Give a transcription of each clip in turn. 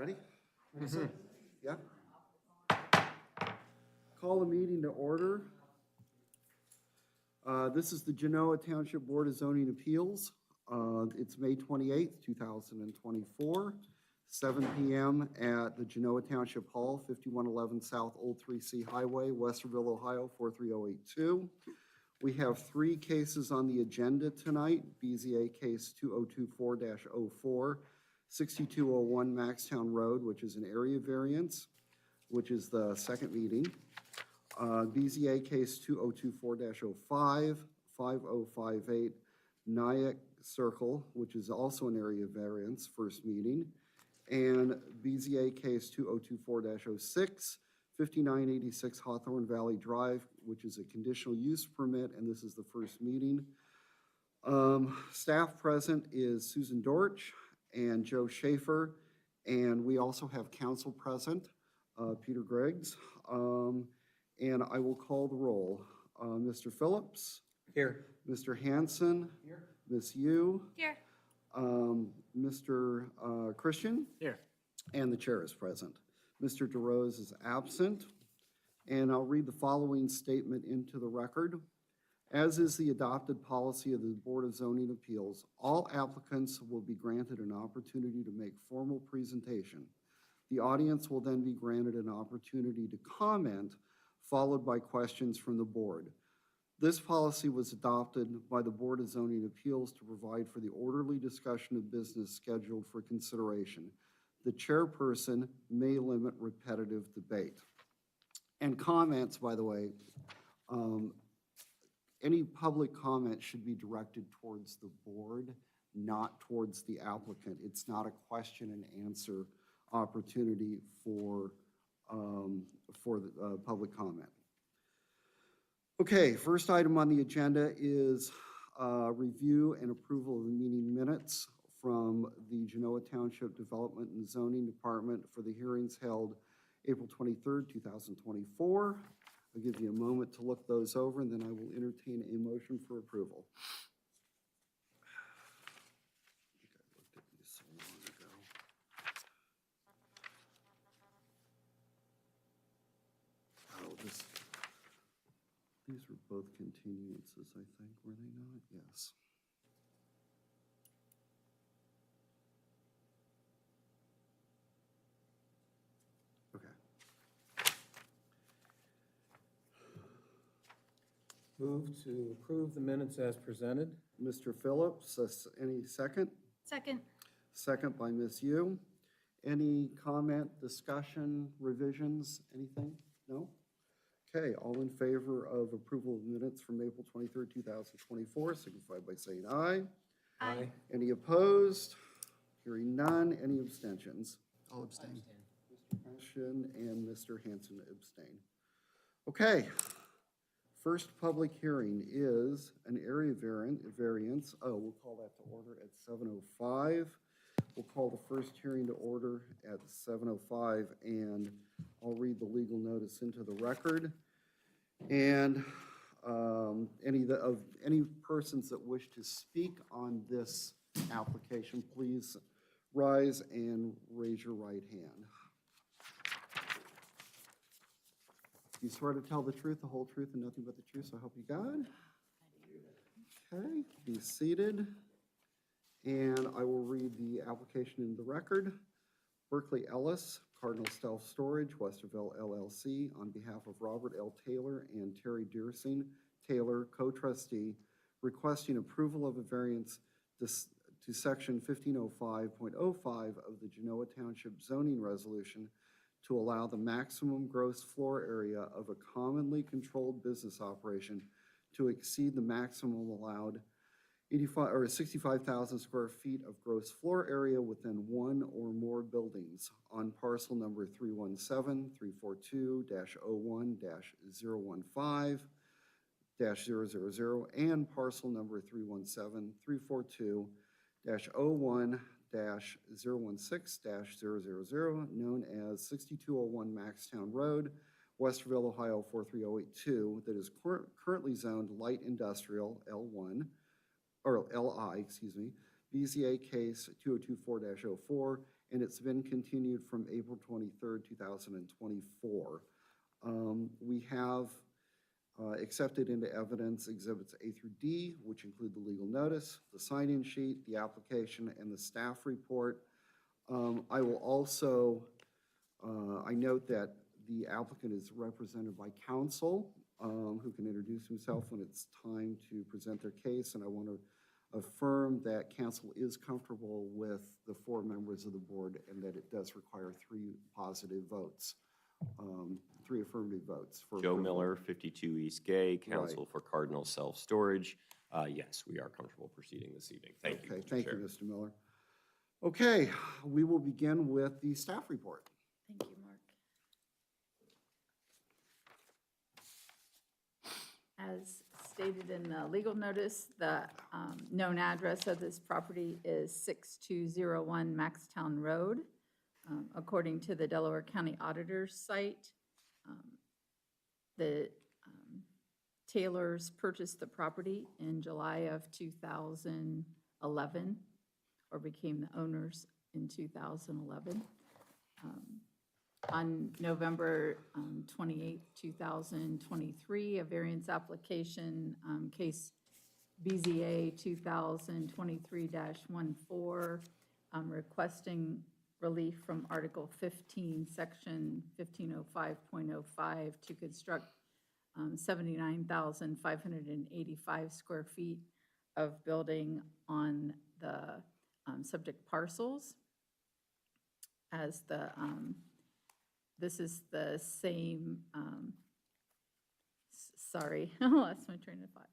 Ready? Yeah. Call the meeting to order. This is the Genoa Township Board of Zoning Appeals. It's May 28th, 2024, 7 p.m. at the Genoa Township Hall, 5111 South Old 3C Highway, Westerville, Ohio, 43082. We have three cases on the agenda tonight. BZA case 2024-04, 6201 Maxtown Road, which is an area variance, which is the second meeting. BZA case 2024-05, 5058 Nyack Circle, which is also an area variance, first meeting. And BZA case 2024-06, 5986 Hawthorne Valley Drive, which is a conditional use permit, and this is the first meeting. Staff present is Susan Dortch and Joe Schaefer, and we also have council present, Peter Griggs. And I will call the roll. Mr. Phillips? Here. Mr. Hanson? Here. Ms. Yu? Here. Mr. Christian? Here. And the chair is present. Mr. DeRose is absent. And I'll read the following statement into the record. As is the adopted policy of the Board of Zoning Appeals, all applicants will be granted an opportunity to make formal presentation. The audience will then be granted an opportunity to comment, followed by questions from the board. This policy was adopted by the Board of Zoning Appeals to provide for the orderly discussion of business scheduled for consideration. The chairperson may limit repetitive debate. And comments, by the way, any public comment should be directed towards the board, not towards the applicant. It's not a question and answer opportunity for the public comment. Okay, first item on the agenda is review and approval of the meeting minutes from the Genoa Township Development and Zoning Department for the hearings held April 23rd, 2024. I'll give you a moment to look those over, and then I will entertain a motion for approval. I think I looked at these so long ago. These were both continuances, I think, were they not? Yes. Move to approve the minutes as presented. Mr. Phillips, any second? Second. Second by Ms. Yu. Any comment, discussion, revisions, anything? No? Okay, all in favor of approval of minutes from April 23rd, 2024, signify by saying aye. Aye. Any opposed? Hearing none. Any abstentions? I'll abstain. Mr. Christian and Mr. Hanson abstain. Okay. First public hearing is an area variance. Oh, we'll call that to order at 7:05. We'll call the first hearing to order at 7:05, and I'll read the legal notice into the record. And any persons that wish to speak on this application, please rise and raise your right hand. You swear to tell the truth, the whole truth, and nothing but the truth, so help you God? Okay, be seated. And I will read the application into the record. Berkeley Ellis, Cardinal Stealth Storage, Westerville LLC, on behalf of Robert L. Taylor and Terry Deersing Taylor, co-trustee, requesting approval of a variance to section 1505.05 of the Genoa Township zoning resolution to allow the maximum gross floor area of a commonly controlled business operation to exceed the maximum allowed 65,000 square feet of gross floor area within one or more buildings on parcel number 317-342-01-015-000 and parcel number 317-342-01-016-000, known as 6201 Maxtown Road, Westerville, Ohio 43082, that is currently zoned light industrial L1, or LI, excuse me. BZA case 2024-04, and it's been continued from April 23rd, 2024. We have accepted into evidence Exhibits A through D, which include the legal notice, the sign-in sheet, the application, and the staff report. I will also, I note that the applicant is represented by counsel, who can introduce himself when it's time to present their case, and I want to affirm that counsel is comfortable with the 4 members of the board and that it does require 3 positive votes, 3 affirmative votes. For Joe approval. Miller, 52 East Gay, counsel Right. for Cardinal Self-Storage. Yes, we are comfortable proceeding this evening. Thank you, Okay, Mr. thank Chair. you, Mr. Miller. Okay, we will begin with the staff report. Thank you, Mark. As stated in the legal notice, the known address of this property is 6201 Maxtown Road. According to the Delaware County Auditor's site, the Taylors purchased the property in July of 2011, or became the owners in 2011. On November 28, 2023, a variance application, case BZA 2023-14, requesting relief from Article 15, Section 1505.05 to construct 79,585 square feet of building on the subject parcels. As the this is the same, sorry, I lost my train of thought.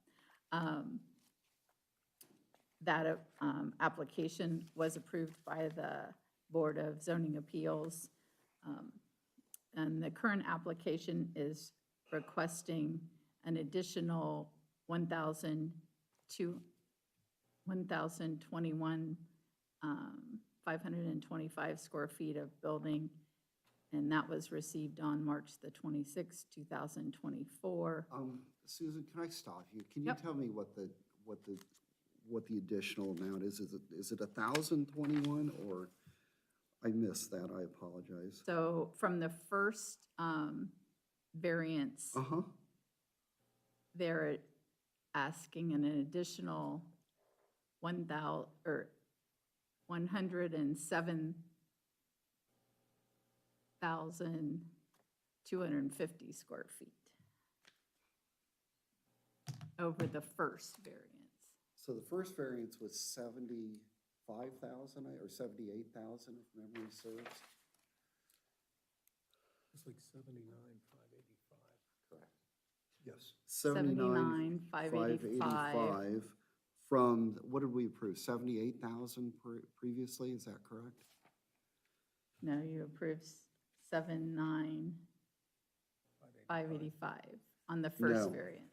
That application was approved by the Board of Zoning Appeals. And the current application is requesting an additional 1,021 525 square feet of building, and that was received on March the 26th, 2024. Susan, can I stop you? Can you Yep. tell me what the additional amount is? Is it 1,021 or I missed that? I apologize. So from the first variance, they're asking an additional 107,250 square feet over the first variance. So the first variance was 75,000 or 78,000, if memory serves. It's like 79,585. Correct. Yes. 79,585. From, what did we approve? 78,000 previously, is that correct? No, you approved 79,585 on the first No. variance.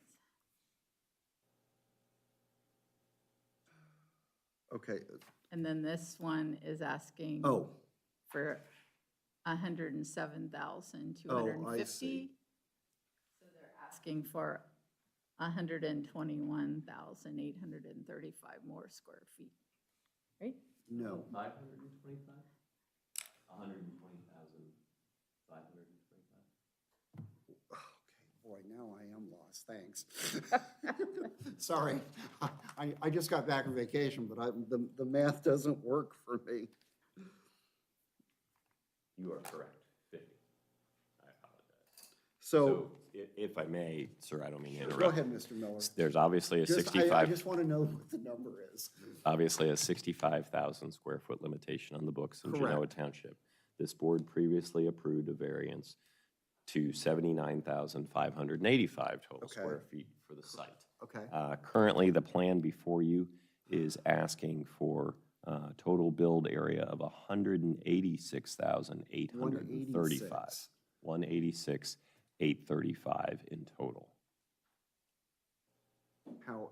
Okay. And then this one is asking Oh, for 107,250. Oh, I see. So they're asking for 121,835 more square feet, right? no. 525? 120,525. Okay, boy, now I am lost, thanks. Sorry, I just got back from vacation, but the math doesn't work for me. You are correct, 50. I apologize. So, If I may, sir, I don't mean to interrupt. go ahead, Mr. Miller. There's obviously a I 65, just want to know what the number is. obviously a 65,000 square foot limitation on the books in Genoa Correct. Township. This board previously approved a variance to 79,585 total Okay. square feet for the site. Okay, Currently, the plan before you is asking for total build area of 186,835. 186,835 in total. how,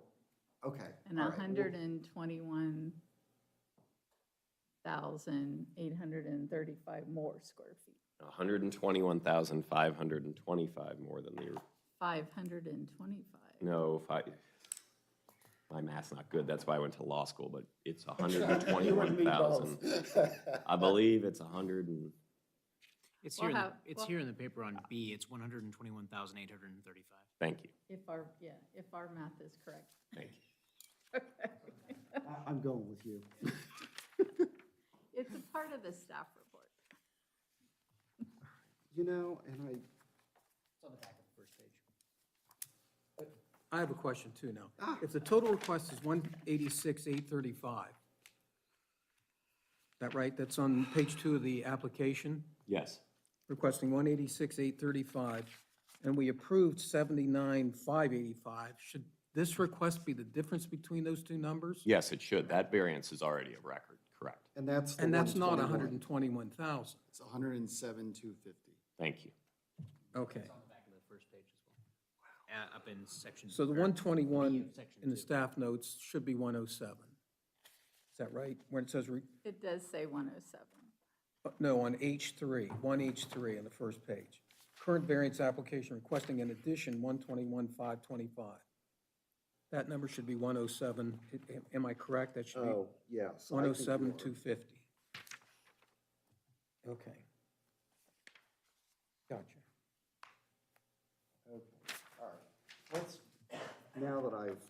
okay. And all right, well, 121,835 more square feet. 121,525 more than the, 525. no, my math's not good, that's why I went to law school, but it's 121,000. I believe it's 100 and, It's We'll here, have- it's well- here in the paper on B, it's 121,835. thank you, If our math is correct. thank you. I'm going with you. It's a part of the staff report. You know, and It's on the back of the first page. I have a question too now. Ah. If the total request is 186,835, is that right? That's on page 2 of the application, Yes, requesting 186,835, and we approved 79,585. Should this request be the difference between those two numbers? yes, it should. That variance is already a record, correct. and that's the And that's not 121. 121,000. It's 107,250. Thank you. Okay. It's on the back of the first page as well. Up in section. So the or 121 section in the 2. staff notes should be 107. Is that right? Where it says, It does say 107. no, on H3, 1H3 on the first page. Current variance application requesting an addition 121,525. That number should be 107. Am I correct? That should be Oh, yes. I think you are. 107,250. Okay. Gotcha. Okay, all right. Let's, now that I've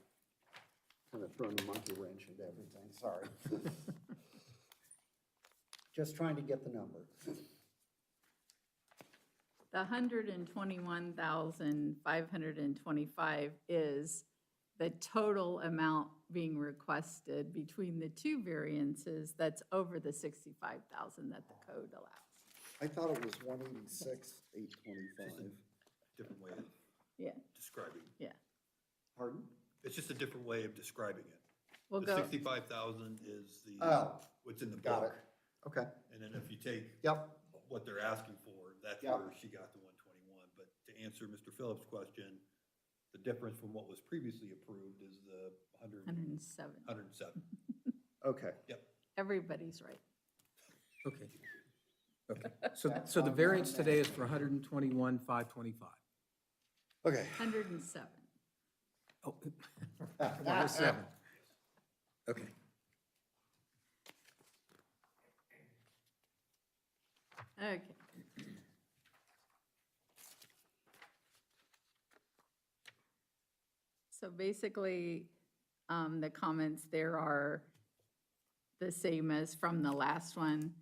kind of thrown a monkey wrench into everything, sorry. Just trying to get the number. The 121,525 is the total amount being requested between the two variances that's over the 65,000 that the code allows. I thought it was 186,825. Different way of Yeah, describing. yeah. Pardon? It's just a different way of describing it. We'll The go, 65,000 is the, Oh, what's in the got it. book. Okay, And then if you take yep, what they're asking for, that's Yep. where she got the 121. But to answer Mr. Phillips' question, the difference from what was previously approved is the 107. 107. okay. Everybody's right. Okay. Okay. So the variance today is for 121,525. Okay. 107. Oh, 107. Okay. Okay. So basically, the comments there are the same as from the last one.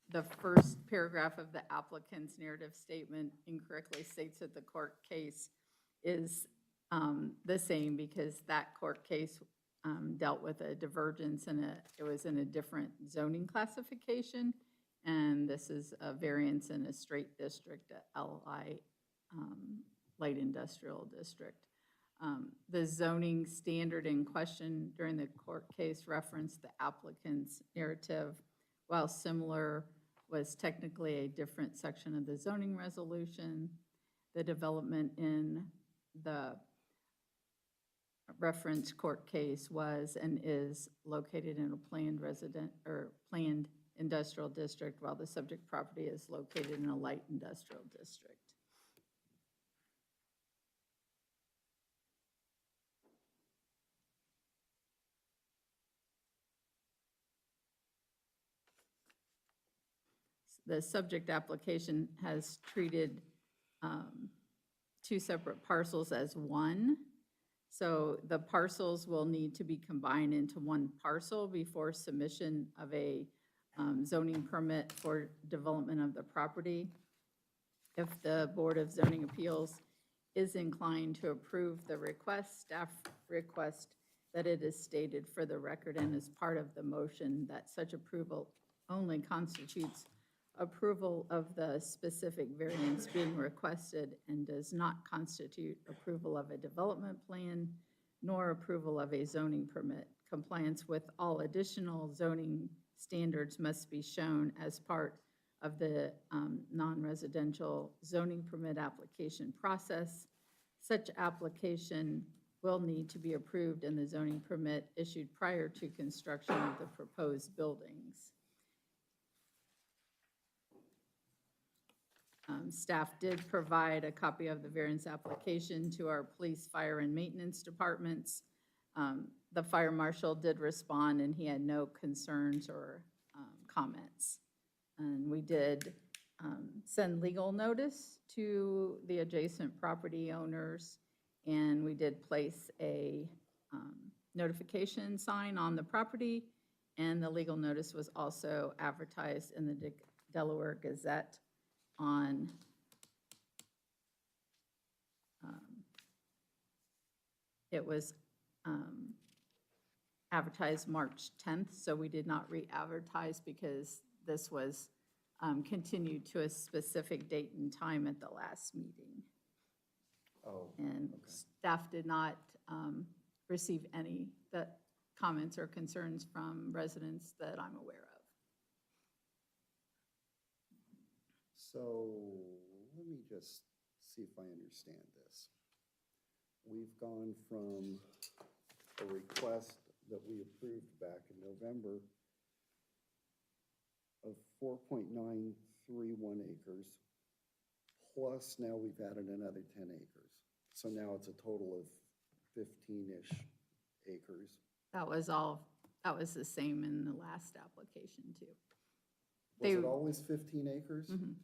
The first paragraph of the applicant's narrative statement incorrectly states that the court case is the same because that court case dealt with a divergence and it was in a different zoning classification. And this is a variance in a straight district, a LI, light industrial district. The zoning standard in question during the court case referenced the applicant's narrative, while similar was technically a different section of the zoning resolution. The development in the reference court case was and is located in a planned resident or planned industrial district, while the subject property is located in a light industrial district. The subject application has treated two separate parcels as one. So the parcels will need to be combined into one parcel before submission of a zoning permit for development of the property. If the Board of Zoning Appeals is inclined to approve the request, staff request that it is stated for the record and as part of the motion that such approval only constitutes approval of the specific variance being requested and does not constitute approval of a development plan nor approval of a zoning permit. Compliance with all additional zoning standards must be shown as part of the non-residential zoning permit application process. Such application will need to be approved and the zoning permit issued prior to construction of the proposed buildings. Staff did provide a copy of the variance application to our police, fire, and maintenance departments. the fire marshal did respond, and he had no concerns or comments. And we did send legal notice to the adjacent property owners, and we did place a notification sign on the property, and the legal notice was also advertised in the Delaware Gazette on it was advertised March 10th, so we did not re-advertise because this was continued to a specific date and time at the last meeting. Oh, And okay. staff did not receive any comments or concerns from residents that I'm aware of. So let me just see if I understand this. We've gone from a request that we approved back in November of 4.931 acres, plus now we've added another 10 acres. So now it's a total of 15-ish acres. That was the same in the last application too. Was it They- always 15 acres? Mhm.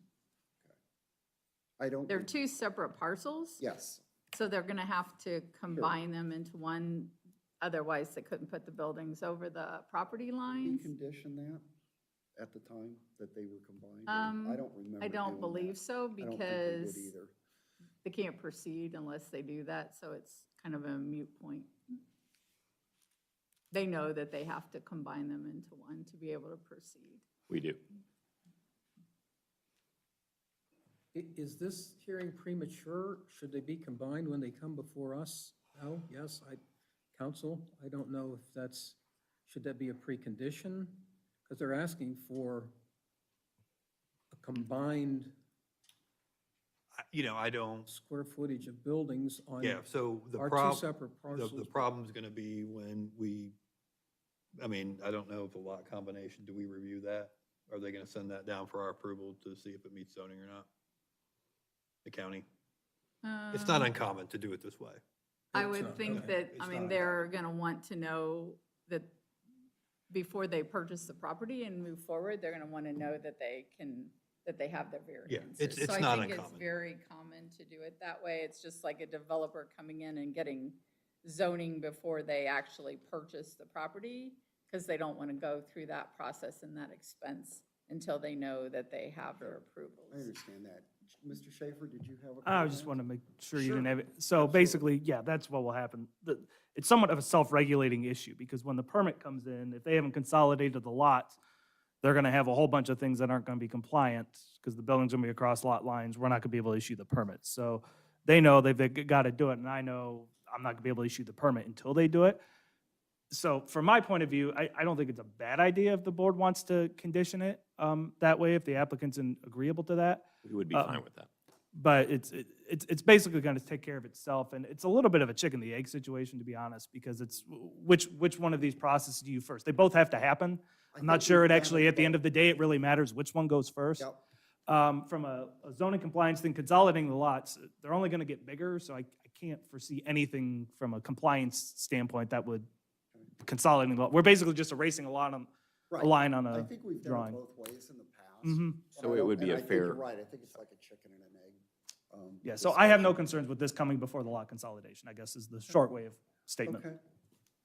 I don't. They're two separate parcels. Yes, So they're gonna have to combine them into one, otherwise they couldn't put the buildings over the property we lines. conditioned that at the time that they were combined? I don't remember I don't doing believe that. so I don't think we did because either. they can't proceed unless they do that, so it's kind of a moot point. They know that they have to combine them into one to be able to proceed. We do. Is this hearing premature? Should they be combined when they come before us? No? Yes? Counsel, I don't know if that's, should that be a precondition? Because they're asking for a combined I don't, square footage of buildings on yeah, so the our two problem, separate parcels. the problem's gonna be when I don't know if a lot combination, do we review that? Are they gonna send that down for our approval to see if it meets zoning or not? The county? It's not uncommon to do it this way. I It's would not, think okay. that, It's I mean, not they're gonna want to know that before they purchase the property and move forward, they're gonna wanna know that they have their variances. it's So not I think it's uncommon. very common to do it that way. It's just like a developer coming in and getting zoning before they actually purchase the property, because they don't wanna go through that process and that expense until they know that they have their approvals. I understand that. Mr. Schaefer, did you have a comment? I just want to make sure you Sure. didn't have it. So basically, yeah, that's what will happen. It's somewhat of a self-regulating issue because when the permit comes in, if they haven't consolidated the lots, they're going to have a whole bunch of things that aren't going to be compliant because the building's going to be across lot lines. We're not going to be able to issue the permit. So they know they've got to do it, and I know I'm not going to be able to issue the permit until they do it. So from my point of view, I don't think it's a bad idea if the board wants to condition it that way, if the applicant's agreeable to that. We would be Uh-oh. fine with that. But it's basically going to take care of itself, and it's a little bit of a chicken the egg situation, to be honest, because it's which one of these processes do you first? They both have to happen. I'm not think sure we've it done actually, it at the end both. of the day, it really matters which one goes first. Yep. From a zoning compliance thing, consolidating the lots, they're only going to get bigger, so I can't foresee anything from a compliance standpoint that would consolidate the lot. We're basically just erasing a line on I a think we've done it drawing. both ways in the past. Mhm. And So I it don't- would be and a I think fair- you're right, I think it's like a chicken and an egg. Yeah, so I have no discussion. concerns with this coming before the lot consolidation, I guess is the short way of statement. Okay.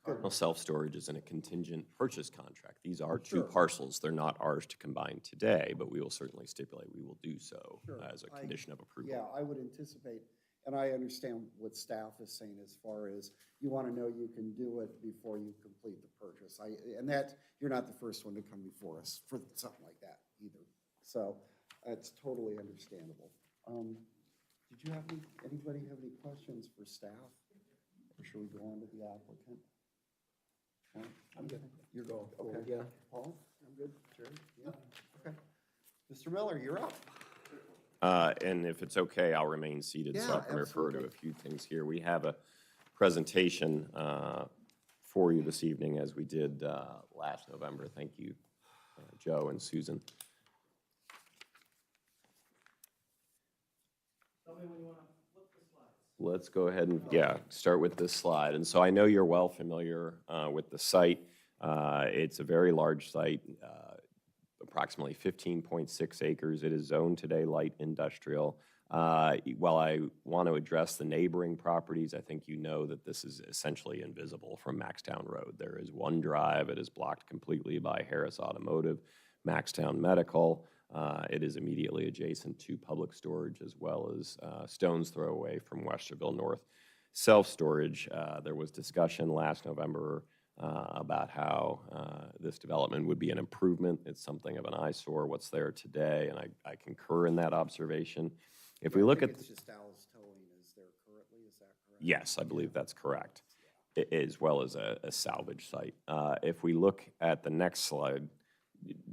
Well, self-storage is in a contingent purchase contract. These are two Sure. parcels. They're not ours to combine today, but we will certainly stipulate we will do so Sure. as a I- condition of approval. Yeah, I would anticipate, and I understand what staff is saying as far as you want to know you can do it before you complete the purchase. And that, you're not the first one to come before us for something like that either. So it's totally understandable. Did you have anybody have any questions for staff? Or should we go on to the applicant? No? I'm good. You're going, okay. Yeah. Paul, I'm good. Jerry? Yeah, okay. Mr. Miller, you're up. And if it's okay, I'll remain seated so I Yeah, can refer to absolutely. a few things here. We have a presentation for you this evening, as we did last November. Thank you, Joe and Susan. Tell me when you want to flip the slides. let's go ahead and, start with this slide. And so I know you're well familiar with the site. It's a very large site, approximately 15.6 acres. It is zoned today light industrial. While I want to address the neighboring properties, I think you know that this is essentially invisible from Maxtown Road. There is one drive. It is blocked completely by Harris Automotive, Maxtown Medical. It is immediately adjacent to public storage as well as stone's throw away from Westerville North self-storage. There was discussion last November about how this development would be an improvement. It's something of an eyesore, what's there today, and I concur in that observation. If we look at... It's just Al's Towing is there currently, is that correct? Yes, I believe that's correct, as well as a salvage site. If we look at the next slide,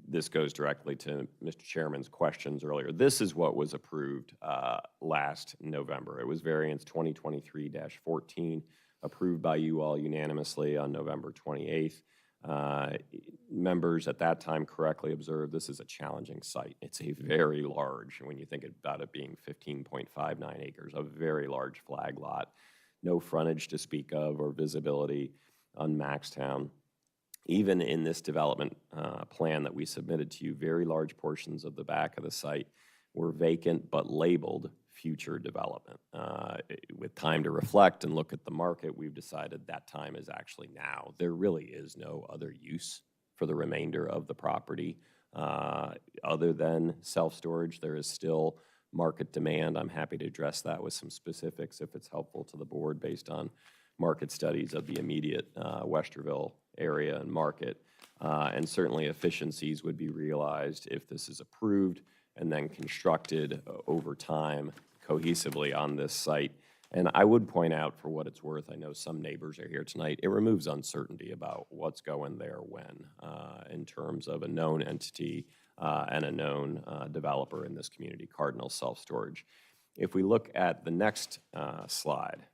this goes directly to Mr. Chairman's questions earlier. This is what was approved last November. It was variance 2023-14, approved by you all unanimously on November 28th. Members at that time correctly observed this is a challenging site. It's a very large, when you think about it being 15.59 acres, a very large flag lot. No frontage to speak of or visibility on Maxtown. Even in this development plan that we submitted to you, very large portions of the back of the site were vacant but labeled future development. With time to reflect and look at the market, we've decided that time is actually now. There really is no other use for the remainder of the property other than self-storage. There is still market demand. I'm happy to address that with some specifics if it's helpful to the board based on market studies of the immediate Westerville area and market. And certainly efficiencies would be realized if this is approved and then constructed over time cohesively on this site. And I would point out, for what it's worth, I know some neighbors are here tonight, it removes uncertainty about what's going there when in terms of a known entity and a known developer in this community, Cardinal Self-Storage. If we look at the next slide,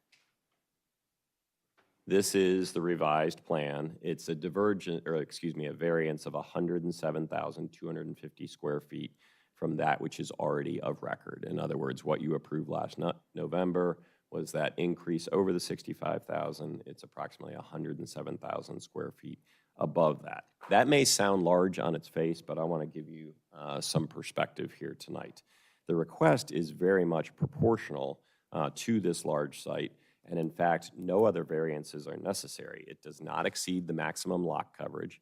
this is the revised plan. It's a a variance of 107,250 square feet from that which is already of record. In other words, what you approved last November was that increase over the 65,000. It's approximately 107,000 square feet above that. That may sound large on its face, but I want to give you some perspective here tonight. The request is very much proportional to this large site, and in fact, no other variances are necessary. It does not exceed the maximum lot coverage.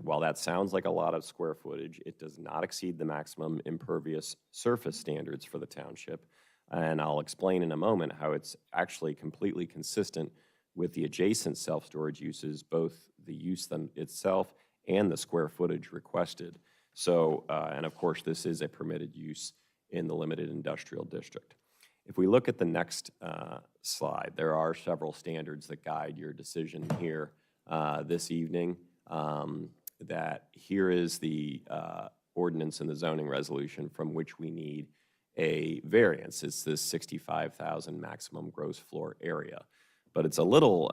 While that sounds like a lot of square footage, it does not exceed the maximum impervious surface standards for the township. And I'll explain in a moment how it's actually completely consistent with the adjacent self-storage uses, both the use itself and the square footage requested. So, and of course, this is a permitted use in the limited industrial district. If we look at the next slide, there are several standards that guide your decision here this evening. That here is the ordinance and the zoning resolution from which we need a variance. It's this 65,000 maximum gross floor area. But it's a little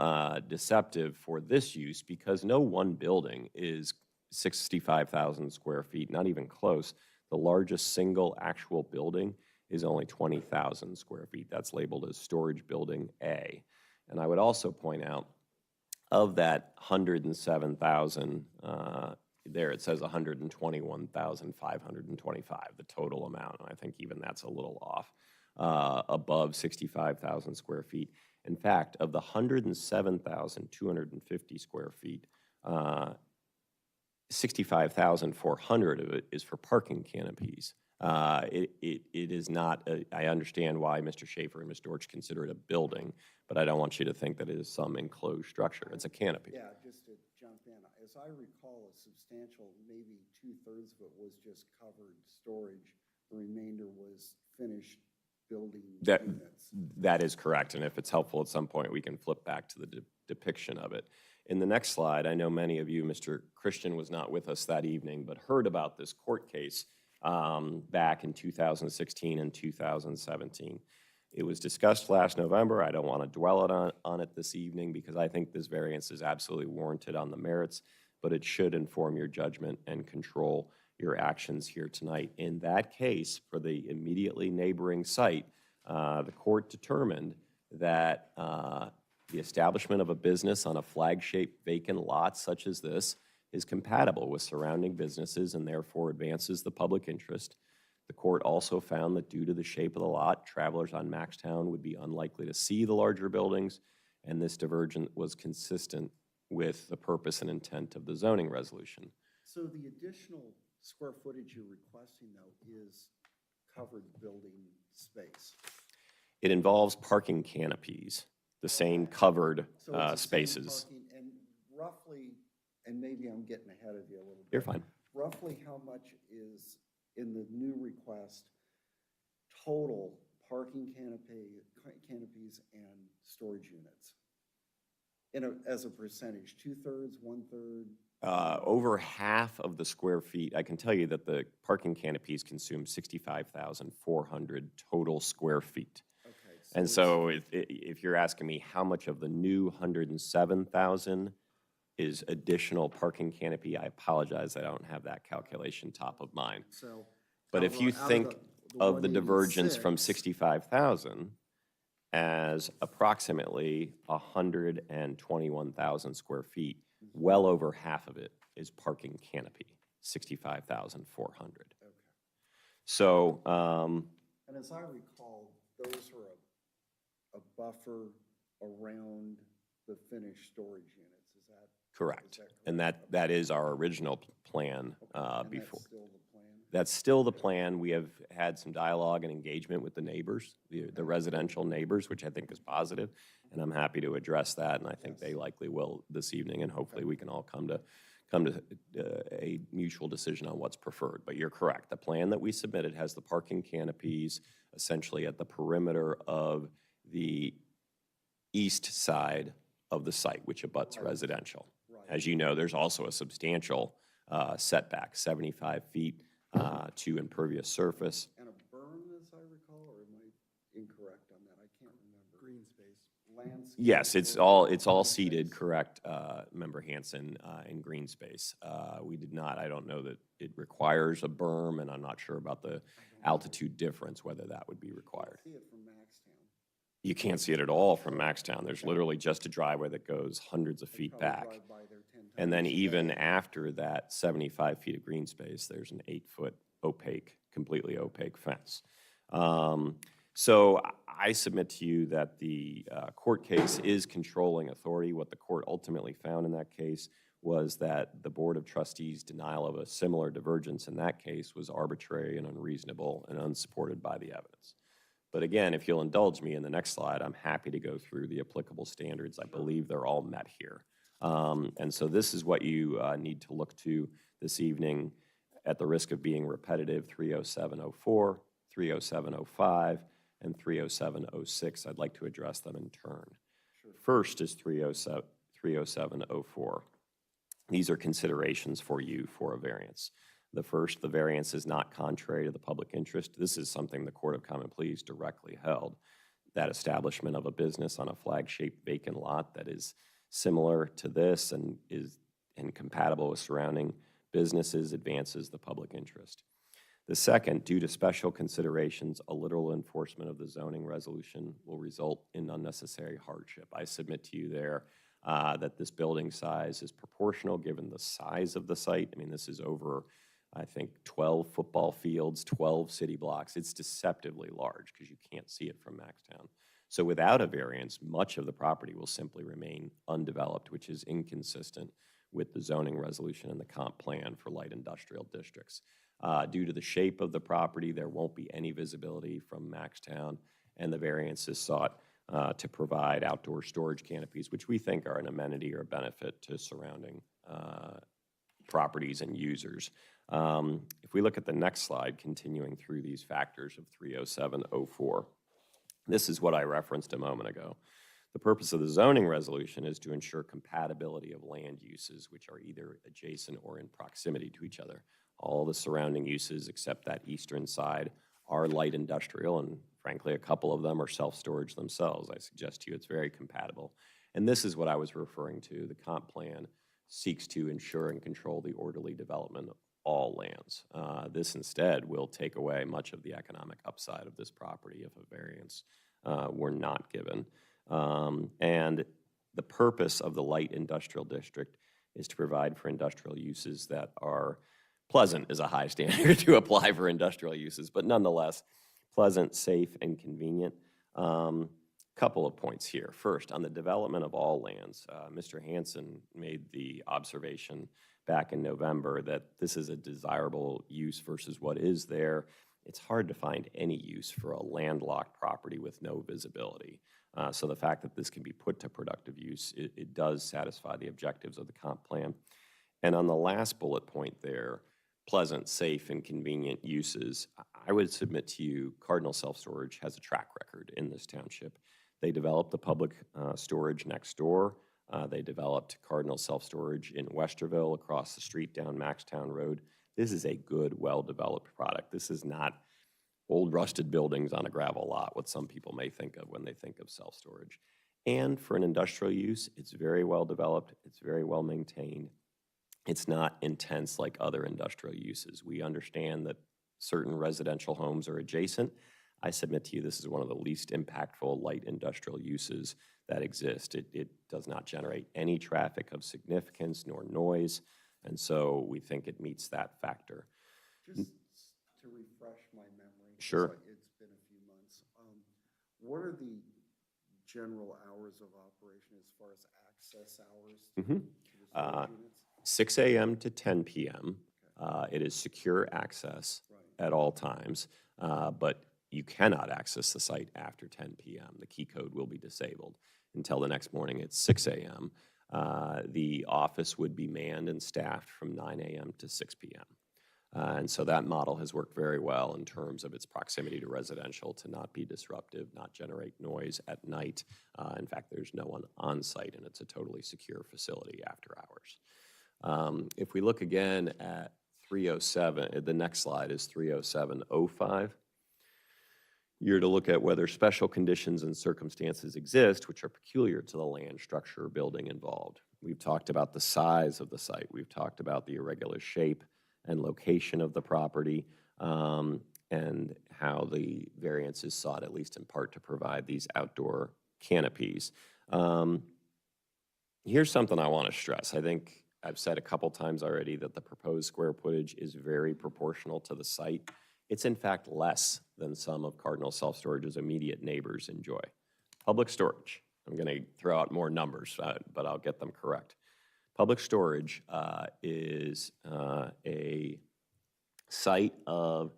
deceptive for this use because no one building is 65,000 square feet, not even close. The largest single actual building is only 20,000 square feet. That's labeled as Storage Building A. And I would also point out, of that 107,000, there it says 121,525, the total amount. And I think even that's a little off, above 65,000 square feet. In fact, of the 107,250 square feet, 65,400 of it is for parking canopies. It is not, I understand why Mr. Schaefer and Ms. Dortch consider it a building, but I don't want you to think that it is some enclosed structure. It's a canopy. Yeah, just to jump in, as I recall, a substantial, maybe 2/3 of it was just covered storage. The remainder was finished building units. That is correct, and if it's helpful at some point, we can flip back to the depiction of it. In the next slide, I know many of you, Mr. Christian was not with us that evening, but heard about this court case back in 2016 and 2017. It was discussed last November. I don't want to dwell on it this evening because I think this variance is absolutely warranted on the merits, but it should inform your judgment and control your actions here tonight. In that case, for the immediately neighboring site, the court determined that the establishment of a business on a flag-shaped vacant lot such as this is compatible with surrounding businesses and therefore advances the public interest. The court also found that due to the shape of the lot, travelers on Maxtown would be unlikely to see the larger buildings, and this divergence was consistent with the purpose and intent of the zoning resolution. So the additional square footage you're requesting, though, is covered building space. It involves parking canopies, the same covered So it's the same spaces. parking, and roughly, and maybe I'm getting ahead of you a little bit. You're fine. Roughly how much is in the new request total parking canopies and storage units? As a percentage, 2/3, 1/3? Over half of the square feet, I can tell you that the parking canopies consume 65,400 total square feet. Okay. And it's- so if you're asking me how much of the new 107,000 is additional parking canopy, I apologize, I don't have that calculation top of mind. So. But if you think of the divergence from 186, 65,000 as approximately 121,000 square feet, well over half of it is parking canopy, 65,400. Okay. So, And as I recall, those are a buffer around the finished storage units, is that? correct. Is that And that is our original plan And before. that's still the plan? That's still the plan. We have had some dialogue and engagement with the neighbors, the residential neighbors, which I think is positive, and I'm happy to address that, and I think they likely will this evening, and hopefully we can all come to a mutual decision on what's preferred. But you're correct. The plan that we submitted has the parking canopies essentially at the perimeter of the east side of the site, which abuts residential. Right. As you know, there's also a substantial setback, 75 feet to impervious surface. And a berm, as I recall, or am I incorrect on that? I can't remember. Green space. Landscape. Yes, it's all seated, correct, Member Hanson, in green space. We did not, I don't know that it requires a berm, and I'm not sure about the altitude difference, whether that would be required. See it from Maxtown. You can't see it at all from Maxtown. There's literally just a driveway that goes hundreds of feet Probably back. drive by there 10 And then times a even day. after that 75 feet of green space, there's an 8-foot opaque, completely opaque fence. So I submit to you that the court case is controlling authority. What the court ultimately found in that case was that the Board of Trustees' denial of a similar divergence in that case was arbitrary and unreasonable and unsupported by the evidence. But again, if you'll indulge me in the next slide, I'm happy to go through the applicable standards. I believe they're all met here. And so this is what you need to look to this evening at the risk of being repetitive: 30704, 30705, and 30706. I'd like to address them in turn. First is 30704. These are considerations for you for a variance. The first, the variance is not contrary to the public interest. This is something the Court of Common Pleas directly held. That establishment of a business on a flag-shaped vacant lot that is similar to this and is compatible with surrounding businesses advances the public interest. The second, due to special considerations, a literal enforcement of the zoning resolution will result in unnecessary hardship. I submit to you there that this building size is proportional given the size of the site. I mean, this is over, I think, 12 football fields, 12 city blocks. It's deceptively large because you can't see it from Maxtown. So without a variance, much of the property will simply remain undeveloped, which is inconsistent with the zoning resolution and the comp plan for light industrial districts. Due to the shape of the property, there won't be any visibility from Maxtown, and the variance is sought to provide outdoor storage canopies, which we think are an amenity or benefit to surrounding properties and users. If we look at the next slide, continuing through these factors of 30704, this is what I referenced a moment ago. The purpose of the zoning resolution is to ensure compatibility of land uses, which are either adjacent or in proximity to each other. All the surrounding uses, except that eastern side, are light industrial, and frankly, a couple of them are self-storage themselves. I suggest to you it's very compatible. And this is what I was referring to. The comp plan seeks to ensure and control the orderly development of all lands. This instead will take away much of the economic upside of this property if a variance were not given. And the purpose of the light industrial district is to provide for industrial uses that are pleasant is a high standard to apply for industrial uses, but nonetheless, pleasant, safe, and convenient. Couple of points here. First, on the development of all lands, Mr. Hansen made the observation back in November that this is a desirable use versus what is there. It's hard to find any use for a landlocked property with no visibility. So the fact that this can be put to productive use, it does satisfy the objectives of the comp plan. And on the last bullet point there, pleasant, safe, and convenient uses, I would submit to you Cardinal Self-Storage has a track record in this township. They developed the public storage next door. They developed Cardinal Self-Storage in Westerville across the street down Maxtown Road. This is a good, well-developed product. This is not old rusted buildings on a gravel lot, what some people may think of when they think of self-storage. And for an industrial use, it's very well developed, it's very well maintained. It's not intense like other industrial uses. We understand that certain residential homes are adjacent. I submit to you this is one of the least impactful light industrial uses that exist. It does not generate any traffic of significance nor noise, and so we think it meets that factor. Just to refresh my memory. Sure. It's been a few months. What are the general hours of operation as far as access hours to the storage units? 6 a.m. to 10 p.m. It is secure access Right. at all times, but you cannot access the site after 10 p.m. The key code will be disabled until the next morning at 6 a.m. The office would be manned and staffed from 9 a.m. to 6 p.m. And so that model has worked very well in terms of its proximity to residential to not be disruptive, not generate noise at night. In fact, there's no one on site, and it's a totally secure facility after hours. If we look again at 307, the next slide is 30705. You're to look at whether special conditions and circumstances exist which are peculiar to the land, structure, or building involved. We've talked about the size of the site. We've talked about the irregular shape and location of the property, and how the variance is sought, at least in part, to provide these outdoor canopies. Here's something I want to stress. I think I've said a couple times already that the proposed square footage is very proportional to the site. It's in fact less than some of Cardinal Self-Storage's immediate neighbors enjoy. Public storage, I'm going to throw out more numbers, but I'll get them correct. Public storage is a site of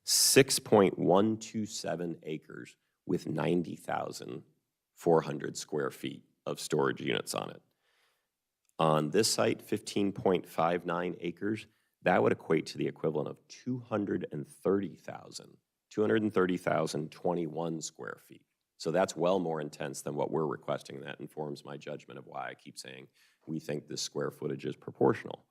6.127 acres with 90,400 square feet of storage units on it. On this site, 15.59 acres, that would equate to the equivalent of 230,021 square feet. So that's well more intense than what we're requesting. That informs my judgment of why I keep saying we think this square footage is proportional.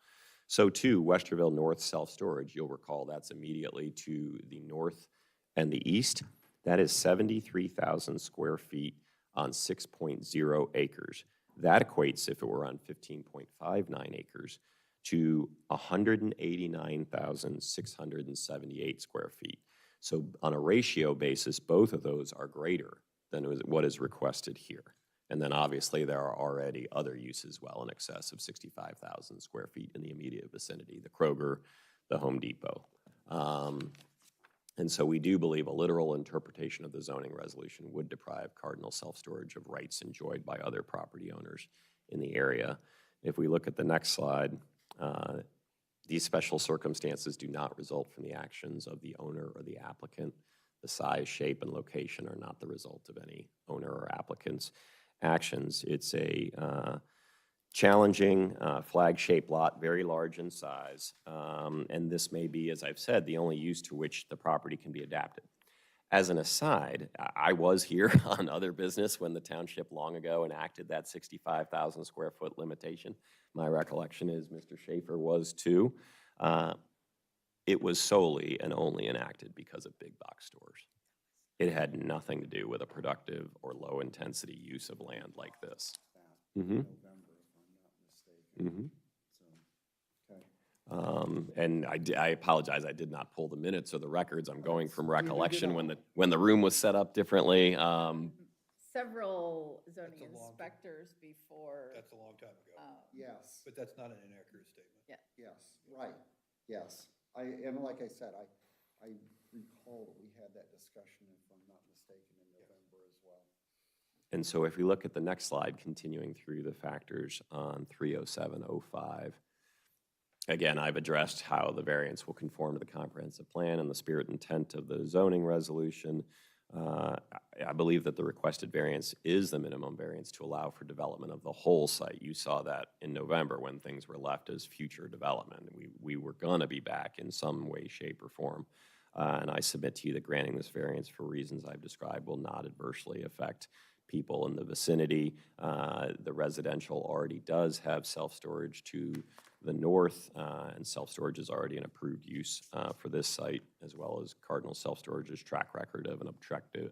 So too, Westerville North Self-Storage, you'll recall that's immediately to the north and the east. That is 73,000 square feet on 6.0 acres. That equates, if it were on 15.59 acres, to 189,678 square feet. So on a ratio basis, both of those are greater than what is requested here. And then obviously there are already other uses well in excess of 65,000 square feet in the immediate vicinity, the Kroger, the Home Depot. And so we do believe a literal interpretation of the zoning resolution would deprive Cardinal Self-Storage of rights enjoyed by other property owners in the area. If we look at the next slide, these special circumstances do not result from the actions of the owner or the applicant. The size, shape, and location are not the result of any owner or applicant's actions. It's a challenging flag-shaped lot, very large in size, and this may be, as I've said, the only use to which the property can be adapted. As an aside, I was here on other business when the township long ago enacted that 65,000 square foot limitation. My recollection is Mr. Schaefer was too. It was solely and only enacted because of big box stores. It had nothing to do with a productive or low intensity use of land like this. Mm-hmm. Mm-hmm. And I apologize, I did not pull the minutes or the records. I'm going from recollection when the room was set up differently. several zoning That's a long- inspectors before. That's a long time ago, Yes, but that's not an inaccurate statement. yes, right, yes. And like I said, I recall that we had that discussion, if I'm not mistaken, in November as well. And so if we look at the next slide, continuing through the factors on 30705, again, I've addressed how the variance will conform to the comprehensive plan and the spirit and intent of the zoning resolution. I believe that the requested variance is the minimum variance to allow for development of the whole site. You saw that in November when things were left as future development. We were going to be back in some way, shape, or form. And I submit to you that granting this variance for reasons I've described will not adversely affect people in the vicinity. The residential already does have self-storage to the north, and self-storage is already an approved use for this site, as well as Cardinal Self-Storage's track record of an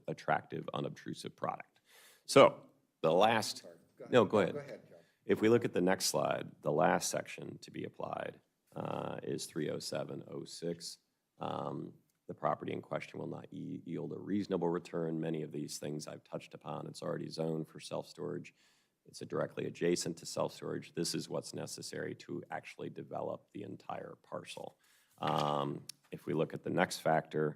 attractive, unobtrusive product. So the last, Sorry, go ahead. no, go ahead. Go ahead, Joe. If we look at the next slide, the last section to be applied is 30706. The property in question will not yield a reasonable return. Many of these things I've touched upon. It's already zoned for self-storage. It's directly adjacent to self-storage. This is what's necessary to actually develop the entire parcel. If we look at the next factor,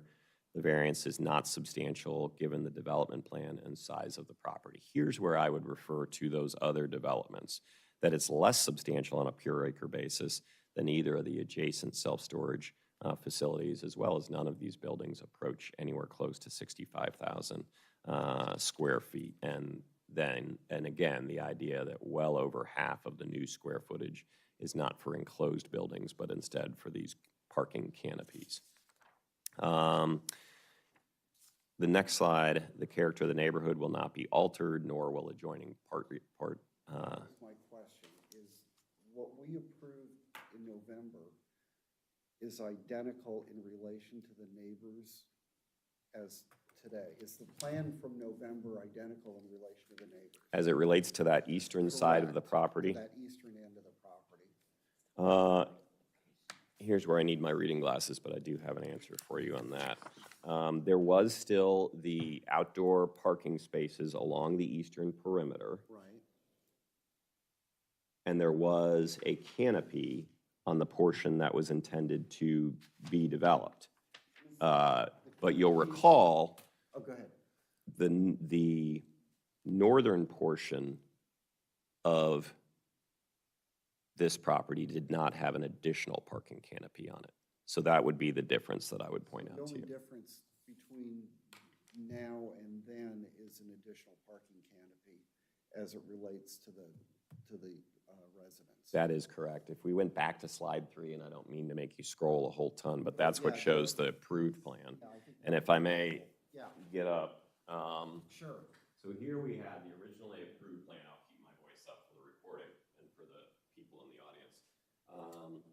the variance is not substantial given the development plan and size of the property. Here's where I would refer to those other developments, that it's less substantial on a pure acre basis than either of the adjacent self-storage facilities, as well as none of these buildings approach anywhere close to 65,000 square feet. And again, the idea that well over half of the new square footage is not for enclosed buildings, but instead for these parking canopies. The next slide, the character of the neighborhood will not be altered, nor will adjoining Here's my question, is what we approved in November is identical in relation to the neighbors as today? Is the plan from November identical in relation to the neighbors? as it relates to that eastern side of the Correct, property. That eastern end of the property. Here's where I need my reading glasses, but I do have an answer for you on that. There was still the outdoor parking spaces along the eastern perimeter, Right. and there was a canopy on the portion that was intended to be developed. But you'll recall Oh, go ahead. the northern portion of this property did not have an additional parking canopy on it. So that would be the difference that I would point The out to only you. difference between now and then is an additional parking canopy as it relates to the residents. That is correct. If we went back to slide 3, and I don't mean to make you scroll a whole ton, but that's what Yeah, shows the approved plan. Yeah, I think And if I may Yeah, get up, sure. so here we had the originally approved plan. I'll keep my voice up for the recording and for the people in the audience.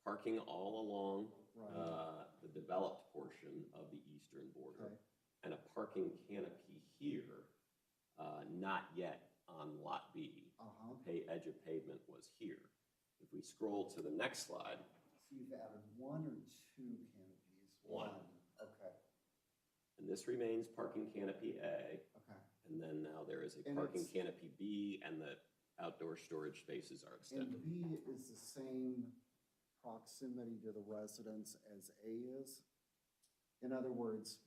Parking all along Right. the developed portion of the eastern border, Okay. and a parking canopy here, not yet on Lot B. Uh-huh. Edge of pavement was here. If we scroll to the next slide, So you've added one or two canopies? One. Okay, and this remains parking canopy A, okay. and then now there is a And parking it's- canopy B, and the outdoor storage spaces are extended. And B is the same proximity to the residence as A is? In other words,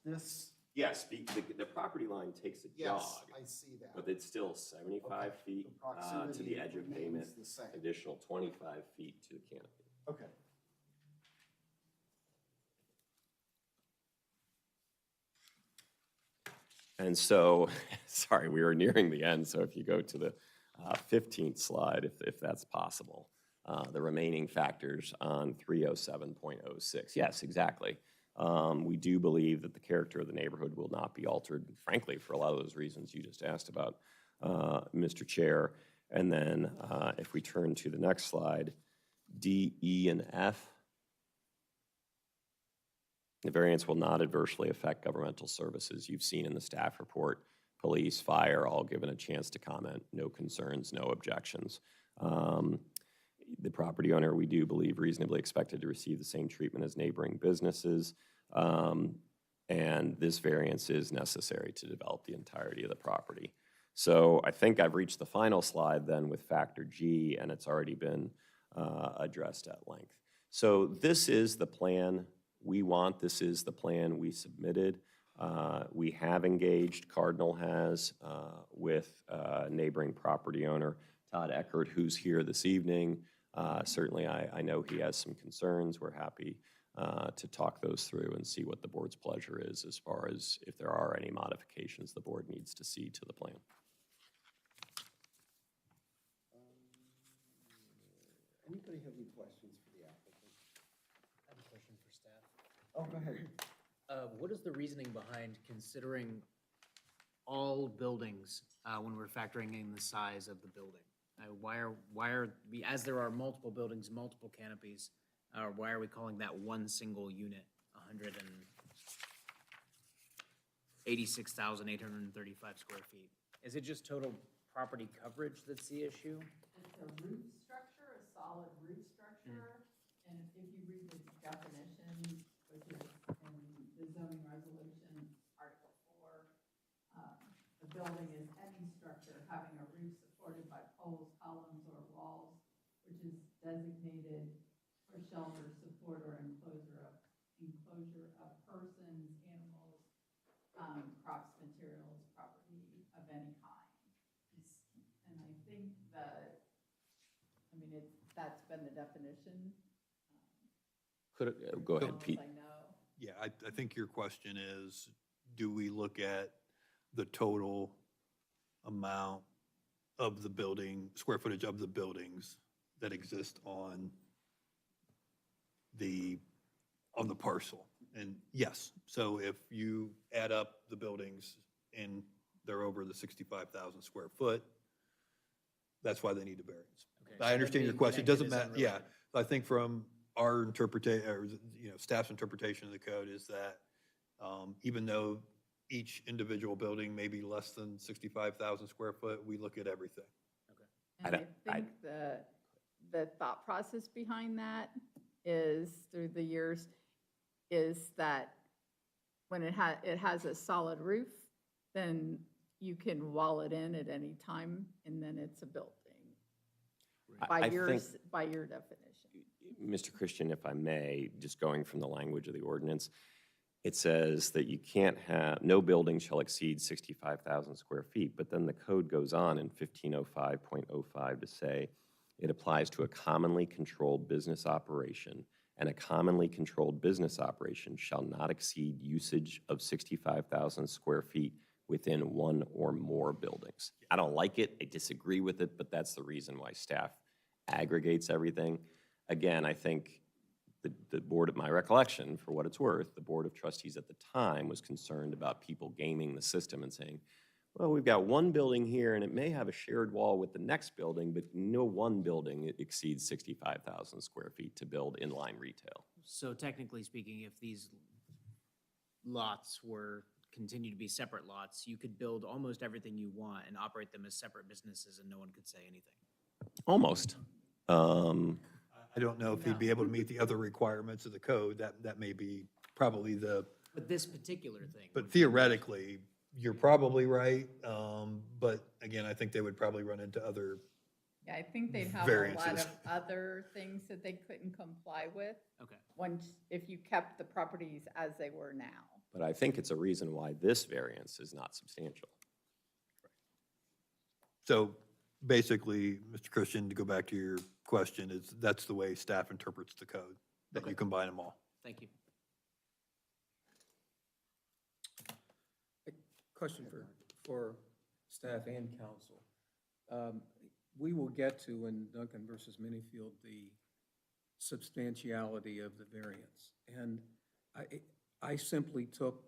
this. Yes, the property line takes a jog, Yes, I see that. but it's still 75 Okay. feet The to proximity the edge of remains pavement, the same. additional 25 feet to the canopy. Okay. And so, sorry, we are nearing the end, so if you go to the 15th slide, if that's possible, the remaining factors on 307.06. Yes, exactly. We do believe that the character of the neighborhood will not be altered, frankly, for a lot of those reasons you just asked about, Mr. Chair. And then if we turn to the next slide, D, E, and F. The variance will not adversely affect governmental services. You've seen in the staff report, police, fire, all given a chance to comment. No concerns, no objections. The property owner, we do believe, reasonably expected to receive the same treatment as neighboring businesses. and this variance is necessary to develop the entirety of the property. So I think I've reached the final slide then with factor G, and it's already been addressed at length. So this is the plan we want. This is the plan we submitted. We have engaged, Cardinal has, with neighboring property owner Todd Eckert, who's here this evening. Certainly, I know he has some concerns. We're happy to talk those through and see what the board's pleasure is as far as if there are any modifications the board needs to see to the plan. Anybody have any questions for the applicant? I have a question for staff. Oh, go ahead. What is the reasoning behind considering all buildings when we're factoring in the size of the building? Why are we, as there are multiple buildings, multiple canopies, why are we calling that one single unit 186,835 square feet? Is it just total property coverage that's the issue? It's a roof structure, a solid roof structure, and if you read the definition, which is in the zoning resolution, Article 4, a building is any structure having a roof supported by poles, columns, or walls, which is designated for shelter, support, or enclosure of persons, animals, crops, materials, property of any kind. And I think that, I mean, that's been the definition. Go ahead, Pete. I know. Yeah, I think your question is, do we look at the total amount of the building, square footage of the buildings that exist on the parcel? And yes, so if you add up the buildings and they're over the 65,000 square foot, that's why they need a variance. Okay, so I them understand your being question. It connected doesn't is matter, yeah. unrelated. I think from our interpretation, or, staff's interpretation of the code is that even though each individual building may be less than 65,000 square foot, we look at everything. And I I think the thought process behind that is, through the years, is that when it has a solid roof, then you can wall it in at any time, and then it's a building. By I your, think- by your definition. Mr. Christian, if I may, just going from the language of the ordinance, it says that you can't have, no building shall exceed 65,000 square feet, but then the code goes on in 1505.05 to say it applies to a commonly controlled business operation, and a commonly controlled business operation shall not exceed usage of 65,000 square feet within one or more buildings. I don't like it, I disagree with it, but that's the reason why staff aggregates everything. Again, I think the board, of my recollection, for what it's worth, the Board of Trustees at the time was concerned about people gaming the system and saying, well, we've got one building here and it may have a shared wall with the next building, but no one building exceeds 65,000 square feet to build inline retail. So technically speaking, if these lots were continue to be separate lots, you could build almost everything you want and operate them as separate businesses and no one could say anything. Almost. I don't know if he'd be able to meet the other requirements of the code. That may be probably But this particular thing. but theoretically, you're probably right. But again, I think they would probably run into other, Yeah, I think they'd have a lot Variances. of other things that they couldn't comply with Okay. if you kept the properties as they were now. But I think it's a reason why this variance is not substantial. so basically, Mr. Christian, to go back to your question, that's the way staff interprets the code, that you Okay. combine them all. Thank you. Question for staff and council. We will get to, in Duncan versus Minifield, the substantiality of the variance. And I simply took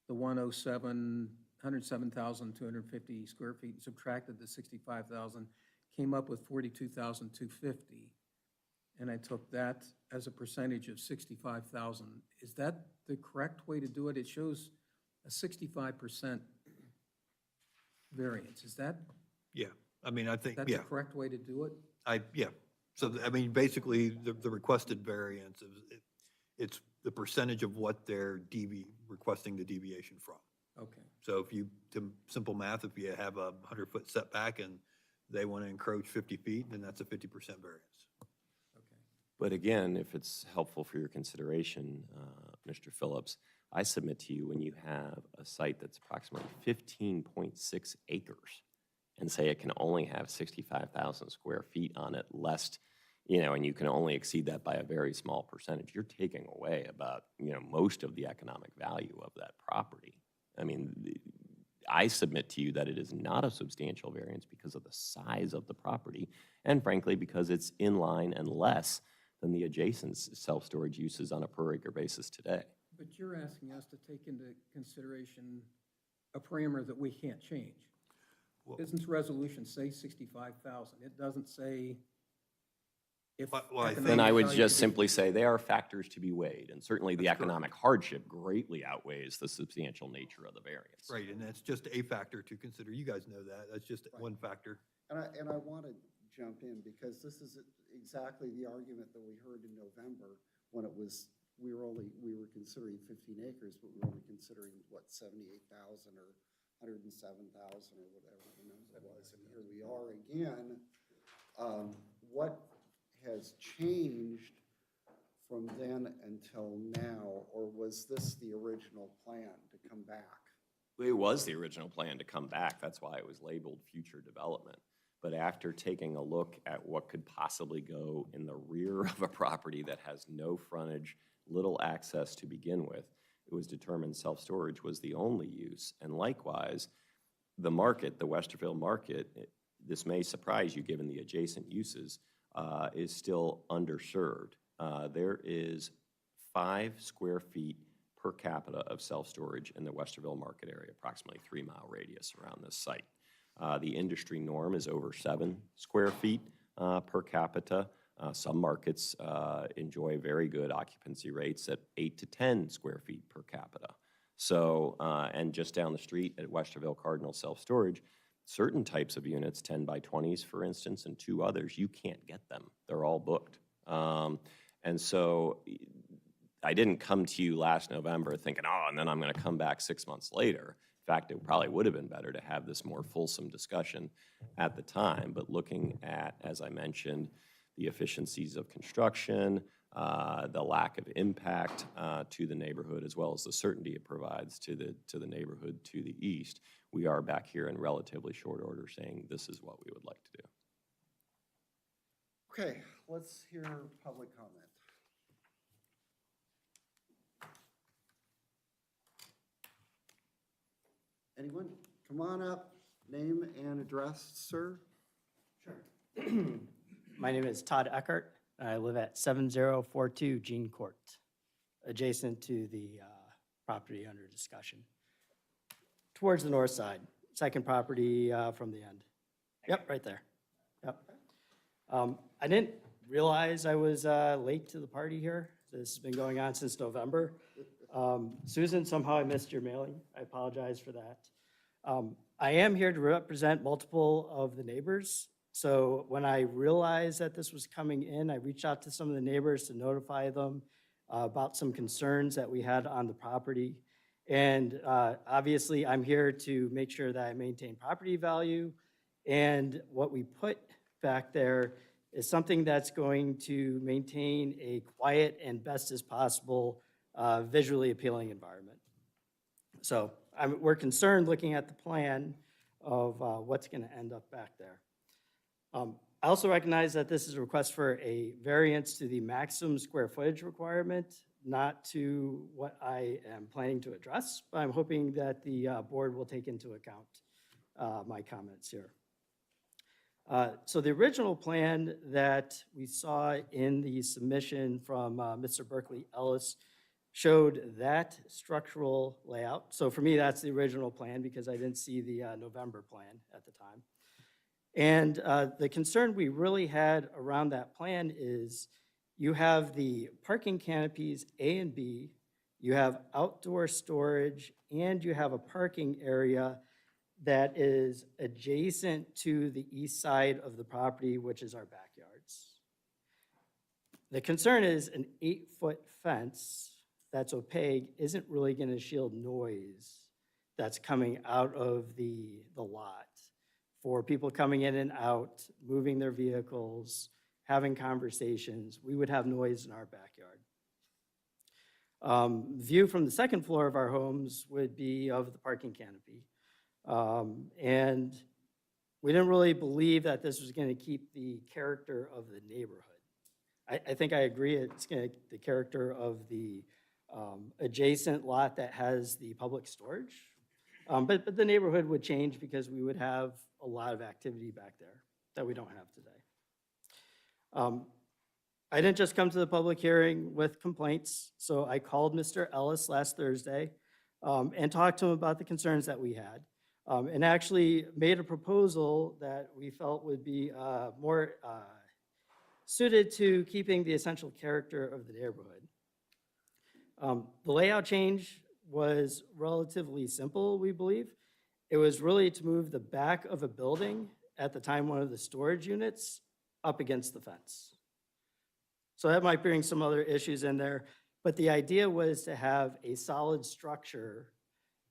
the 107,250 square feet, and subtracted the 65,000, came up with 42,250. And I took that as a percentage of 65,000. Is that the correct way to do it? It shows a 65% variance. Is that, Yeah, I mean, I think, that yeah, the correct way to do it? yeah. So, I mean, basically, the requested variance, It's the percentage of what they're requesting the deviation from. Okay, So if you, to simple math, if you have a 100-foot setback and they want to encroach 50 feet, then that's a 50% variance. okay. But again, if it's helpful for your consideration, Mr. Phillips, I submit to you when you have a site that's approximately 15.6 acres and say it can only have 65,000 square feet on it, lest, and you can only exceed that by a very small percentage, you're taking away about, most of the economic value of that property. I mean, I submit to you that it is not a substantial variance because of the size of the property, and frankly, because it's in line and less than the adjacent self-storage uses on a per acre basis today. But you're asking us to take into consideration a parameter that we can't change. Well- Business resolution say 65,000. It doesn't say if. Well, I think- Then I would economic just value- simply say they are factors to be weighed, and certainly the That's correct. economic hardship greatly outweighs the substantial nature of the variance. Right, and that's just a factor to consider. You guys know that. That's just one factor. And I want to jump in because this is exactly the argument that we heard in November when it was, we were considering 15 acres, but we were only considering, 78,000 or 107,000 or whatever the number was. And here we are again. What has changed from then until now, or was this the original plan to come back? It was the original plan to come back. That's why it was labeled future development. But after taking a look at what could possibly go in the rear of a property that has no frontage, little access to begin with, it was determined self-storage was the only use. And likewise, the market, the Westerville market, this may surprise you given the adjacent uses, is still underserved. There is 5 square feet per capita of self-storage in the Westerville market area, approximately 3-mile radius around this site. The industry norm is over 7 square feet per capita. Some markets enjoy very good occupancy rates at 8 to 10 square feet per capita. So, and just down the street at Westerville Cardinal Self-Storage, certain types of units, 10 by 20s, for instance, and 2 others, you can't get them. They're all booked. And so I didn't come to you last November thinking, and then I'm going to come back 6 months later. In fact, it probably would have been better to have this more fulsome discussion at the time, but looking at, as I mentioned, the efficiencies of construction, the lack of impact to the neighborhood, as well as the certainty it provides to the neighborhood to the east, we are back here in relatively short order saying this is what we would like to do. Okay, let's hear public comment. Anyone? Come on up, name and address, sir. My name is Todd Eckert. I live at 7042 Jean Court, adjacent to the property under discussion. Towards the north side, second property from the end. Yep, right there. Yep. I didn't realize I was late to the party here. This has been going on since November. Susan, somehow I missed your mailing. I apologize for that. I am here to represent multiple of the neighbors. So when I realized that this was coming in, I reached out to some of the neighbors to notify them about some concerns that we had on the property. And obviously, I'm here to make sure that I maintain property value. And what we put back there is something that's going to maintain a quiet and best as possible visually appealing environment. So we're concerned looking at the plan of what's going to end up back there. I also recognize that this is a request for a variance to the maximum square footage requirement, not to what I am planning to address, but I'm hoping that the board will take into account my comments here. So the original plan that we saw in the submission from Mr. Berkeley Ellis showed that structural layout. So for me, that's the original plan because I didn't see the November plan at the time. And the concern we really had around that plan is you have the parking canopies A and B, you have outdoor storage, and you have a parking area that is adjacent to the east side of the property, which is our backyards. The concern is an 8-foot fence that's opaque isn't really going to shield noise that's coming out of the lot for people coming in and out, moving their vehicles, having conversations. We would have noise in our backyard. View from the second floor of our homes would be of the parking canopy. And we didn't really believe that this was going to keep the character of the neighborhood. I think I agree, it's going to, the character of the adjacent lot that has the public storage. But the neighborhood would change because we would have a lot of activity back there that we don't have today. I didn't just come to the public hearing with complaints, so I called Mr. Ellis last Thursday and talked to him about the concerns that we had, and actually made a proposal that we felt would be more suited to keeping the essential character of the neighborhood. The layout change was relatively simple, we believe. It was really to move the back of a building, at the time one of the storage units, up against the fence. So that might bring some other issues in there, but the idea was to have a solid structure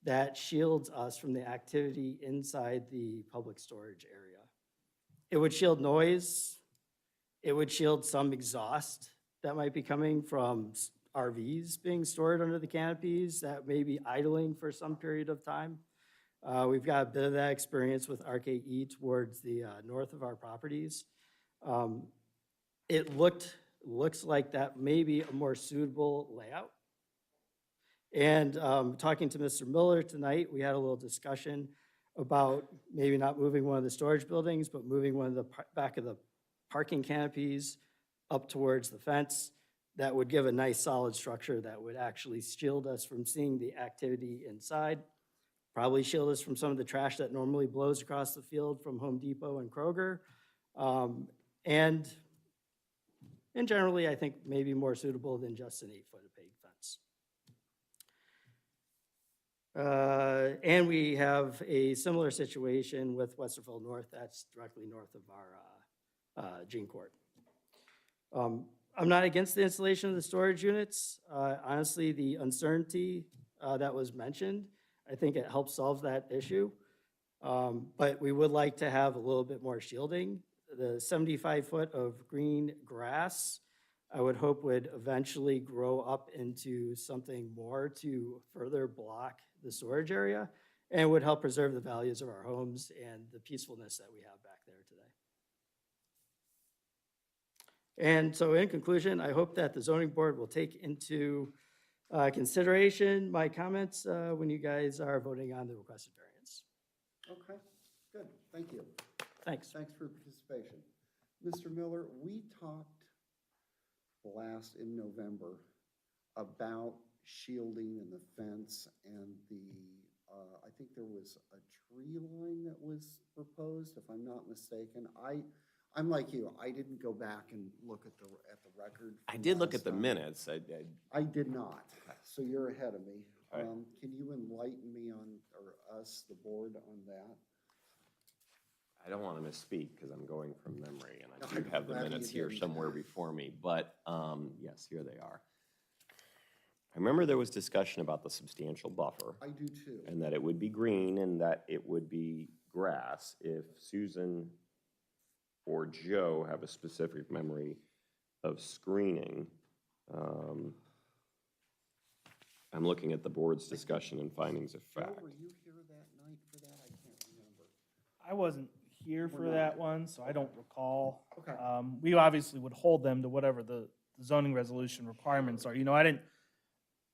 that shields us from the activity inside the public storage area. It would shield noise. It would shield some exhaust that might be coming from RVs being stored under the canopies that may be idling for some period of time. We've got a bit of that experience with RKE towards the north of our properties. It looks like that may be a more suitable layout. And talking to Mr. Miller tonight, we had a little discussion about maybe not moving one of the storage buildings, but moving one of the back of the parking canopies up towards the fence. That would give a nice solid structure that would actually shield us from seeing the activity inside. Probably shield us from some of the trash that normally blows across the field from Home Depot and Kroger. And generally, I think maybe more suitable than just an 8-foot opaque fence. And we have a similar situation with Westerville North. That's directly north of our Gene Court. I'm not against the installation of the storage units. Honestly, the uncertainty that was mentioned, I think it helps solve that issue. But we would like to have a little bit more shielding. The 75-foot of green grass, I would hope would eventually grow up into something more to further block the storage area and would help preserve the values of our homes and the peacefulness that we have back there today. And so in conclusion, I hope that the zoning board will take into consideration my comments when you guys are voting on the requested variance. Okay, good, thank you. Thanks. Thanks for your participation. Mr. Miller, we talked last in November about shielding and the fence and the, I think there was a tree line that was proposed, if I'm not mistaken. I'm like you, I didn't go back and look at the record. I from did look last at the time. minutes. I did not, so you're ahead of me. All right. Can you enlighten me on, or us, the board, on that? I don't want to misspeak because I'm going from memory, and I I'm do have the glad you minutes here didn't. somewhere before me, but yes, here they are. I remember there was discussion about the substantial buffer, I do too. and that it would be green and that it would be grass. If Susan or Joe have a specific memory of screening, I'm looking at the board's discussion and findings of Joe, fact. were you here that night for that? I can't remember. I wasn't here for that one, so I don't recall. Okay. We obviously would hold them to whatever the zoning resolution requirements are. You know,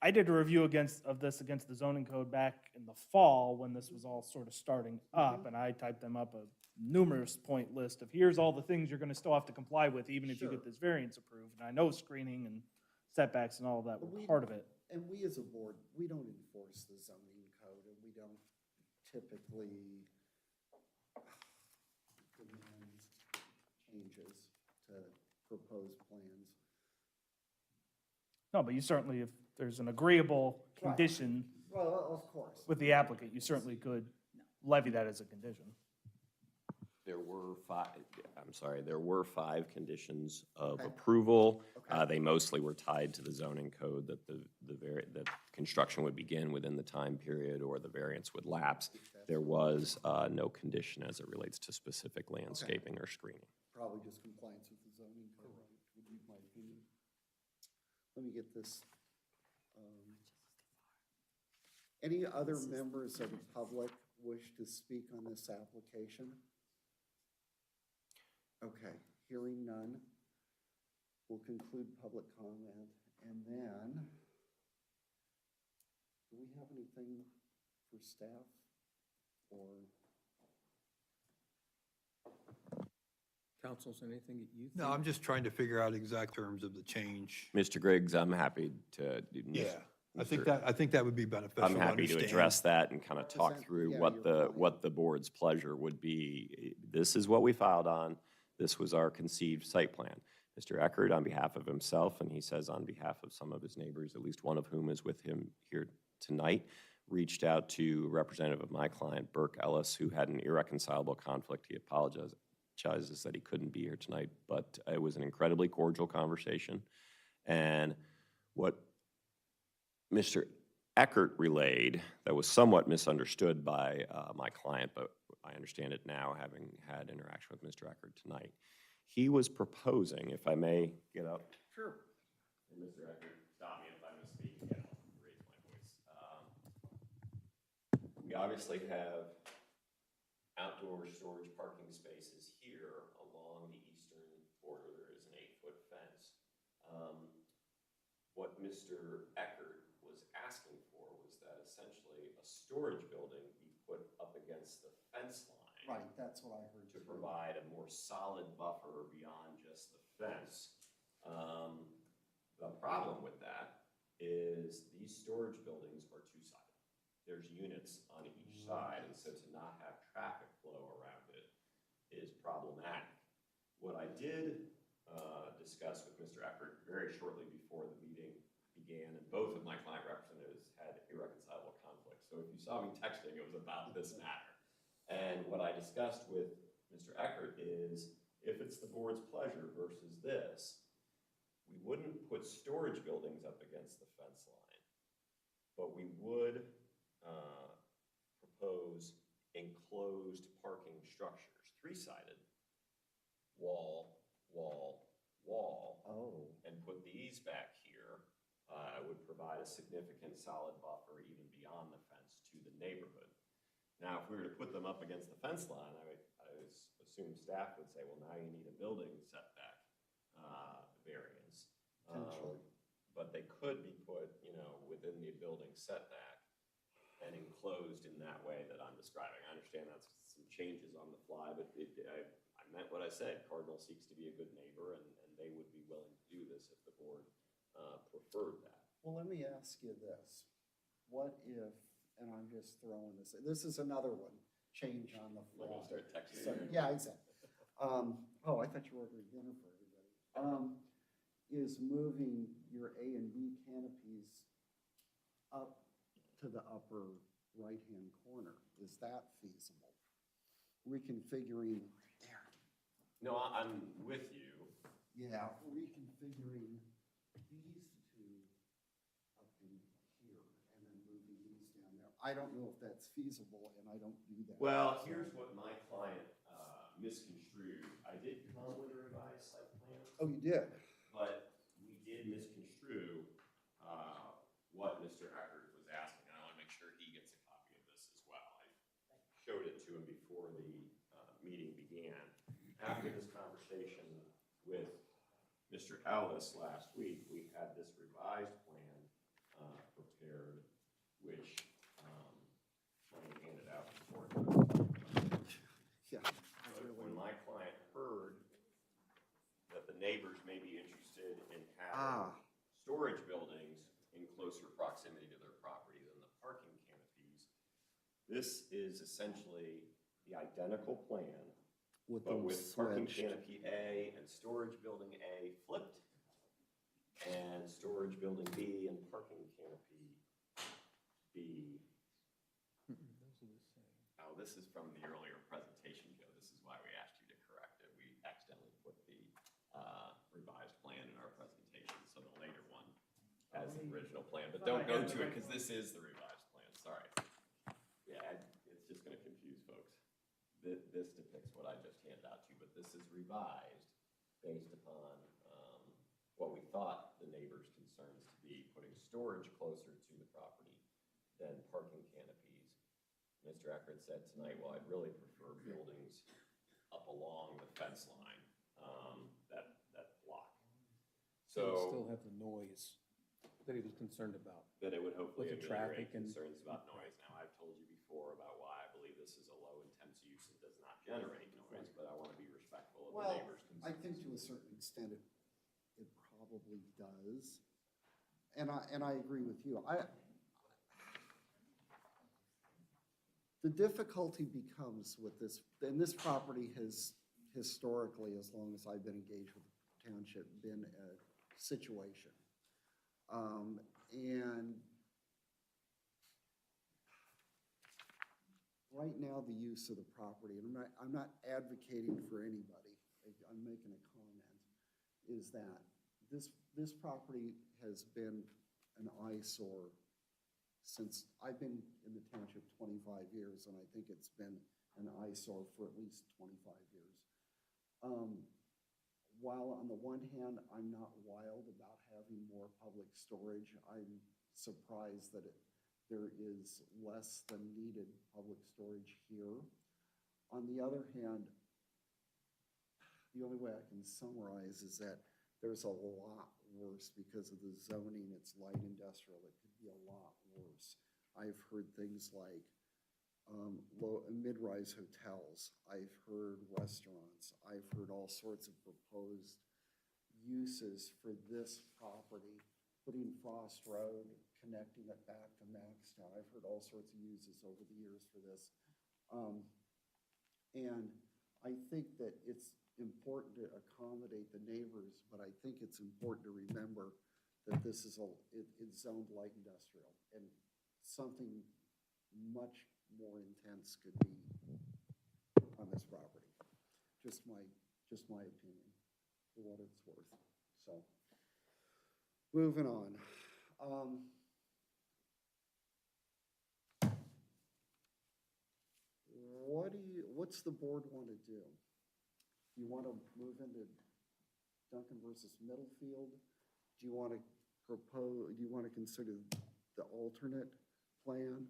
I did a review of this against the zoning code back in the fall when this was all sort of starting up, and I typed them up a numerous point list of here's all the things you're gonna still have to comply with even if you Sure. get this variance approved. And I know screening and setbacks and all of that But were we- part of it. And we as a board, we don't enforce the zoning code, and we don't typically demand changes to proposed plans. No, but you certainly, if there's an agreeable Right. condition Well, of course. with the applicant, you certainly could levy that as a condition. There were five conditions of Okay. approval. Okay. They mostly were tied to the zoning code, that that construction would begin within the time period or the variance would lapse. There was no condition as it relates to specific landscaping or screening. Probably just compliance with the zoning code, right, would be my opinion. Let me get this. Any other members of the public wish to speak on this application? Okay, hearing none, we'll conclude public comment, and then, do we have anything for staff, or? Councils, anything that you think? No, I'm just trying to figure out exact terms of the change. Mr. Griggs, I'm happy to. Yeah, I think that would be beneficial I'm happy to understand. address that and kind of talk Represent- through yeah, what your the board's pleasure would be. This is what we filed on. This was our conceived site plan. Mr. Eckert, on behalf of himself, and he says on behalf of some of his neighbors, at least one of whom is with him here tonight, reached out to a representative of my client, Burke Ellis, who had an irreconcilable conflict. He apologizes that he couldn't be here tonight, but it was an incredibly cordial conversation. And what Mr. Eckert relayed that was somewhat misunderstood by my client, but I understand it now, having had interaction with Mr. Eckert tonight. He was proposing, if I may get up. Sure. And Mr. Eckert, stop me if I misspeak again, I'll raise my voice. We obviously have outdoor storage parking spaces here along the eastern border. There is an 8-foot fence. What Mr. Eckert was asking for was that essentially a storage building be put up against the fence line. Right, that's what I heard. To too. provide a more solid buffer beyond just the fence. The problem with that is these storage buildings are two-sided. There's units on each side, and so to not have traffic flow around it is problematic. What I did discuss with Mr. Eckert very shortly before the meeting began, and both of my client representatives had irreconcilable conflicts. So if you saw me texting, it was about this matter. And what I discussed with Mr. Eckert is, if it's the board's pleasure versus this, we wouldn't put storage buildings up against the fence line, but we would propose enclosed parking structures, three-sided, wall, wall, wall. Oh, And put these back here, would provide a significant solid buffer even beyond the fence to the neighborhood. Now, if we were to put them up against the fence line, I assume staff would say, well, now you need a building setback variance. potentially. But they could be put, within the building setback and enclosed in that way that I'm describing. I understand that's some changes on the fly, but I meant what I said. Cardinal seeks to be a good neighbor, and they would be willing to do this if the board preferred that. Well, let me ask you this. What if, and I'm just throwing this is another one, change on the We're fly. gonna start texting. So, yeah, exactly. Oh, I thought you were ordering dinner for everybody. Is moving your A and B canopies up to the upper right-hand corner. Is that feasible? Reconfiguring, there, No, I'm with you. yeah, reconfiguring these two up in here and then moving these down there. I don't know if that's feasible, and I don't do that. Well, here's what my client misconstrued. I did come with a revised site plan, Oh, you did? but we did misconstrue what Mr. Eckert was asking. And I want to make sure he gets a copy of this as well. I showed it to him before the meeting began. After this conversation with Mr. Ellis last week, we had this revised plan prepared, which let me hand it out before. Yeah. When my client heard that the neighbors may be interested in having storage buildings in closer proximity to their property than the parking canopies, this is essentially the identical plan, With but them with parking switched. canopy A and storage building A flipped, and storage building B and parking canopy B. Those are the same. Oh, this is from the earlier presentation, Joe. This is why we asked as the original plan, but don't go to it, because this is the revised plan, sorry. Yeah, it's just gonna confuse folks. This depicts what I just handed out to you, but this is revised based upon, what we thought the neighbors' concerns to be, putting storage closer to the property than parking canopies. Mr. Eckert said tonight, well, I'd really prefer buildings up along the fence line, that block. It'll So, still have the noise that he was concerned about. that it would hopefully With the traffic ameliorate and- concerns about noise. Now, I've told you before about why I believe this is a low-intense use and does not generate noise, but I want to be respectful of the Well, neighbors' I concerns. think to a certain extent it probably does. And I agree with you. The difficulty becomes with this, and this property has historically, as long as I've been engaged with the township, been a situation. And right now, the use of the property, and I'm not advocating for anybody, I'm making a comment, is that this property has been an eyesore since I've been in the township 25 years, and I think it's been an eyesore for at least 25 years. While on the one hand, I'm not wild about having more public storage, I'm surprised that there is less than needed public storage here. On the other hand, the only way I can summarize is that there's a lot worse because of the zoning. It's light industrial. It could be a lot worse. I've heard things like mid-rise hotels. I've heard restaurants. I've heard all sorts of proposed uses for this property, putting Frost Road, connecting it back to Maxtown. I've heard all sorts of uses over the years for this. And I think that it's important to accommodate the neighbors, but I think it's important to remember that this is it's zoned light industrial, and something much more intense could be on this property. Just my opinion, for what it's worth. So, moving on. What's the board want to do? Do you want to move into Duncan versus Middlefield? Do you want to consider the alternate plan?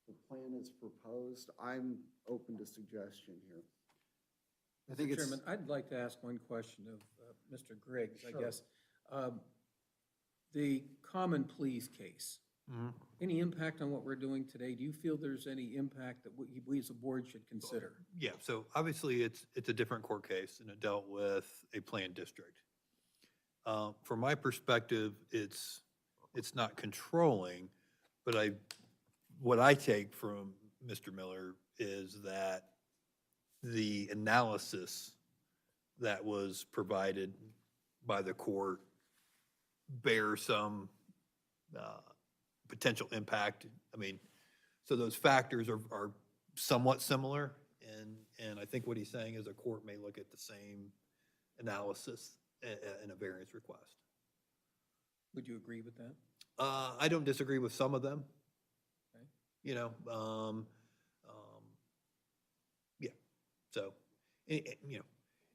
The plan is proposed. I'm open to suggestion here. I think Mr. it's, Chairman, I'd like to ask one question of Mr. Griggs, I Sure. guess. The common pleas case, Mhm. any impact on what we're doing today? Do you feel there's any impact that we as a board should consider? Yeah, so obviously it's a different court case and it dealt with a planned district. From my perspective, it's not controlling, but what I take from Mr. Miller is that the analysis that was provided by the court bears some potential impact. I mean, so those factors are somewhat similar, and I think what he's saying is a court may look at the same analysis in a variance request. Would you agree with that? I don't disagree with some of them. Okay. You know, yeah, so, you know,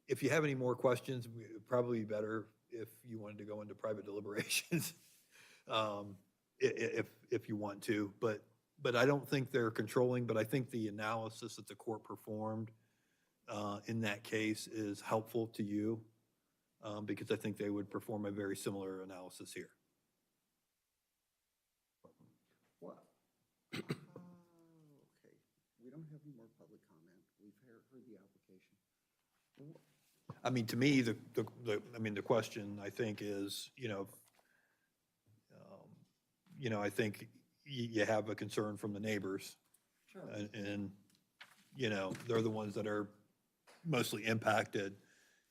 if you have any more questions, it'd probably be better if you wanted to go into private deliberations, if you want to, but I don't think they're controlling, but I think the analysis that the court performed in that case is helpful to you, because I think they would perform a very similar analysis here. What? Okay, we don't have any more public comment. We've heard the application. I mean, to me, the question, I think, is, I think you have a concern from the neighbors. Sure. And, they're the ones that are mostly impacted.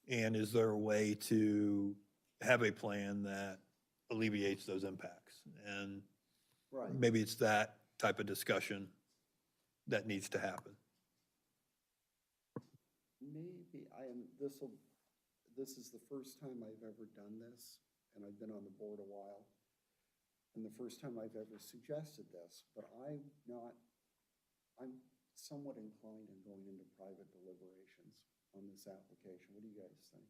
And is there a way to have a plan that alleviates those impacts? And Right. maybe it's that type of discussion that needs to happen. Maybe this is the first time I've ever done this, and I've been on the board a while. and the first time I've ever suggested this, but I'm somewhat inclined in going into private deliberations on this application. What do you guys think?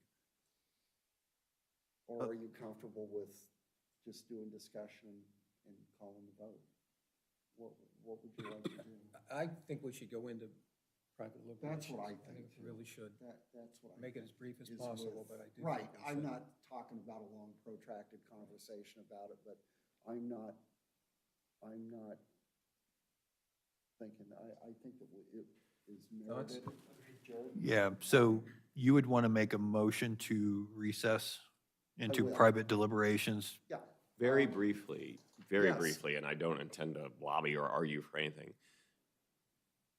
Or are you comfortable with just doing discussion and calling the vote? What would you like to do? I think we should go into private deliberations. That's what I I think. think we really should. That's what I. Make it think as brief as is possible, with- but I do. Right, think we I'm should. not talking about a long protracted conversation about it, but I'm not thinking, I think that it is Thoughts? merited. Jared? Yeah, so you would want to make a motion to recess into will. private deliberations? Yeah. Very briefly, yes. and I don't intend to lobby or argue for anything,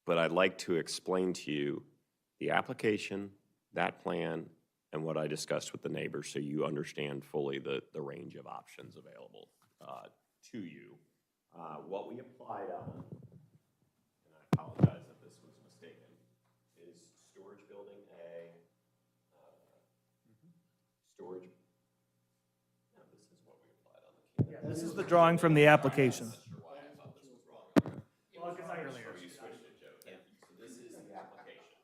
but I'd like to explain to you the application, that plan, and what I discussed with the neighbors, so you understand fully the range of options available to you. What we applied on, and I apologize if this was mistaken, is storage building A, storage, no, this is what we applied on the canopy. This is the drawing from the application. I'm not sure why I thought this was wrong. Oh, you switched it, Joe. Thank you. So this is the application.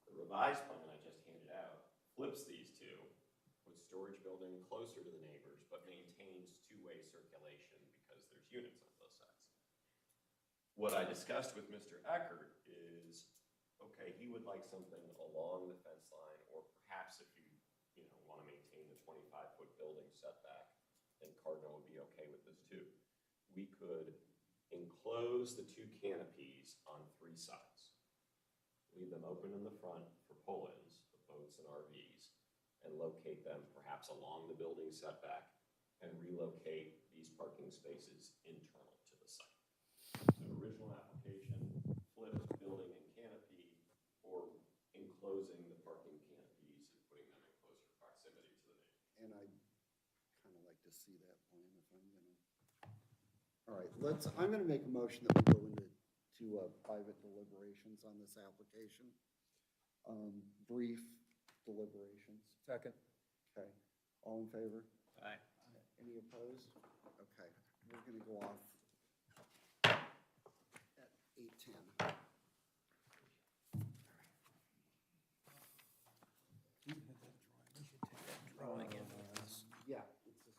The revised plan I just handed out flips these two, puts storage building closer to the neighbors, but maintains two-way circulation because there's units on both sides. What I discussed with Mr. Eckert is, okay, he would like something along the fence line, or perhaps if you want to maintain the 25-foot building setback, then Cardinal would be okay with this too. We could enclose the two canopies on three sides, leave them open in the front for pull-ins of boats and RVs, and locate them perhaps along the building setback and relocate these parking spaces internal to the site. So original application, flipped building and canopy, or enclosing the parking canopies and putting them in closer proximity to the neighbors. And I'd kind of like to see that plan if I'm gonna. All right, I'm gonna make a motion that we go into private deliberations on this application. Brief deliberations. Second. Okay, all in favor? Aye. Any opposed? Okay, we're gonna go off at 8:10. Yeah, it's this one.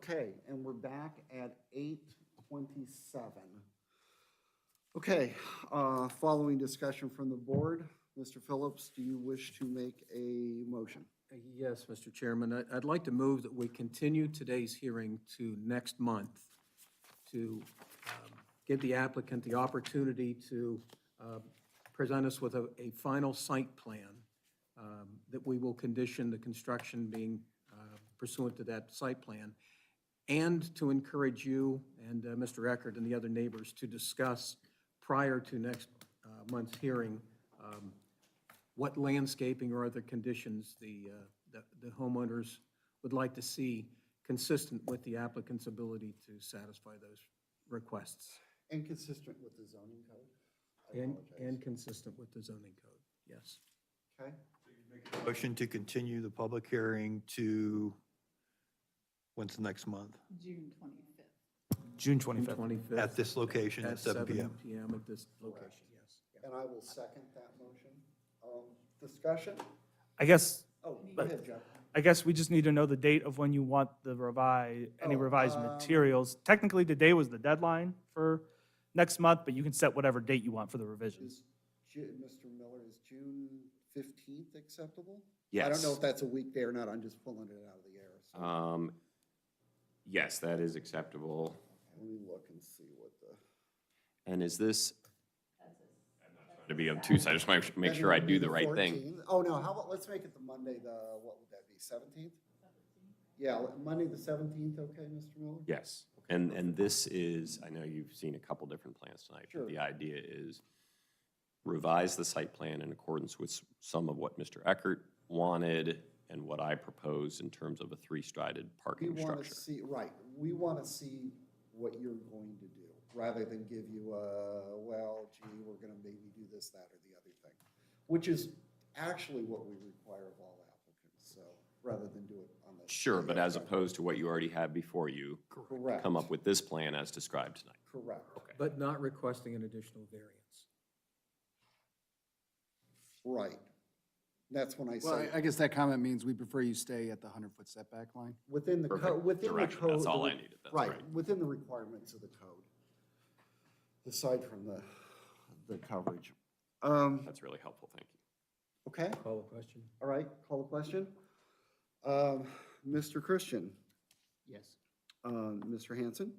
Okay, and we're back at 8:27. Okay, following discussion from the board, Mr. Phillips, do you wish to make a motion? Yes, Mr. Chairman, I'd like to move that we continue today's hearing to next month to give the applicant the opportunity to present us with a final site plan that we will condition the construction being pursuant to that site plan, and to encourage you and Mr. Eckert and the other neighbors to discuss prior to next month's hearing what landscaping or other conditions the homeowners would like to see consistent with the applicant's ability to satisfy those requests. And consistent with the zoning code? I And apologize. consistent with the zoning code, yes. Okay, Motion to continue the public hearing to, when's the next month? June 25th. June June 25th. 25th. At this location at 7 p.m. PM at this location, yes. and I will second that motion. Discussion? I guess, Oh, go ahead, Jeff. I guess we just need to know the date of when you want the any Oh, revised materials. Technically, today was the deadline for next month, but you can set whatever date you want for the revisions. Is, Mr. Miller, is June 15th acceptable? I Yes. don't know if that's a weekday or not, I'm just pulling it out of the air. So Yes, that is acceptable. let me look and see what the. And is this, to be obtuse, I just want to make sure I do the right thing. 14th. Oh, no, how about, let's make it the Monday, what would that be, 17th? Yeah, Monday the 17th, okay, Mr. Miller? Yes, and this is, I know you've seen a couple different plans tonight. Sure. But the idea is revise the site plan in accordance with some of what Mr. Eckert wanted and what I proposed in terms of a three-strided We parking want to structure. see, right, we want to see what you're going to do, rather than give you a, well, gee, we're going to maybe do this, that, or the other thing, which is actually what we require of all applicants, so, rather than do it on the. Sure, but as opposed to what you already have before you, Correct. come up with this plan as described tonight. Correct. But not requesting an additional variance. Right. That's when I Well, say, I guess that comment means we prefer you stay at the 100-foot setback line. within the code, Perfect within the direction. code. That's all I needed. That's right. Within the requirements of the code, aside from the coverage. That's really helpful, thank you. Okay, Call the question? all right, call the question. Mr. Christian, Yes. Mr. Hanson,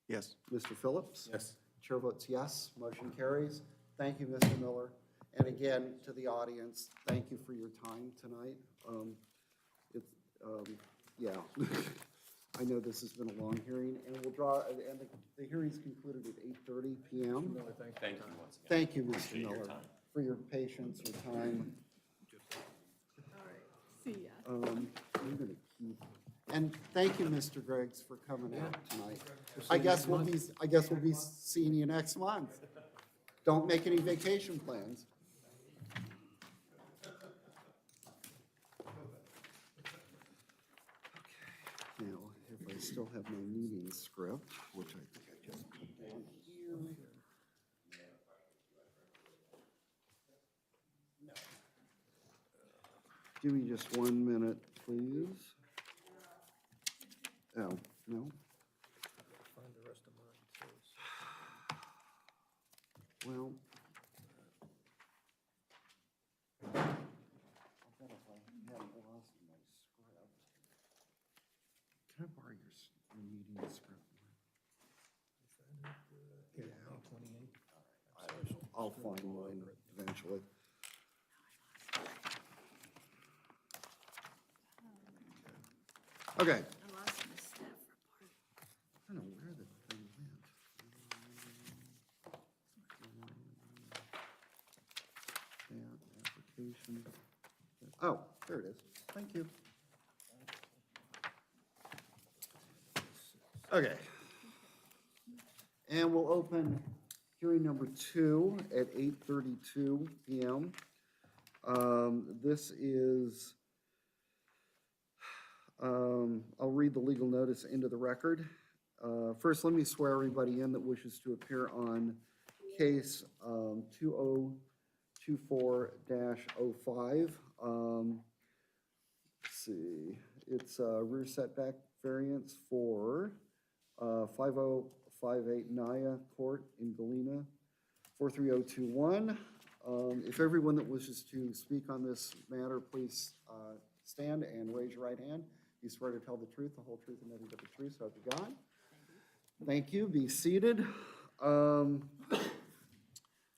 Yes. Mr. Phillips? Yes. Chair votes yes, motion carries. Thank you, Mr. Miller. And again, to the audience, thank you for your time tonight. Yeah, I know this has been a long hearing, and we'll draw, and the hearing's concluded at 8:30 PM. Thank you once again. Thank you, Mr. Appreciate your Miller, time. for your patience, your time. All right, see ya. I'm gonna keep, and thank you, Mr. Griggs, for coming out tonight. I guess we'll be seeing you next month. Don't make any vacation plans. Now, if I still have my meeting script, which I think I just put down here. Give me just 1 minute, please. Oh, no. Find the rest of mine, please. Well. I bet if I hadn't lost my script. Can I borrow your meeting script? Here, May 28th. I'll find mine eventually. Okay. I lost my staff report. I don't know where the thing went. That application. Oh, there it is. Thank you. Okay. And we'll open hearing number 2 at 8:32 PM. This is, I'll read the legal notice into the record. First, let me swear everybody in that wishes to appear on case 2024-05. Let's see, It's a rear setback variance for 5058 NAA Court in Galena, 43021. If everyone that wishes to speak on this matter, please stand and raise your right hand. You swear to tell the truth, the whole truth, and nothing but the truth, so help you God. Thank you. Be seated.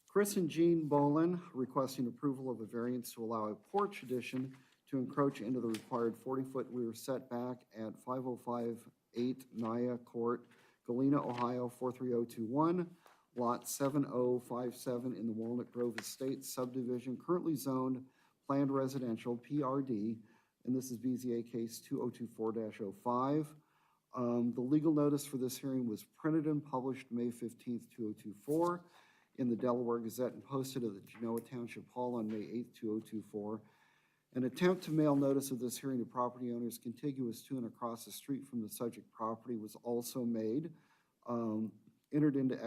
Chris and Jean Bolin requesting approval of a variance to allow a porch addition to encroach into the required 40-foot rear setback at 5058 NAA Court, Galena, Ohio, 43021, Lot 7057 in the Walnut Grove Estates subdivision, currently zoned planned residential, PRD, and this is BZA case 2024-05. The legal notice for this hearing was printed and published May 15th, 2024 in the Delaware Gazette and posted at the Genoa Township Hall on May 8th, 2024. An attempt to mail notice of this hearing to property owners contiguous to and across the street from the subject property was also made. Entered into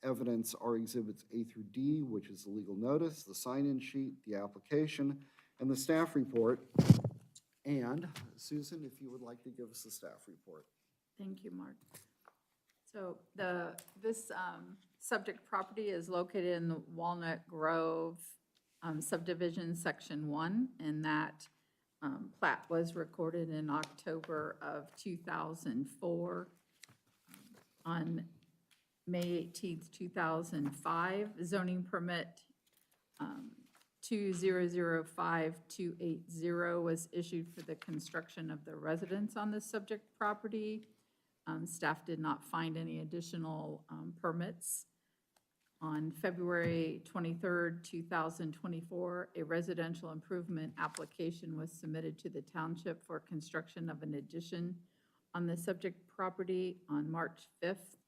evidence are exhibits A through D, which is the legal notice, the sign-in sheet, the application, and the staff report. And Susan, if you would like to give us the staff report. Thank you, Mark. So this subject property is located in the Walnut Grove subdivision, section 1, and that plat was recorded in October of 2004. On May 18th, 2005, zoning permit 2005280 was issued for the construction of the residence on the subject property. Staff did not find any additional permits. On February 23rd, 2024, a residential improvement application was submitted to the township for construction of an addition on the subject property. On March 5th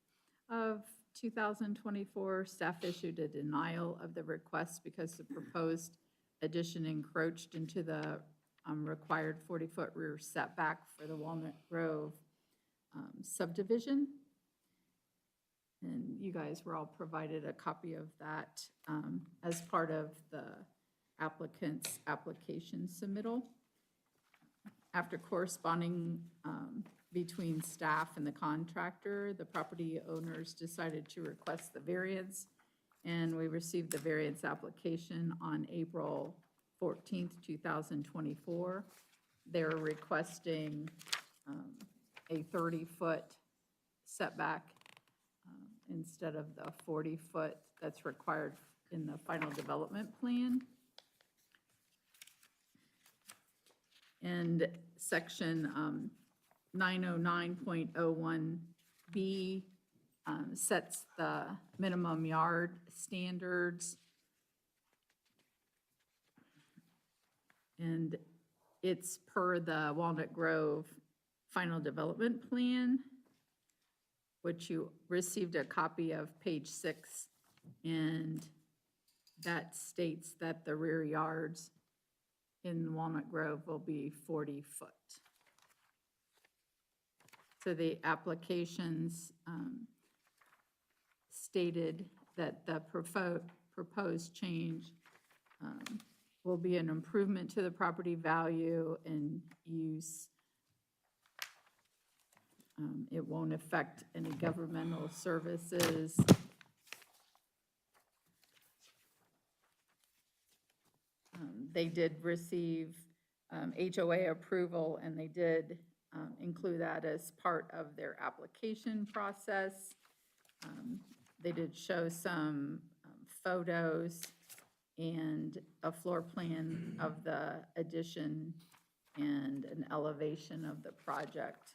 of 2024, staff issued a denial of the request because the proposed addition encroached into the required 40-foot rear setback for the Walnut Grove subdivision. And you guys were all provided a copy of that as part of the applicant's application submittal. After corresponding between staff and the contractor, the property owners decided to request the variance, and we received the variance application on April 14th, 2024. They're requesting a 30-foot setback instead of the 40-foot that's required in the final development plan. And section 909.01B sets the minimum yard standards. And it's per the Walnut Grove final development plan, which you received a copy of page 6, and that states that the rear yards in Walnut Grove will be 40 foot. So the applications stated that the proposed change will be an improvement to the property value and use. It won't affect any governmental services. They did receive HOA approval, and they did include that as part of their application process. They did show some photos and a floor plan of the addition and an elevation of the project.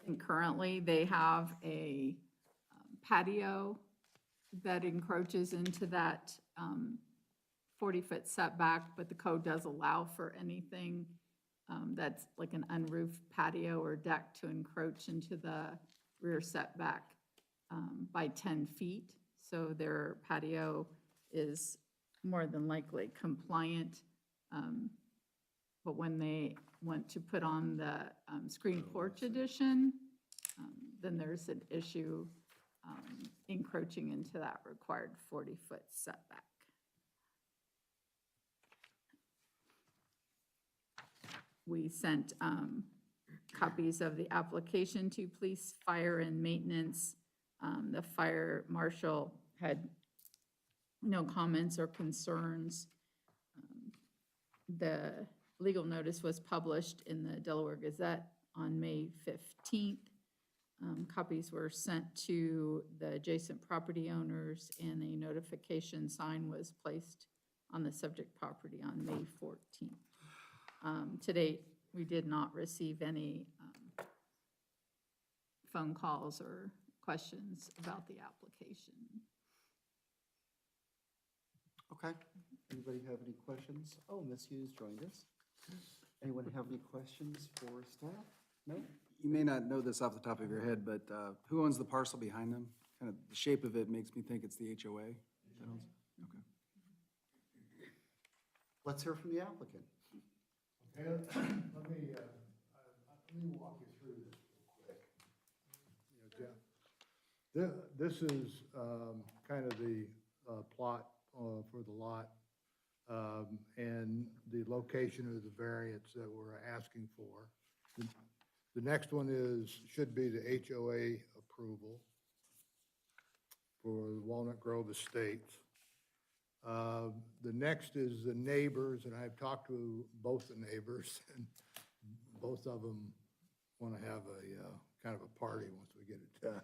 And currently, they have a patio that encroaches into that 40-foot setback, but the code does allow for anything that's like an unroofed patio or deck to encroach into the rear setback by 10 feet. So their patio is more than likely compliant But when they went to put on the screen porch addition, then there's an issue encroaching into that required 40-foot setback. We sent copies of the application to police, fire, and maintenance. The fire marshal had no comments or concerns. The legal notice was published in the Delaware Gazette on May 15th. Copies were sent to the adjacent property owners, and a notification sign was placed on the subject property on May 14th. To date, we did not receive any phone calls or questions about the application. Okay. Anybody have any questions? Oh, Ms. Hughes joined us. Anyone have any questions for staff? No? You may not know this off the top of your head, but who owns the parcel behind them? Kind of the shape of it makes me think it's the HOA. that owns it. Okay. Let's hear from the applicant. Okay, let me walk you through this real quick. You know, Jeff, this is kind of the plot for the lot and the location of the variance that we're asking for. The next one should be the HOA approval for Walnut Grove Estates. The next is the neighbors, and I've talked to both the neighbors, and both of them want to have a kind of a party once we get it done.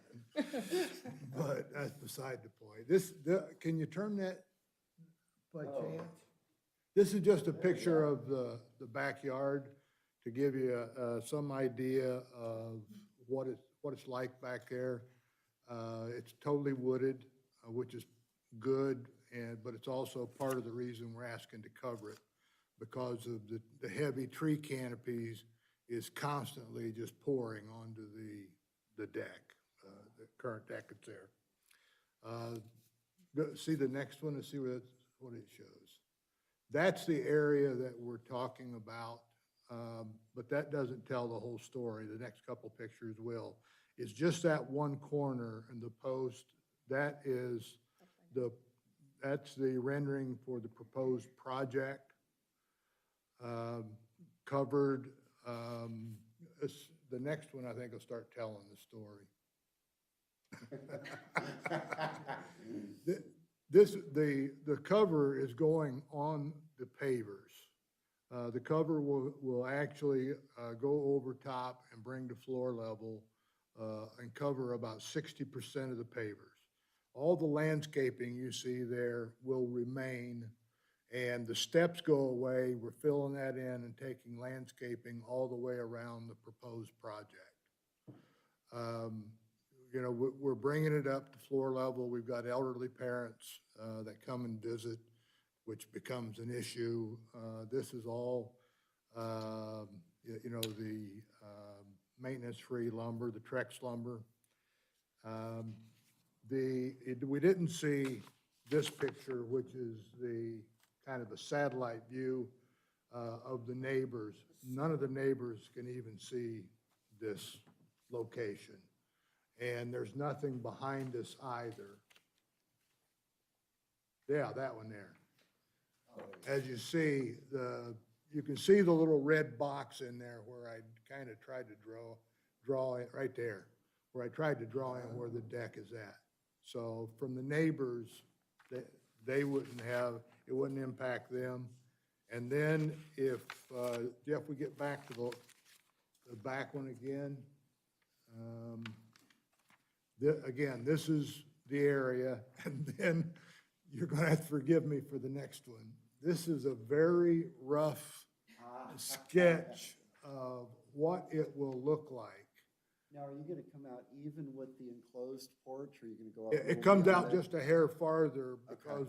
But that's beside the point. Can you turn that by chance? This is just a picture of the backyard to give you some idea of what it's like back there. It's totally wooded, which is good, but it's also part of the reason we're asking to cover it, because of the heavy tree canopies is constantly just pouring onto the deck, the current deck that's there. See the next one and see what it shows. That's the area that we're talking about, but that doesn't tell the whole story. The next couple pictures will. It's just that one corner and the post, that's the rendering for the proposed project. Covered, the next one I think will start telling the story. The cover is going on the pavers. The cover will actually go over top and bring to floor level and cover about 60% of the pavers. All the landscaping you see there will remain, and the steps go away. We're filling that in and taking landscaping all the way around the proposed project. You know, we're bringing it up to floor level. We've got elderly parents that come and visit, which becomes an issue. This is all, you know, the maintenance-free lumber, the Trex lumber. We didn't see this picture, which is the kind of a satellite view of the neighbors. None of the neighbors can even see this location. And there's nothing behind us either. Yeah, that one there. As you see, you can see the little red box in there where I kind of tried to draw it right there, where I tried to draw in where the deck is at. So from the neighbors, they wouldn't have, it wouldn't impact them. And then if, Jeff, we get back to the back one again. Again, this is the area, and then you're going to have to forgive me for the next one. This is a very rough sketch of what it will look like. Now, are you going to come out even with the enclosed porch, or are you going to go out? a It little comes beyond out it? just a hair farther because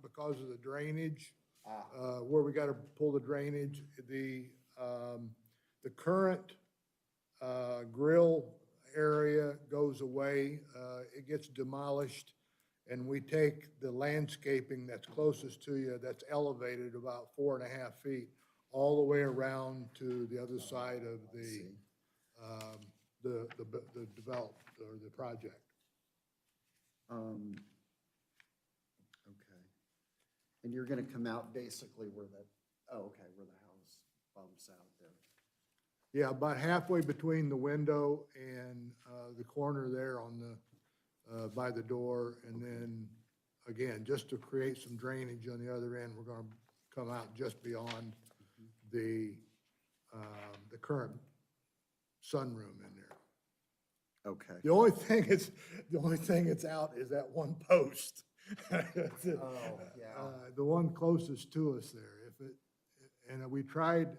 because of the drainage, where we got to pull the drainage. The current grill area goes away. It gets demolished, and we take the landscaping that's closest to you, that's elevated about 4.5 feet, all the way around to the other side of the developed, or the project. Okay. And you're gonna come out basically where the, oh, okay, where the house bumps out there. Yeah, about halfway between the window and the corner there on the, by the door. And then, again, just to create some drainage on the other end, we're gonna come out just beyond the current sunroom in there. Okay. The only thing that's out is that one post. Oh, yeah. The one closest to us there. If it, and we tried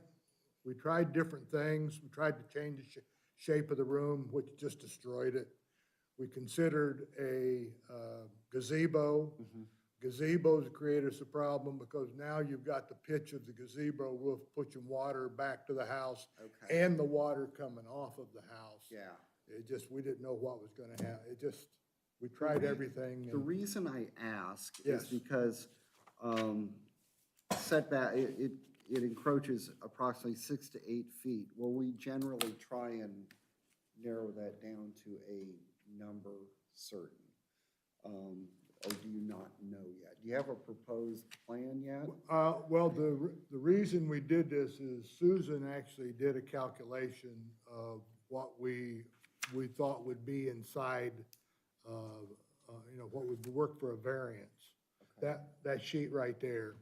different things. We tried to change the shape of the room, which just destroyed it. We considered a gazebo. Gazebos create us a problem because now you've got the pitch of the gazebo roof pushing water back to the house, Okay. and the water coming off of the house. Yeah. It just, we didn't know what was gonna happen. It just, we tried everything. The and- reason I ask Yes. is because setback, it encroaches approximately 6 to 8 feet. Will we generally try and narrow that down to a number certain? Or do you not know yet? Do you have a proposed plan yet? Well, the reason we did this is Susan actually did a calculation of what we thought would be inside, what would work for a variance. That sheet right there.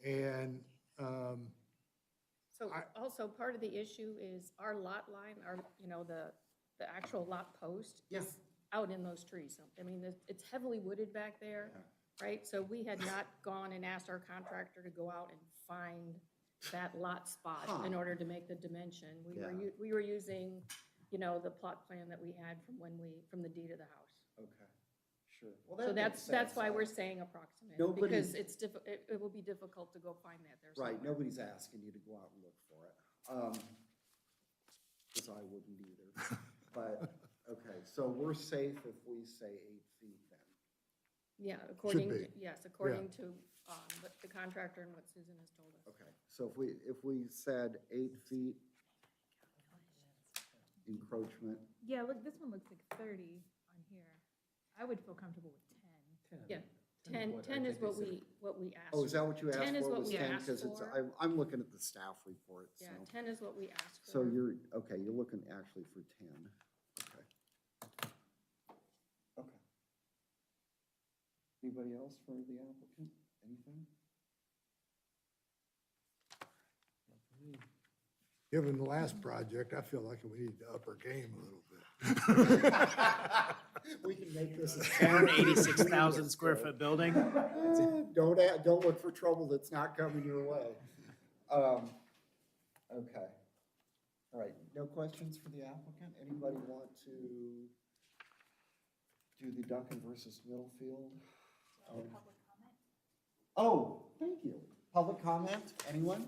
And, So also, part of the issue is our lot line, the actual lot post is out in those trees. I mean, it's heavily wooded back there, right? So we had not gone and asked our contractor to go out and find that lot spot in order to make the dimension. We were using, the plot plan that we had from the deed of the house. Okay, sure. Well, So that makes that's sense. why we're saying approximate, Nobody's- because it will be difficult to go find that there Right, somewhere. nobody's asking you to go out and look for it. Because I wouldn't either. But, okay, so we're safe if we say 8 feet then? Yeah, according be. to, yes, according to what the contractor and what Susan has told us. Okay, so if we said 8 feet encroachment, Yeah, look, this one looks like 30 on here. I would feel comfortable with 10. Yeah, 10 is what we asked. oh, is that what you asked for? 10 is what was we 10? asked 'Cause it's, for. I'm looking at the staff report, so. Yeah, 10 is what we asked for. So you're looking actually for 10. Okay. Okay. Anybody else for the applicant? Anything? given the last project, I feel like we need to up our game a little bit. We can make this. 186,000 square foot building. Don't look for trouble that's not coming your way. Okay. All right, no questions for the applicant? Anybody want to do the Duncan versus Middlefield? Oh, thank you. Public comment, anyone?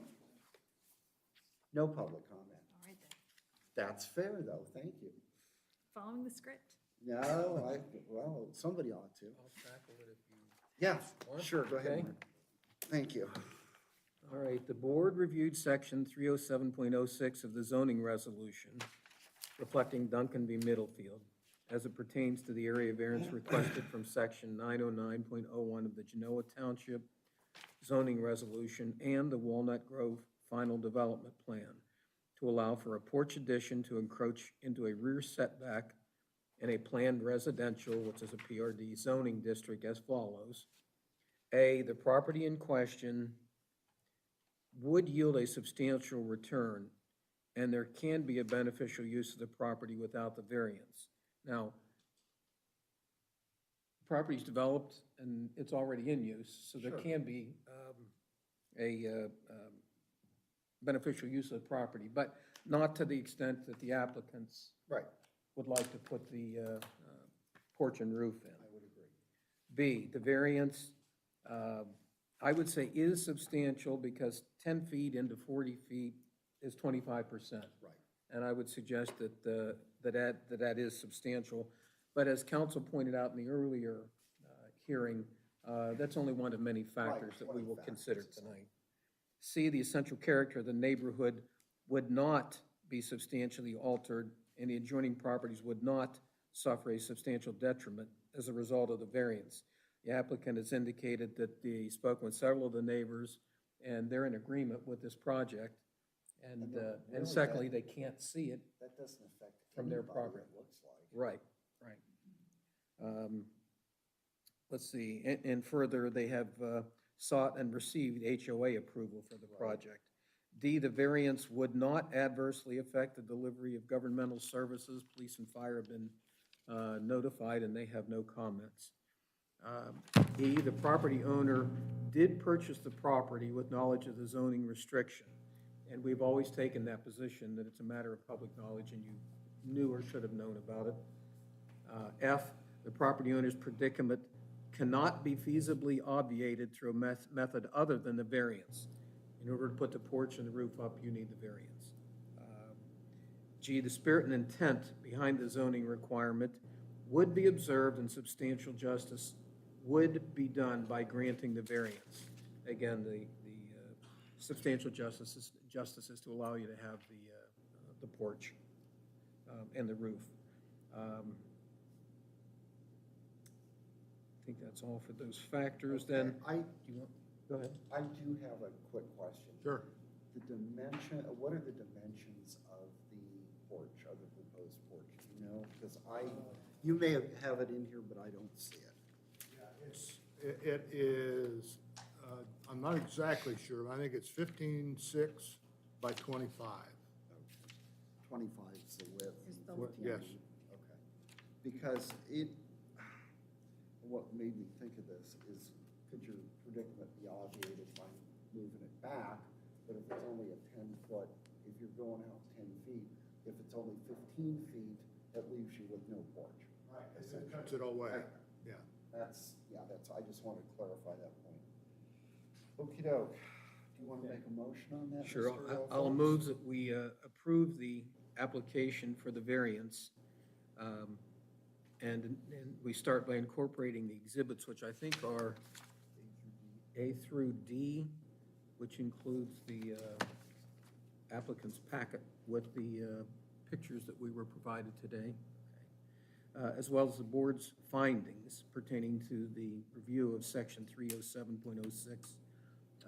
No public comment. All right then. That's fair, though, thank you. Following the script. No, well, somebody ought to. I'll tackle it if you Yeah, want. sure, go ahead, Okay. Mark. Thank you. All right, the board reviewed section 307.06 of the zoning resolution reflecting Duncan v. Middlefield as it pertains to the area variance requested from section 909.01 of the Genoa Township zoning resolution and the Walnut Grove final development plan to allow for a porch addition to encroach into a rear setback in a planned residential, which is a PRD zoning district as follows. A, the property in question would yield a substantial return, and there can be a beneficial use of the property without the variance. Now, property's developed and it's already in use, so there Sure. can be a beneficial use of the property, but not to the extent that the applicants Right, would like to put the porch and roof in. I would agree. B, the variance, I would say is substantial because 10 feet into 40 feet is 25%. Right. And I would suggest that that is substantial. But as council pointed out in the earlier hearing. That's only one of many factors that we will consider tonight. C, the essential character of the neighborhood would not be substantially altered, and the adjoining properties would not suffer a substantial detriment as a result of the variance. The applicant has indicated that he spoke with several of the neighbors, and they're in agreement with this project. And secondly, they can't see it That doesn't affect from their anybody, property. it looks like. Right, right. Let's see, and further, they have sought and received HOA approval for the project. D, the variance would not adversely affect the delivery of governmental services. Police and fire have been notified, and they have no comments. E, the property owner did purchase the property with knowledge of the zoning restriction. And we've always taken that position, that it's a matter of public knowledge and you knew or should have known about it. F, the property owner's predicament cannot be feasibly obviated through a method other than the variance. In order to put the porch and the roof up, you need the variance. G, the spirit and intent behind the zoning requirement would be observed and substantial justice would be done by granting the variance. Again, the substantial justice is to allow you to have the porch and the roof. I think that's all for those factors. Then, go ahead. I do have a quick question. Sure. The dimension, what are the dimensions of the porch, of the proposed porch, do you know? Because you may have it in here, but I don't see it. It is, I'm not exactly sure, but I think it's 15.6 by 25. 25 is the width. Is the and width. 15. Yes. Okay. Because what made me think of this is, could your predicament be obviated by moving it back? But if it's only a 10-foot, if you're going out 10 feet, if it's only 15 feet, that leaves you with no porch. Right. It cuts it away, yeah. That's, I just want to clarify that point. Okey-doke. Do you want to make a motion on that? Sure, Mr. I'll Alphonse? move that we approve the application for the variance. And we start by incorporating the exhibits, which I think are A through D, which includes the applicant's packet with the pictures that we were provided today, as well as the board's findings pertaining to the review of section 307.06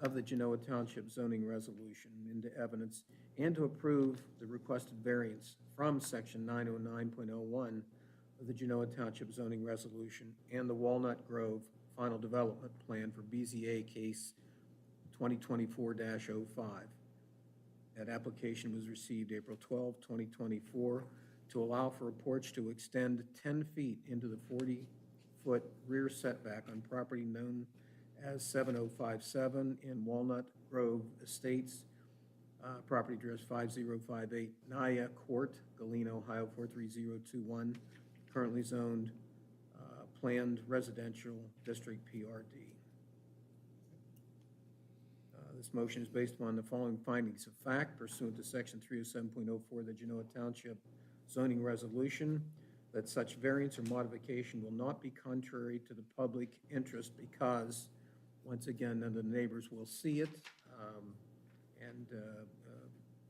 of the Genoa Township zoning resolution into evidence, and to approve the requested variance from section 909.01 of the Genoa Township zoning resolution and the Walnut Grove final development plan for BZA case 2024-05. That application was received April 12, 2024, to allow for a porch to extend 10 feet into the 40-foot rear setback on property known as 7057 in Walnut Grove Estates, property address 5058 NAA Court, Galena, Ohio 43021, currently zoned planned residential district PRD. This motion is based upon the following findings of fact pursuant to section 307.04 of the Genoa Township zoning resolution, that such variance or modification will not be contrary to the public interest because, once again, none of the neighbors will see it, and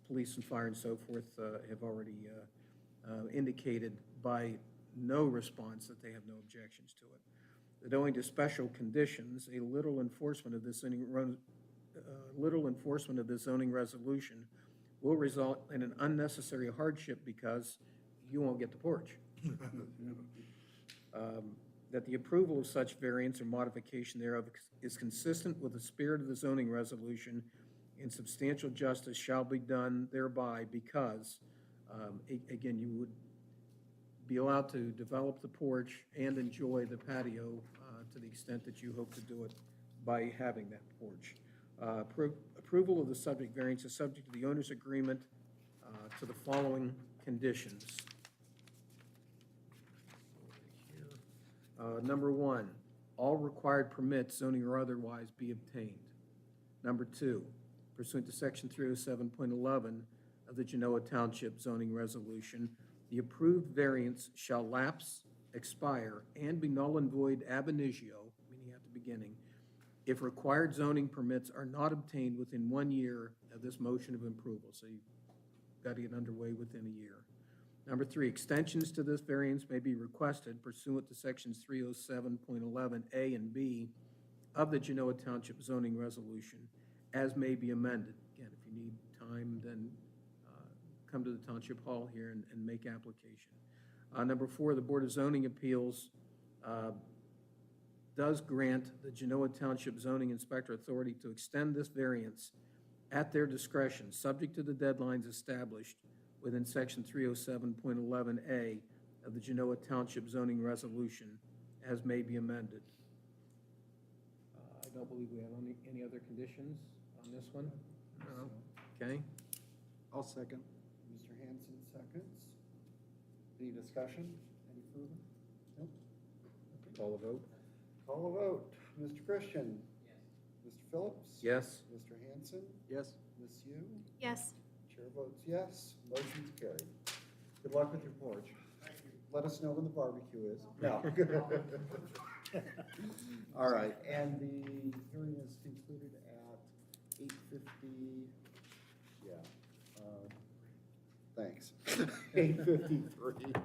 police and fire and so forth have already indicated by no response that they have no objections to it. That owing to special conditions, a literal enforcement of this zoning resolution will result in an unnecessary hardship because you won't get the porch. That the approval of such variance or modification thereof is consistent with the spirit of the zoning resolution, and substantial justice shall be done thereby because, again, you would be allowed to develop the porch and enjoy the patio to the extent that you hope to do it by having that porch. Approval of the subject variance is subject to the owner's agreement to the following conditions. Number one, all required permits, zoning or otherwise, be obtained. Number two, pursuant to section 307.11 of the Genoa Township zoning resolution, the approved variance shall lapse, expire, and be null and void ab initio beginning. If required zoning permits are not obtained within 1 year of this motion of approval, so you've got to get underway within a year. Number 3, extensions to this variance may be requested pursuant to sections 307.11A and B of the Genoa Township zoning resolution, as may be amended. Again, if you need time, then come to the Township Hall here and make application. Number 4, the Board of Zoning Appeals does grant the Genoa Township Zoning Inspector authority to extend this variance at their discretion, subject to the deadlines established within section 307.11A of the Genoa Township zoning resolution, as may be amended. I don't believe we have any other conditions on this one? No. Okay. I'll second. Mr. Hanson seconds. Any discussion? Any further? Nope. Call a vote? Call a vote. Mr. Christian? Yes. Mr. Phillips? Yes. Mr. Hanson? Yes. Ms. Yu? Yes. Chair votes yes. Motion's carried. Good luck with your porch. Let us know when the barbecue is. No. All right, and the hearing is concluded at 8:50. Yeah. Thanks. 8:53.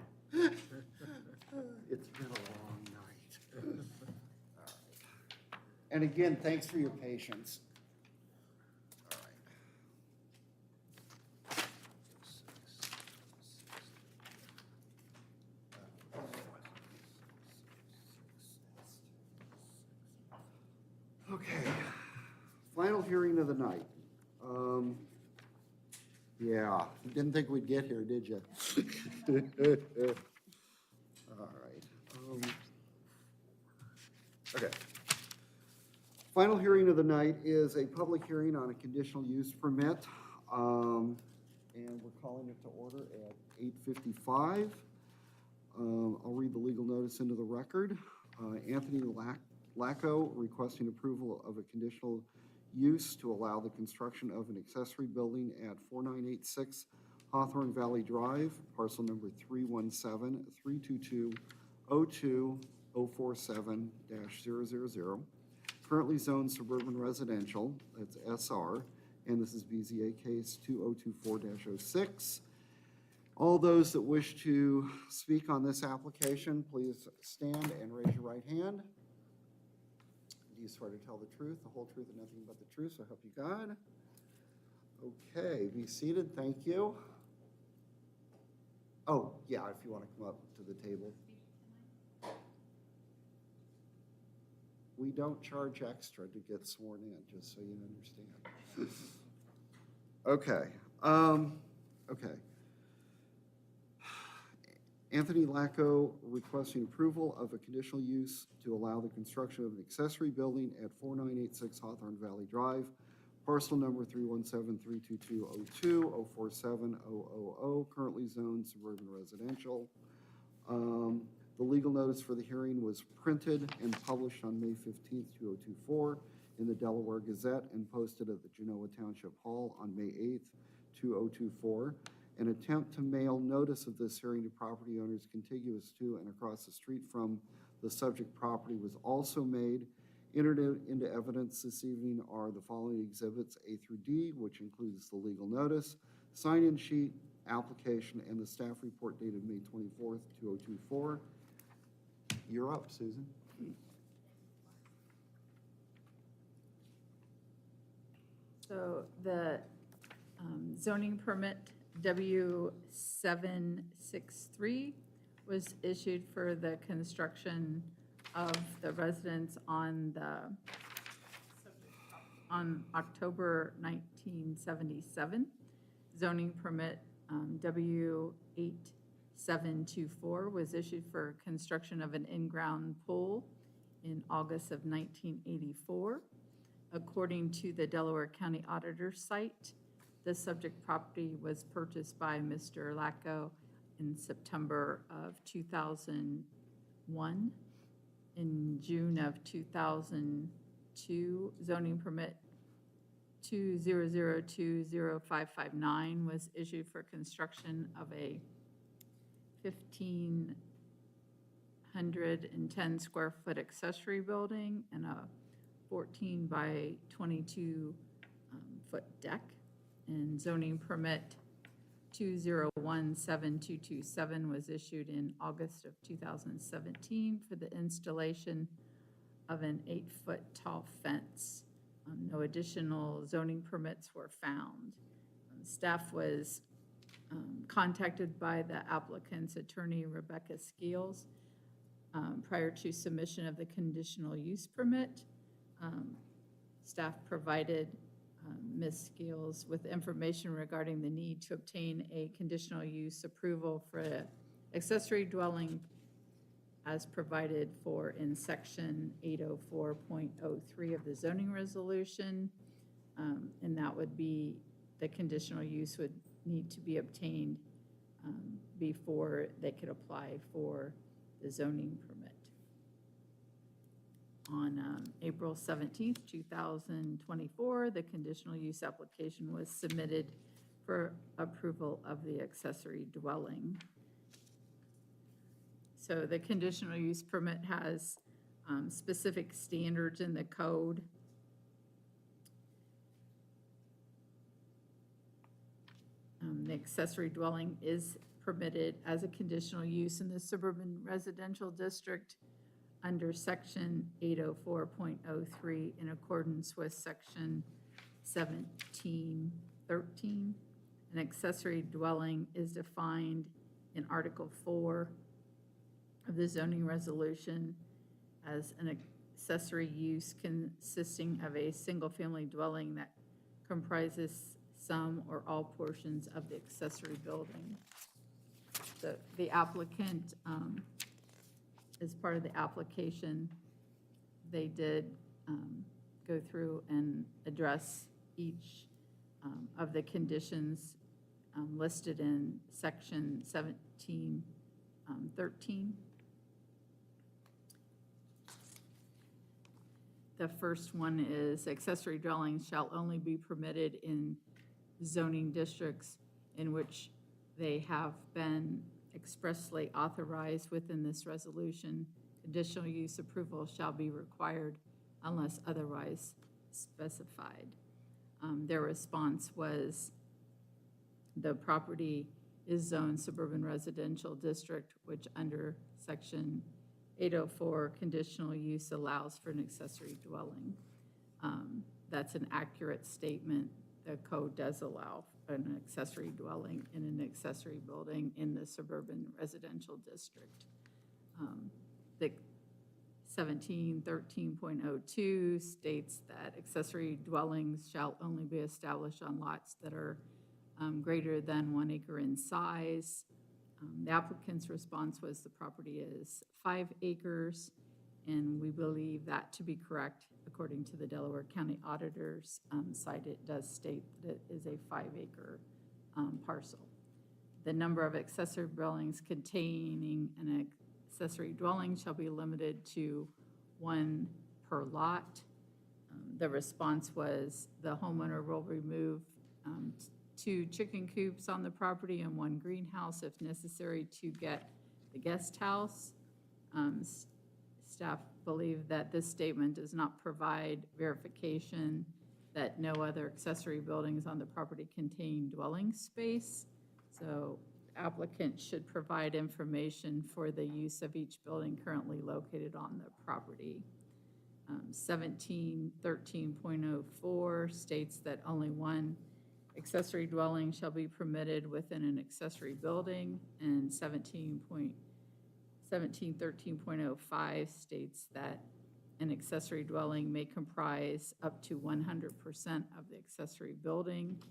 It's been a long night. All right. And again, thanks for your patience. All right. Okay, final hearing of the night. Yeah, you didn't think we'd get here, did you? All right. Okay. Final hearing of the night is a public hearing on a conditional use permit. And we're calling it to order at 8:55. I'll read the legal notice into the record. Anthony Lacko requesting approval of a conditional use to allow the construction of an accessory building at 4986 Hawthorne Valley Drive, parcel number 317-322-02047-000. Currently zoned suburban residential, that's SR, and this is BZA case 2024-06. All those that wish to speak on this application, please stand and raise your right hand. Do you swear to tell the truth, the whole truth, and nothing but the truth, so help you God? Okay, be seated, thank you. Oh, yeah, if you want to come up to the table. We don't charge extra to get sworn in, just so you understand. Okay, okay. Anthony Lacko requesting approval of a conditional use to allow the construction of an accessory building at 4986 Hawthorne Valley Drive, parcel number 317-322-02047-000, currently zoned suburban residential. The legal notice for the hearing was printed and published on May 15th, 2024 in the Delaware Gazette and posted at the Genoa Township Hall on May 8th, 2024. An attempt to mail notice of this hearing to property owners contiguous to and across the street from the subject property was also made. Entered into evidence this evening are the following exhibits A through D, which includes the legal notice, sign-in sheet, application, and the staff report dated May 24th, 2024. You're up, Susan. So the zoning permit W763 was issued for the construction of the residence on October 1977. Zoning permit W8724 was issued for construction of an in-ground pool in August of 1984. According to the Delaware County Auditor's site, the subject property was purchased by Mr. Lacko in September of 2001. In June of 2002, zoning permit 20020559 was issued for construction of a 1,500 110 square foot accessory building and a 14 by 22 foot deck. And zoning permit 2017227 was issued in August of 2017 for the installation of an 8-foot tall fence. No additional zoning permits were found. Staff was contacted by the applicant's attorney, Rebecca Skeels, prior to submission of the conditional use permit. Staff provided Ms. Skeels with information regarding the need to obtain a conditional use approval for an accessory dwelling as provided for in section 804.03 of the zoning resolution. And that would be, the conditional use would need to be obtained before they could apply for the zoning permit. On April 17th, 2024, the conditional use application was submitted for approval of the accessory dwelling. So the conditional use permit has specific standards in the code. The accessory dwelling is permitted as a conditional use in the suburban residential district under section 804.03 in accordance with section 1713. An accessory dwelling is defined in Article 4 of the zoning resolution as an accessory use consisting of a single-family dwelling that comprises some or all portions of the accessory building. So the applicant, as part of the application, they did go through and address each of the conditions listed in section 1713. The first one is accessory dwellings shall only be permitted in zoning districts in which they have been expressly authorized within this resolution. Conditional use approval shall be required unless otherwise specified. Their response was the property is zoned suburban residential district, which under section 804 conditional use allows for an accessory dwelling. That's an accurate statement. The code does allow an accessory dwelling in an accessory building in the suburban residential district. The 1713.02 states that accessory dwellings shall only be established on lots that are greater than 1 acre in size. The applicant's response was the property is 5 acres, and we believe that to be correct. According to the Delaware County Auditor's site, it does state that it is a 5-acre parcel. The number of accessory dwellings containing an accessory dwelling shall be limited to 1 per lot. The response was the homeowner will remove 2 chicken coops on the property and 1 greenhouse if necessary to get the guest house. Staff believe that this statement does not provide verification that no other accessory buildings on the property contain dwelling space. So applicant should provide information for the use of each building currently located on the property. 1713.04 states that only 1 accessory dwelling shall be permitted within an accessory building, and 1713.05 states that an accessory dwelling may comprise up to 100% of the accessory building.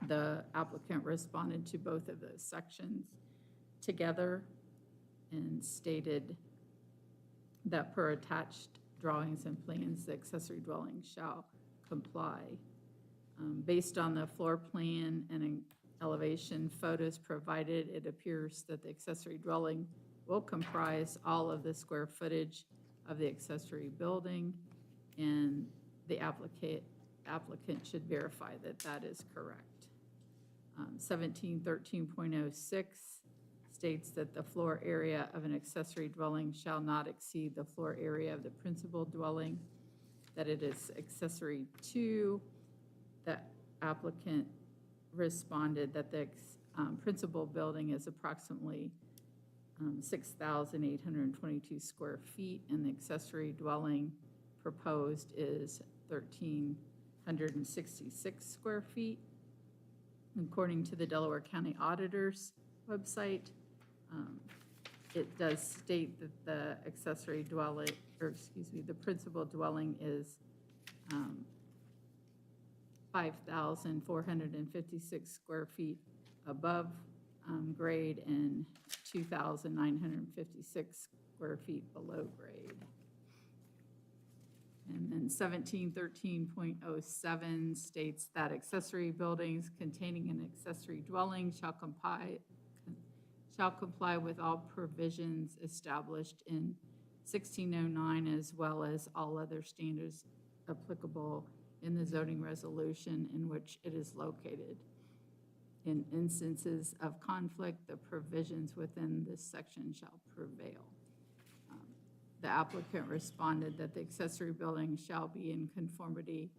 The applicant responded to both of those sections together and stated that per attached drawings and plans, the accessory dwelling shall comply. Based on the floor plan and elevation photos provided, it appears that the accessory dwelling will comprise all of the square footage of the accessory building, and the applicant should verify that that is correct. 1713.06 states that the floor area of an accessory dwelling shall not exceed the floor area of the principal dwelling, that it is accessory to. The applicant responded that the principal building is approximately 6,822 square feet, and the accessory dwelling proposed is 1,366 square feet. According to the Delaware County Auditor's website, it does state that the accessory dwelling, or excuse me, the principal dwelling is 5,456 square feet above grade and 2,956 square feet below grade. And then 1713.07 states that accessory buildings containing an accessory dwelling shall comply with all provisions established in 1609, as well as all other standards applicable in the zoning resolution in which it is located. In instances of conflict, the provisions within this section shall prevail. The applicant responded that the accessory building shall be in conformity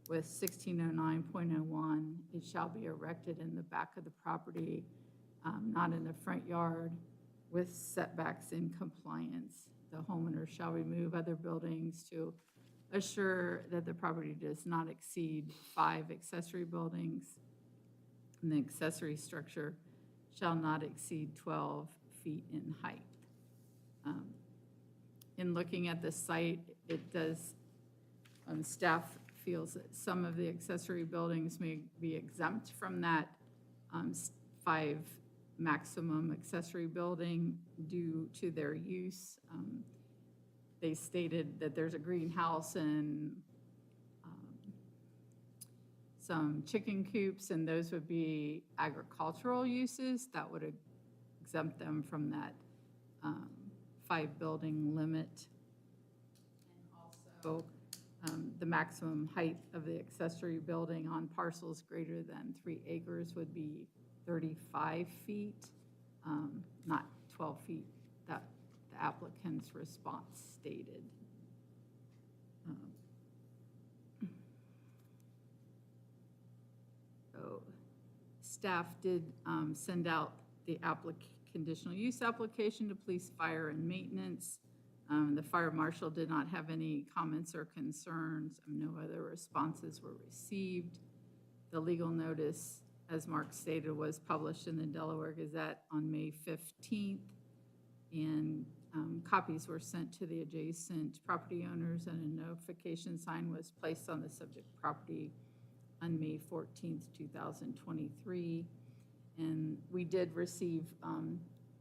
with 1609.01. It shall be erected in the back of the property, not in the front yard, with setbacks in compliance. The homeowner shall remove other buildings to assure that the property does not exceed 5 accessory buildings, and the accessory structure shall not exceed 12 feet in height. In looking at the site, it does, staff feels that some of the accessory buildings may be exempt from that 5 maximum accessory building due to their use. They stated that there's a greenhouse and some chicken coops, and those would be agricultural uses that would exempt them from that 5 building limit. And also, the maximum height of the accessory building on parcels greater than 3 acres would be 35 feet, not 12 feet that the applicant's response stated. So staff did send out the conditional use application to police, fire, and maintenance. The fire marshal did not have any comments or concerns. No other responses were received. The legal notice, as Mark stated, was published in the Delaware Gazette on May 15th, and copies were sent to the adjacent property owners, and a notification sign was placed on the subject property on May 14th, 2023. And we did receive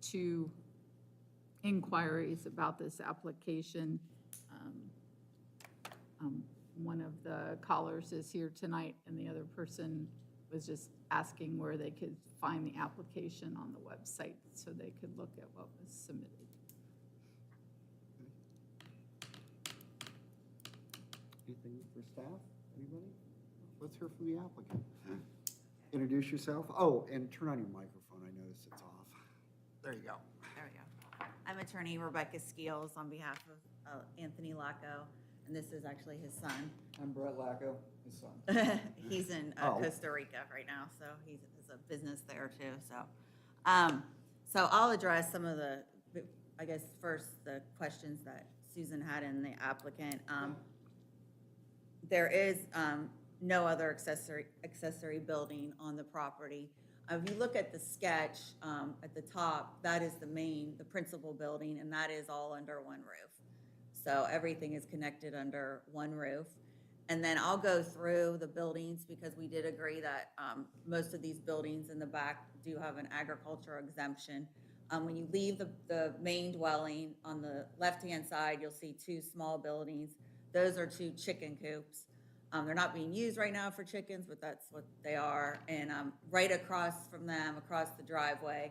2 inquiries about this application. One of the callers is here tonight, and the other person was just asking where they could find the application on the website so they could look at what was submitted. Anything for staff? Anybody? Let's hear from the applicant. Introduce yourself. Oh, and turn on your microphone. I noticed it's off. There you go. There we go. I'm attorney Rebecca Skeels on behalf of Anthony Lacco, and this is actually his son. I'm Brett Lacco, his son. He's in Oh. Costa Rica right now, so he has a business there too. So I'll address some of the, I guess, first the questions that Susan had in the applicant. There is no other accessory building on the property. If you look at the sketch at the top, that is the principal building, and that is all under one roof. So everything is connected under one roof. And then I'll go through the buildings because we did agree that most of these buildings in the back do have an agricultural exemption. When you leave the main dwelling, on the left-hand side, you'll see 2 small buildings. Those are 2 chicken coops. They're not being used right now for chickens, but that's what they are. And right across from them, across the driveway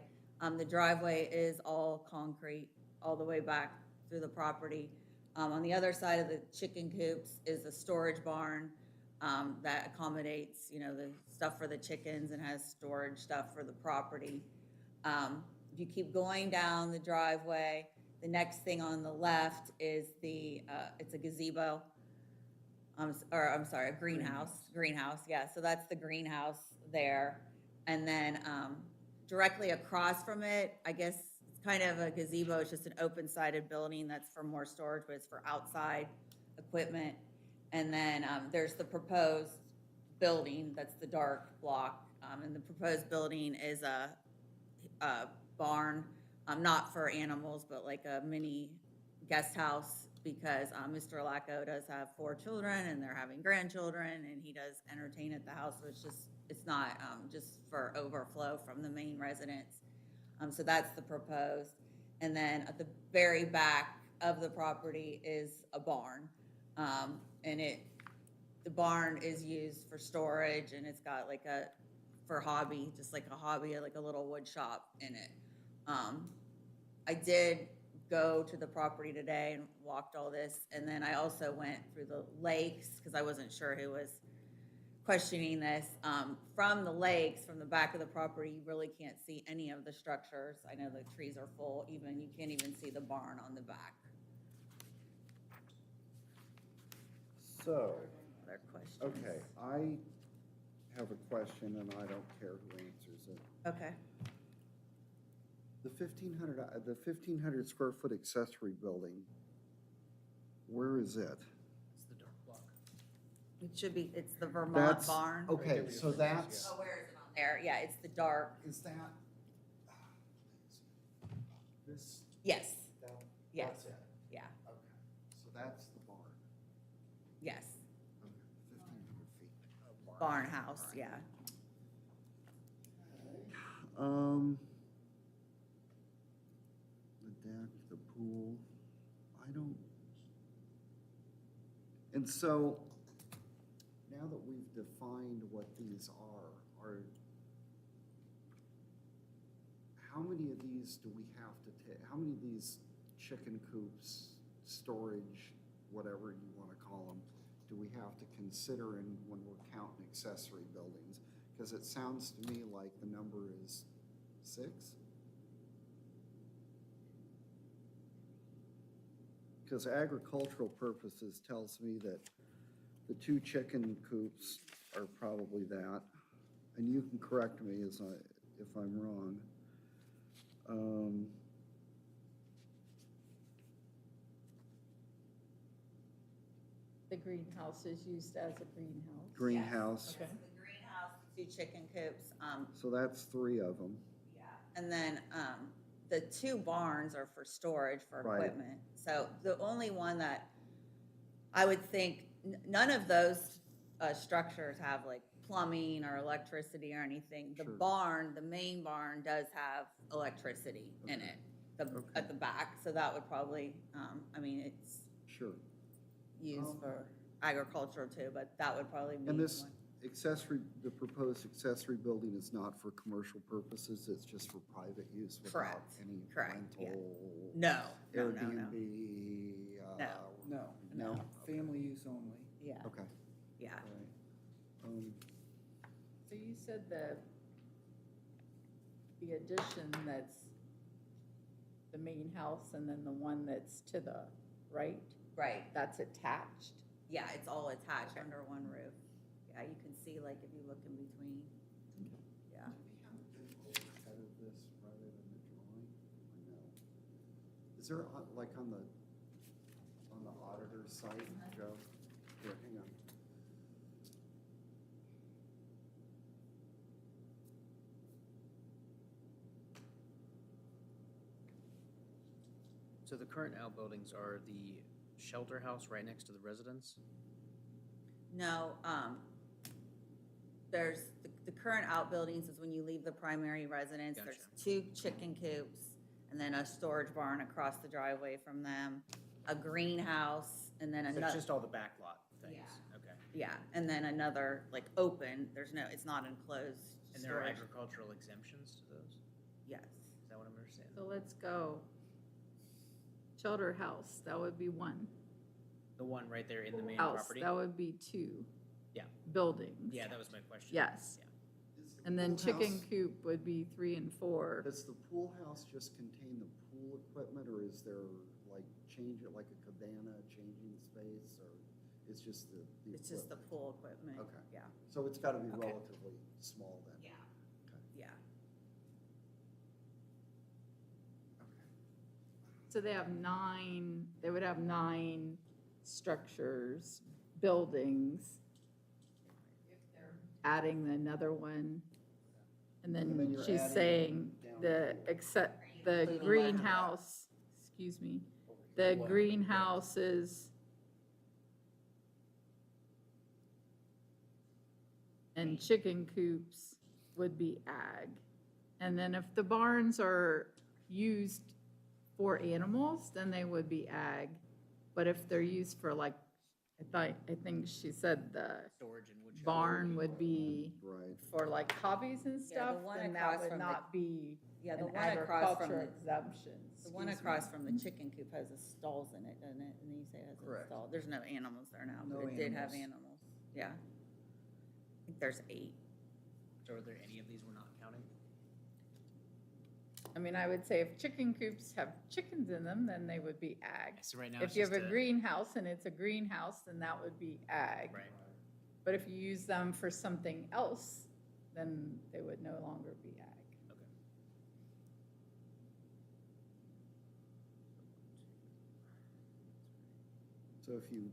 is all concrete all the way back through the property. On the other side of the chicken coops is a storage barn that accommodates, the stuff for the chickens and has storage stuff for the property. if you keep going down the driveway, the next thing on the left is it's a gazebo. I'm sorry, a greenhouse, yeah, so that's the greenhouse there. And then, directly across from it, I guess it's kind of a gazebo, it's just an open-sided building that's for more storage, but it's for outside equipment. And then, there's the proposed building, that's the dark block, and the proposed building is a barn, not for animals, but like a mini guest house, because Mr. Lacko does have 4 children, and they're having grandchildren, and he does entertain at the house, so it's not just for overflow from the main residence. So that's the proposed. And then at the very back of the property is a barn, and the barn is used for storage, and it's got like for hobby, just like a hobby, like a little wood shop in it. I did go to the property today and walked all this, and then I also went through the lakes, because I wasn't sure who was questioning this. From the lakes, from the back of the property, you really can't see any of the structures. I know the trees are full, you can't even see the barn on the back. So, Other questions? okay, I have a question, and I don't care who answers it. Okay. The 1,500 square foot accessory building, where is it? It's the dark block. It should be, it's the Vermont That's- barn. Okay, so that's, Oh, where is it on there? Yeah, it's the dark, is that? This, yes, that, yes, that's it? yeah, Okay, so that's the barn. yes. Okay, 1,500 feet. Barn house, yeah. The deck, the pool, I don't. And so, now that we've defined what these are, how many of these do we have to take, how many of these chicken coops, storage, whatever you want to call them, do we have to consider when we're counting accessory buildings? Because it sounds to me like the number is 6? Because agricultural purposes tells me that the 2 chicken coops are probably that, and you can correct me if I'm wrong. The greenhouse is used as a greenhouse. Greenhouse, Okay. The greenhouse, 2 chicken coops, so that's 3 of them. yeah. And then, the 2 barns are for storage for Right. equipment. So the only one that I would think, none of those structures have like plumbing or electricity or anything. The Sure. barn, the main barn does have electricity in Okay. it, Okay. at the back. So that would probably, it's Sure. used for agriculture too, but that would probably be And this one. the proposed accessory building is not for commercial purposes, it's just for private use without Correct. any Correct, yeah. rental? No. Airbnb? No, No? family use only. Yeah, Okay, yeah. all right. So you said the addition that's the main house and then the one that's to the right, Right. that's attached? Yeah, it's all attached under one roof. Yeah, you can see like if you look in between. Yeah. Do we have a good overhead of this rather than the drawing, or no? Is there, like on the auditor's site, Joe? Here, hang on. So the current outbuildings are the shelter house right next to the residence? No, there's, the current outbuildings is when you leave the primary residence, there's Gotcha. 2 chicken coops, and then a storage barn across the driveway from them, a greenhouse, and then So it's another, just all the back lot things? Yeah. Okay. yeah, and then another, like, open, it's not enclosed And there are storage. agricultural exemptions to those? Yes. Is that what I'm understanding? So let's go. Shelter house, that would be 1. The one right there in the main House, property? that would be 2. Yeah. Buildings. Yeah, that was my question. Yes. Yeah. And then Pool chicken house- coop would be 3 and 4. Does the pool house just contain the pool equipment, or is there like like a cabana changing space, or it's just the It's just the equipment? pool equipment. Okay. Yeah, So it's gotta be Okay. relatively small then? yeah, Okay. yeah. So they have 9, they would have 9 structures, buildings. If they're adding another one. And And then then you're she's adding saying down the, here. except the Including greenhouse, excuse me, the greenhouses and chicken coops would be ag. And then if the barns are used for animals, then they would be ag. But if they're used for like, I think she said the Storage and wood shop. barn would be Right. for like hobbies and Yeah, the stuff, one then that across would from the- not be Yeah, the an one across from agriculture the, exemption. the one excuse me. across from the chicken coop has the stalls in it, doesn't it? And then you say it has a Correct. stall. There's no animals there now, No but it did have animals. animals. Yeah. I think there's 8. So are there any of these we're not counting? I mean, I would say if chicken coops have chickens in them, then they would be ag. So right now If it's you have just a greenhouse and it's a greenhouse, then that would be ag. Right. But if you use them for something else, then they would no longer be ag. Okay. So if you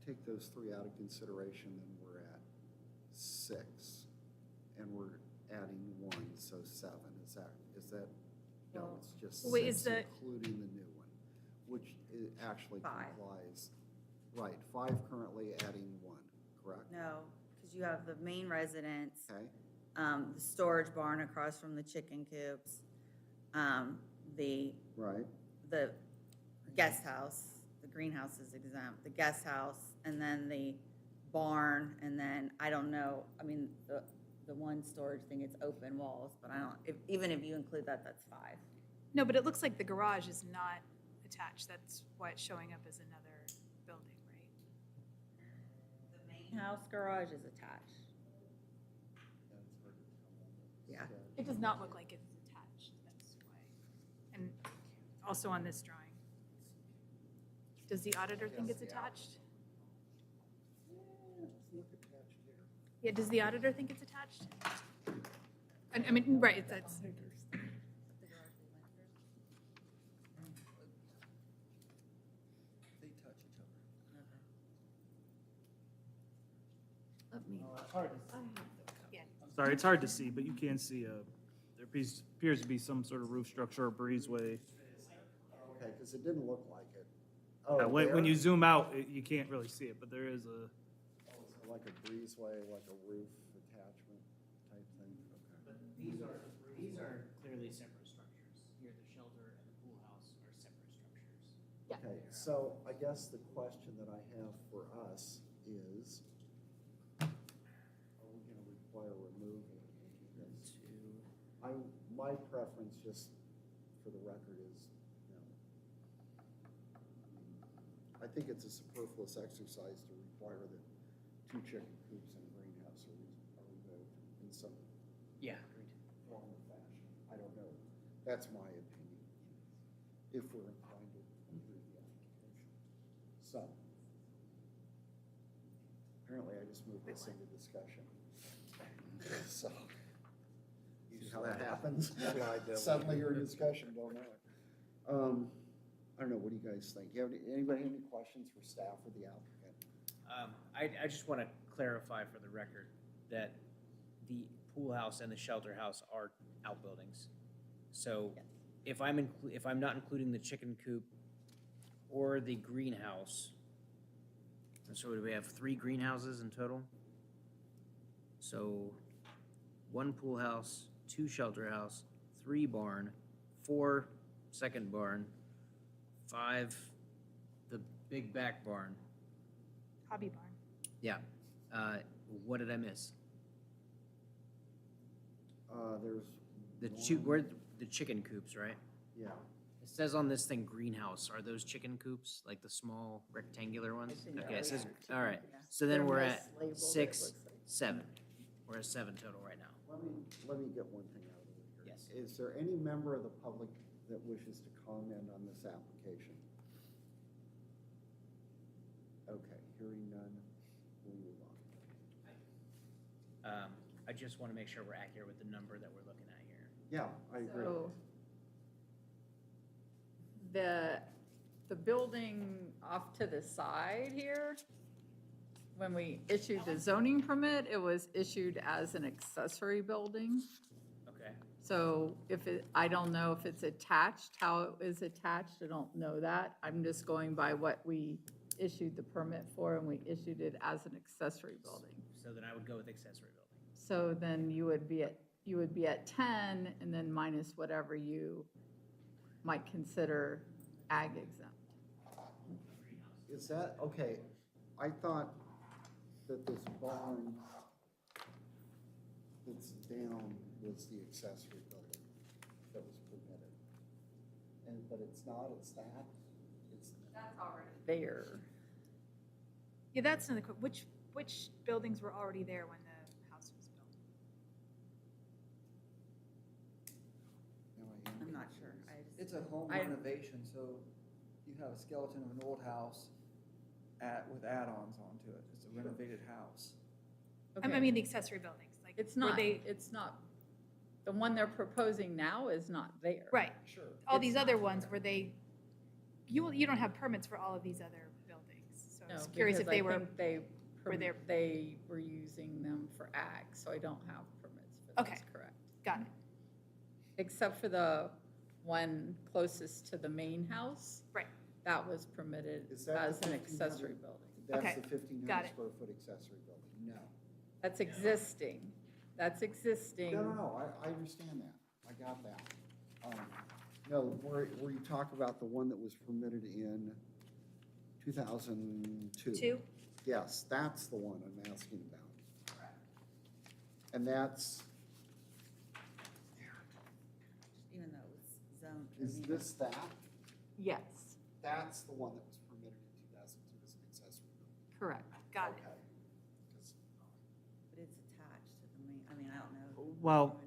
take those 3 out of consideration, then we're at 6, and we're adding 1, so 7. Is that, no, Well, it's just wait, 6, is the- including the new one, which actually 5. complies. Right, 5 currently, adding 1, correct? No, because you have the main residence, Okay, the storage barn across from the chicken coops, the right, guest house, the greenhouse is exempt, the guest house, and then the barn, and then, I don't know, I mean, the one storage thing, it's open walls, but I don't, even if you include that, that's 5. No, but it looks like the garage is not attached. That's why it's showing up as another building, right? The main house garage is attached. Yeah. It does not look like it's attached, that's why. And also on this drawing. Does the auditor think it's attached? Yeah, does the auditor think it's attached? I mean, right, that's, Let me, yeah. Sorry, it's hard to see, but you can see there appears to be some sort of roof structure or breezeway. okay, because it didn't look like it. Yeah, Oh, when there? you zoom out, you can't really see it, but there is a, Oh, it's like a breezeway, like a roof attachment type thing, okay. But these are clearly separate structures. Here, the shelter and the pool house are separate structures. Okay, so I guess the question that I have for us is, are we gonna require removing this? My preference, just for the record, is, no. I think it's a superfluous exercise to require that 2 chicken coops and a greenhouse are removed in some Yeah. form or fashion. I don't know. That's my opinion, if we're inclined to approve the application. So, apparently I just moved this into discussion. So, see how that happens? Suddenly you're in discussion, don't know. I don't know, what do you guys think? Anybody have any questions for staff or the applicant? I just want to clarify for the record that the pool house and the shelter house are outbuildings. So if I'm not including the chicken coop or the greenhouse, and so do we have 3 greenhouses in total? So 1 pool house, 2 shelter house, 3 barn, 4 second barn, 5 the big back barn. Hobby barn. Yeah. What did I miss? There's Where the chicken coops, right? yeah, It says on this thing greenhouse. Are those chicken coops, like the small rectangular ones? think Okay, it says, those are all right. Yeah. So then They're we're at mislabeled, it 6, looks like. 7. We're at 7 total right now. Let me get one thing out of the way here. Yes. Is there any member of the public that wishes to comment on this application? Okay, hearing none, we'll move on. I just want to make sure we're accurate with the number that we're looking at here. Yeah, I agree. So the building off to the side here, when we issued the zoning permit, it was issued as an accessory building. Okay. So I don't know if it's attached, how it is attached, I don't know that. I'm just going by what we issued the permit for, and we issued it as an accessory building. So then I would go with accessory building. So then you would be at 10, and then minus whatever you might consider ag exempt. Is that, okay, I thought that this barn that's down was the accessory building that was permitted. But it's not, it's that? That's already there. Yeah, that's another, which buildings were already there when the house was built? I'm not sure. It's a home renovation, so you have a skeleton of an old house with add-ons onto it. It's a renovated house. I mean, the accessory buildings, like. It's were not, they- the one they're proposing now is not there. Right. Sure. All these other ones, were they, you don't have permits for all of these other buildings. So I No, was curious if because they I were, think were there- they were using them for ag, so I don't have permits for those, Okay. correct? got it. Except for the one closest to the main house. Right. That was permitted Is that as the an 1,500? accessory building. That's Okay, the 1,500 got it. square foot accessory building? No. That's existing. That's existing. No, I understand that. I got that. No, where you talk about the one that was permitted in 2002. 2? Yes, that's the one I'm asking about. And that's, Even though it's zoned. is this that? Yes, That's the one that was permitted in 2002 as an accessory building. correct. Got it. Okay. 'Cause- But it's attached to the main, I mean, I don't know. Well,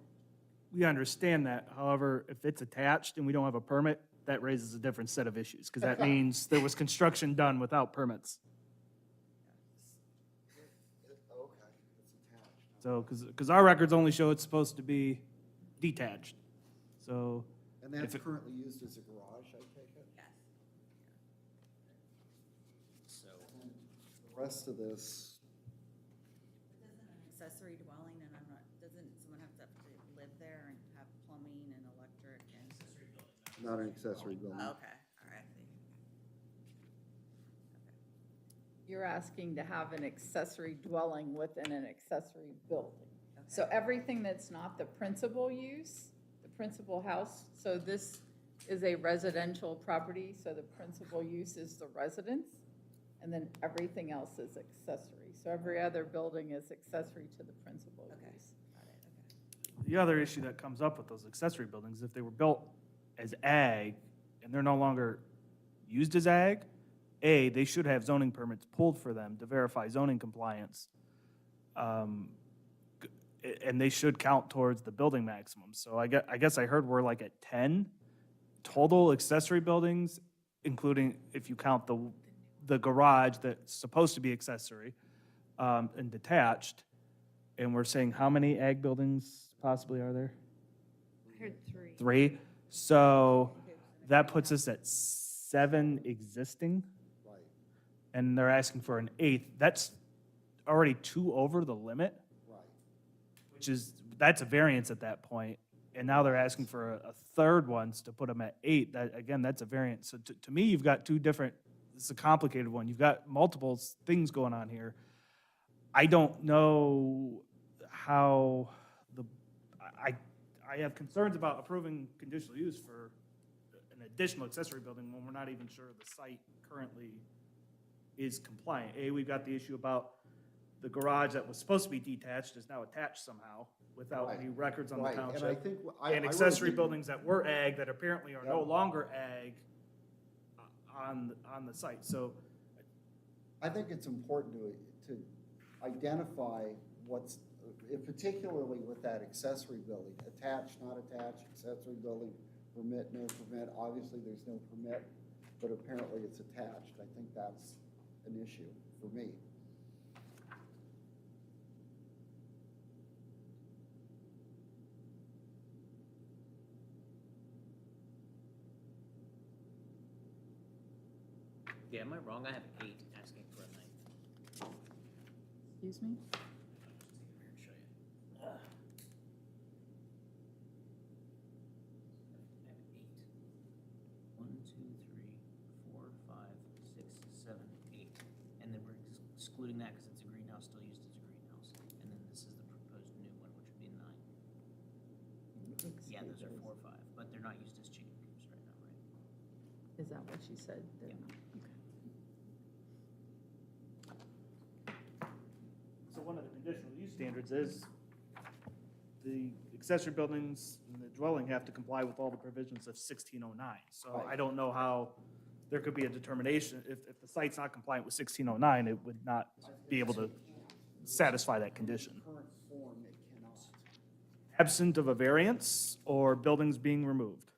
we understand that. However, if it's attached and we don't have a permit, that raises a different set of issues, because that means there was construction done without permits. Okay, it's attached. So, because our records only show it's supposed to be detached. So, And that's if it- currently used as a garage, I take it? Yes. So, And the rest of this, Doesn't an accessory dwelling, and doesn't someone have to live there and have plumbing and electric and? not an accessory building. Oh, okay, all right, I see. You're asking to have an accessory dwelling within an accessory building. So everything that's not the principal use, the principal house, so this is a residential property, so the principal use is the residence, and then everything else is accessory. So every other building is accessory to the principal Okay. use. Got it, okay. the other issue that comes up with those accessory buildings, if they were built as ag and they're no longer used as ag, they should have zoning permits pulled for them to verify zoning compliance. And they should count towards the building maximum. So I guess I heard we're like at 10 total accessory buildings, including if you count the garage that's supposed to be accessory and detached. And we're saying how many ag buildings possibly are there? I heard 3. 3. So that puts us at 7 existing, Right. and they're asking for an 8th. That's already 2 over the limit, Right. which is, that's a variance at that point. And now they're asking for a third ones to put them at 8. That, again, that's a variance. So to me, you've got 2 different, it's a complicated one. You've got multiple things going on here. I don't know how I have concerns about approving conditional use for an additional accessory building when we're not even sure the site currently is compliant. We've got the issue about the garage that was supposed to be detached is now attached somehow without any records on the Right, and I township. think, And accessory buildings that were ag that apparently are no longer ag on the site. So I think it's important to identify what's, particularly with that accessory building, attached, not attached, accessory building, permit, no permit, obviously there's no permit, but apparently it's attached. I think that's an issue for me. Yeah, am I wrong? I have 8 asking for a 9th. Excuse me? Show you. I have 8. 1, 2, 3, 4, 5, 6, 7, 8. And then we're excluding that because it's a greenhouse, still used as a greenhouse. And then this is the proposed new one, which would be 9. Yeah, those are 4 or 5, but they're not used as chicken coops right now, right? Is that what she said? They're not- okay. So one of the conditional use standards is the accessory buildings and the dwelling have to comply with all the provisions of 1609. So I don't know how there could be a determination, if the site's not compliant with 1609, it would not be able to satisfy that condition. Current form, it cannot. Absent of a variance or buildings being removed.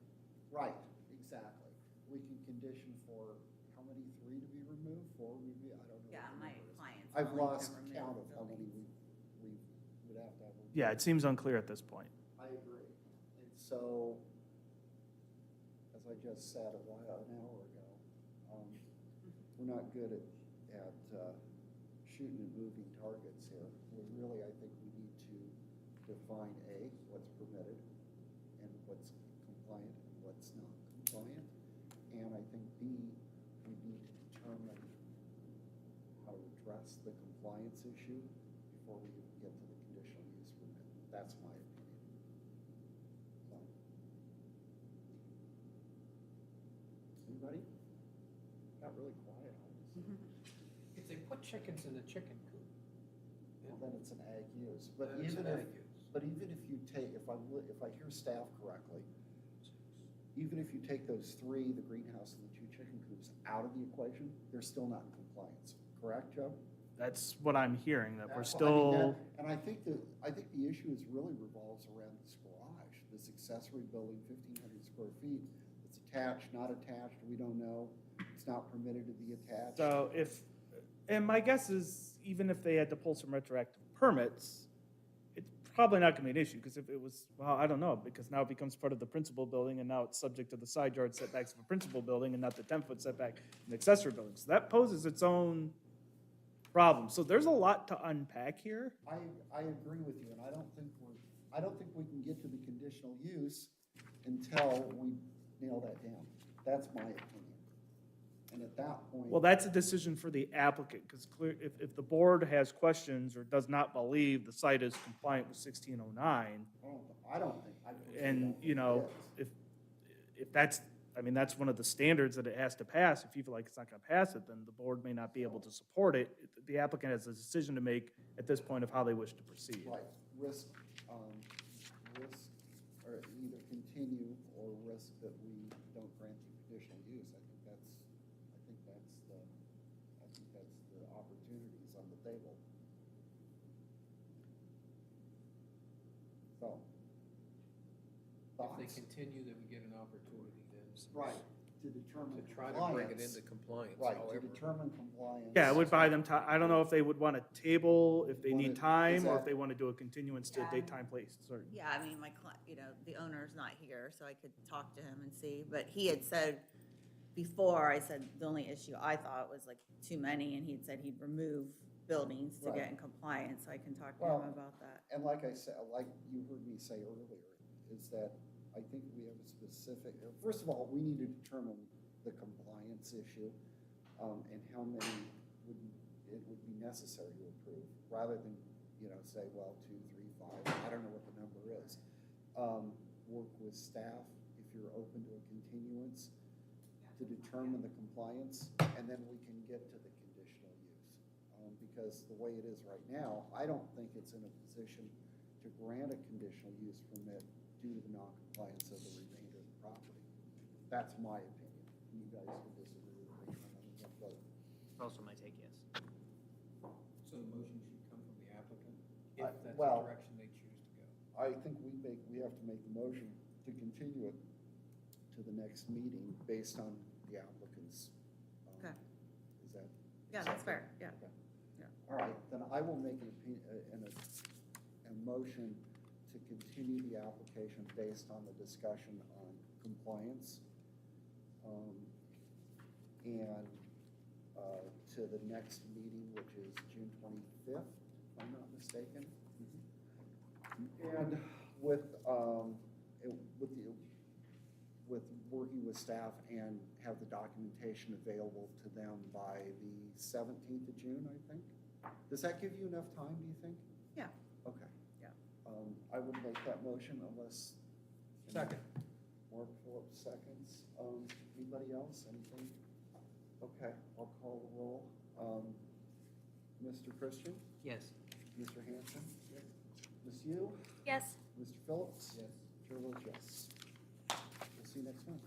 Right, exactly. We can condition for how many, 3 to be removed, 4 to be, I don't know. Yeah, what the my number is. client's I've willing to lost remove count of how many buildings. we would have to have. Yeah, it seems unclear at this point. I agree. And so, as I just said an hour ago, we're not good at shooting and moving targets here. We really, I think we need to define A, what's permitted, and what's compliant and what's not compliant. And I think B, we need to determine how to address the compliance issue before we even get to the conditional use permit. That's my opinion. So. Anybody? Got really quiet on this. If they put chickens in a chicken coop, Well, then it's an ag use. But then it's even an if, ag use. but even if you take, if I hear staff correctly, even if you take those 3, the greenhouse and the 2 chicken coops out of the equation, they're still not in compliance. Correct, Joe? That's what I'm hearing, that we're That's what- I mean, still, And I think the issue is really revolves around this garage, this accessory building, 1,500 square feet. It's attached, not attached, we don't know. It's not permitted to be attached. so and my guess is, even if they had to pull some retroactive permits, it's probably not gonna be an issue, because if it was, well, I don't know, because now it becomes part of the principal building, and now it's subject to the side yard setbacks of a principal building, and not the 10-foot setback in the accessory building. So that poses its own problem. So there's a lot to unpack here. I agree with you, and I don't think we can get to the conditional use until we nail that down. That's my opinion. And at that point. Well, that's a decision for the applicant, because if the board has questions or does not believe the site is compliant with 1609, I don't think. I personally and, don't think you know, it if that's, I mean, that's one of the standards that it has to pass. If you feel like it's not gonna pass it, then the board may not be able to support it. The applicant has a decision to make at this point of how they wish to proceed. is. Right, risk, or either continue or risk that we don't grant the conditional use. I think that's the opportunities on the table. So. If thoughts? they continue, then we get an opportunity then. Right, to determine To try to bring it compliance. into compliance, Right, to however. determine compliance. Yeah, it would buy them time. I don't know if they would want a table, if they need Wanna- time, or if exactly. they want to do a continuance to a Yeah. date, time, place, certain. Yeah, I mean, the owner's not here, so I could talk to him and see, but he had said before, I said the only issue I thought was like too many, and he'd said he'd remove buildings to Right. get in compliance, so I can talk to Well, him about that. And like I said, like you heard me say earlier, is that I think we have a specific, first of all, we need to determine the compliance issue, and how many it would be necessary to approve, rather than, say, well, 2, 3, 5, I don't know what the number is. Work with staff, if you're open to a continuance, to determine the compliance, and then we can get to the conditional use. Because the way it is right now, I don't think it's in a position to grant a conditional use permit due to the non-compliance of the remainder of the property. That's my opinion. You guys can disagree with me on that, but Also my take, yes. So the motion should come from the applicant? I that's the Well- direction they choose to go. I think we have to make the motion to continue it to the next meeting based on the applicant's. Okay. Is that? Yeah, that's fair, yeah. All right, then I will make a motion to continue the application based on the discussion on compliance. And to the next meeting, which is June 25th, if I'm not mistaken. And with working with staff and have the documentation available to them by the 17th of June, I think. Does that give you enough time, do you think? Yeah. Okay. Yeah. I would make that motion unless. Second. Mark Phillips seconds. Anybody else, anything? Okay, I'll call the roll. Mr. Christian? Yes. Mr. Hanson? Yes. Ms. Yu? Yes. Mr. Phillips? Yes. Chair votes yes. We'll see you next month.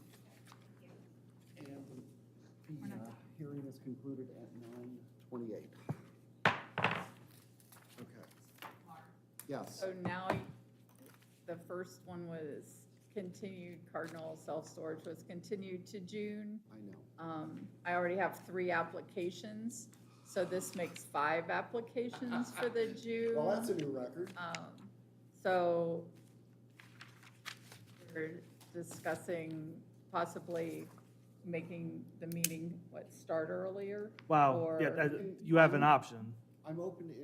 And the hearing is concluded at 9:28. Okay. Yes. So now, the first one was continued, Cardinal Self-Storage was continued to June. I know. I already have 3 applications, so this makes 5 applications for the June. Well, that's a new record. So we're discussing possibly making the meeting, start earlier? Wow, Or- yeah, you have an option. I'm open to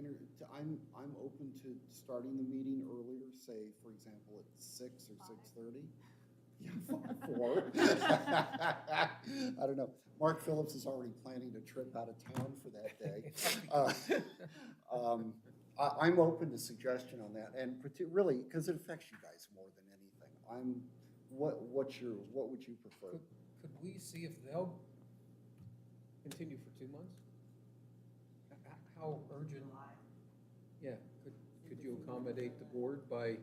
I'm open to starting the meeting earlier, say, for example, at 6 or 6:30. Yeah, 4. I don't know. Mark Phillips is already planning a trip out of town for that day. I'm open to suggestion on that, and really, because it affects you guys more than anything. What would you prefer? Could we see if they'll continue for 2 months? How urgent? Yeah, could you accommodate the board by?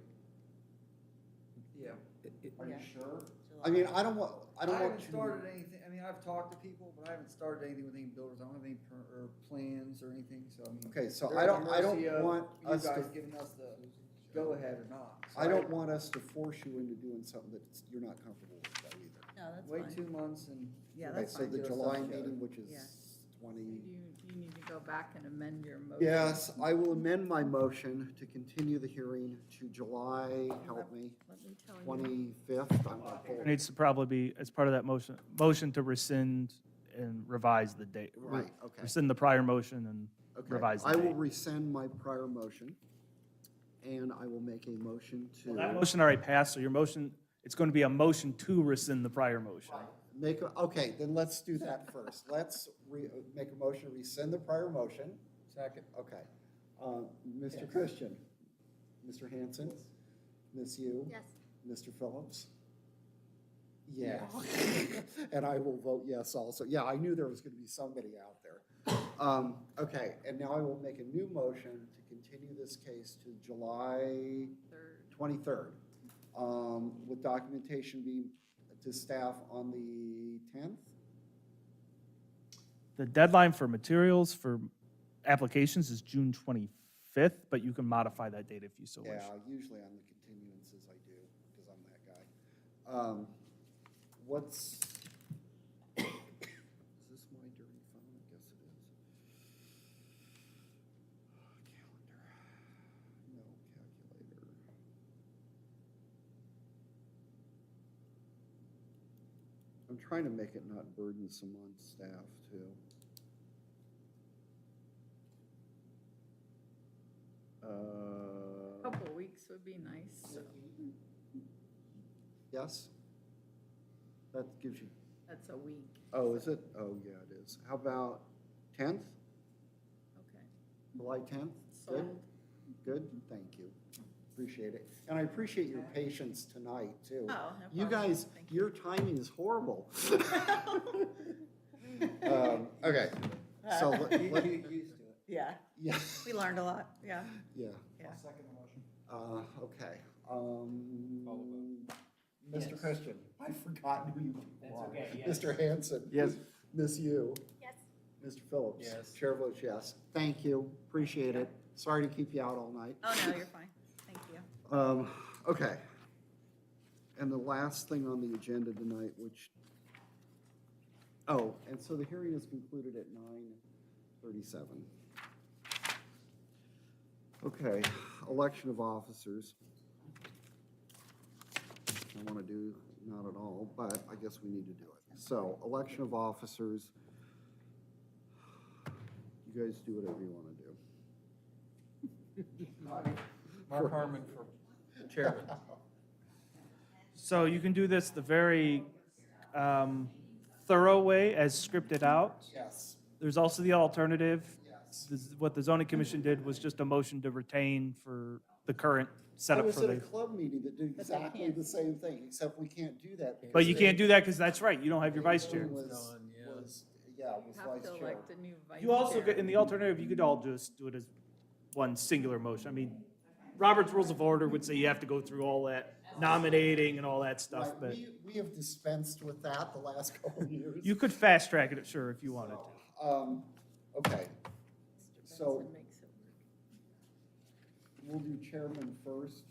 Yeah. Are you Yeah. sure? I mean, I don't want I haven't you to. started anything, I mean, I've talked to people, but I haven't started anything with any builders, I don't have any or plans or anything, so I mean. Okay, so they're I at don't the mercy of want us You to. guys giving us the go-ahead or not. So I don't want us to force you into doing something that you're not comfortable with though either. No, that's Wait fine. 2 months and. Yeah, Okay, that's so fine. the Get our July stuff together. meeting, which is Yeah. 20. You need to go back and amend your motion. Yes, I will amend my motion to continue the hearing to July, help me, Let me tell you. 25th. I'm gonna pull- It needs to probably be, as part of that motion to rescind and revise the date. Right, okay. Rescind the prior motion and Okay, revise the I will date. rescind my prior motion, and I will make a motion to. That motion already passed, so your motion, it's going to be a motion to rescind the prior motion. Okay, then let's do that first. Let's make a motion to rescind the prior motion. Second. Okay. Mr. Christian, Mr. Hanson, Ms. Yu. Yes. Mr. Phillips? Yeah. And I will vote yes also. Yeah, I knew there was going to be somebody out there. Okay, and now I will make a new motion to continue this case to July 23rd, with documentation being to staff on the 10th? The deadline for materials for applications is June 25th, but you can modify that date if you so wish. Yeah, usually on the continuances I do, because I'm that guy. What's, is this my dirty phone? I guess it is. Calendar. No calculator. I'm trying to make it not burdensome on staff too. Couple of weeks would be nice. Yes? That gives you, That's a week. oh, is it? Oh, yeah, it is. How about 10th? Okay. July 10th? Good? Sold. Good, thank you. Appreciate it. And I appreciate your patience tonight, too. Oh, no You problem. guys, Thank your timing is horrible. Okay, so, let- You used to it. Yeah, yeah, we learned a lot, yeah. yeah, Yeah. I'll second the motion. okay. Mr. Christian, I've forgotten who you are. okay, yes. Mr. Hanson. Yes. Ms. Yu. Yes. Mr. Phillips. Yes. Chair votes yes. Thank you, appreciate it. Sorry to keep you out all night. Oh, no, you're fine. Thank you. Okay. And the last thing on the agenda tonight, which, oh, and so the hearing is concluded at 9:37. Okay, election of officers. I want to do not at all, but I guess we need to do it. So, election of officers. You guys do whatever you want to do. Mark Harmon for chairman. So you can do this the very thorough way as scripted out. Yes. There's also the alternative. Yes. What the zoning commission did was just a motion to retain for the current I setup was for at a the. club meeting that did exactly the same thing, except we can't do that. But you can't do that because that's right, you don't have your vice chair. Was Have vice to chair. elect a new vice You also, chair. get in the alternative, you could all just do it as one singular motion. I mean, Robert's Rules of Order would say you have to go through all that nominating and all that stuff, Right, but we have dispensed with that the last couple of years. you could fast track it, sure, if you wanted to. Okay, so Benson makes it work. we'll do chairman first.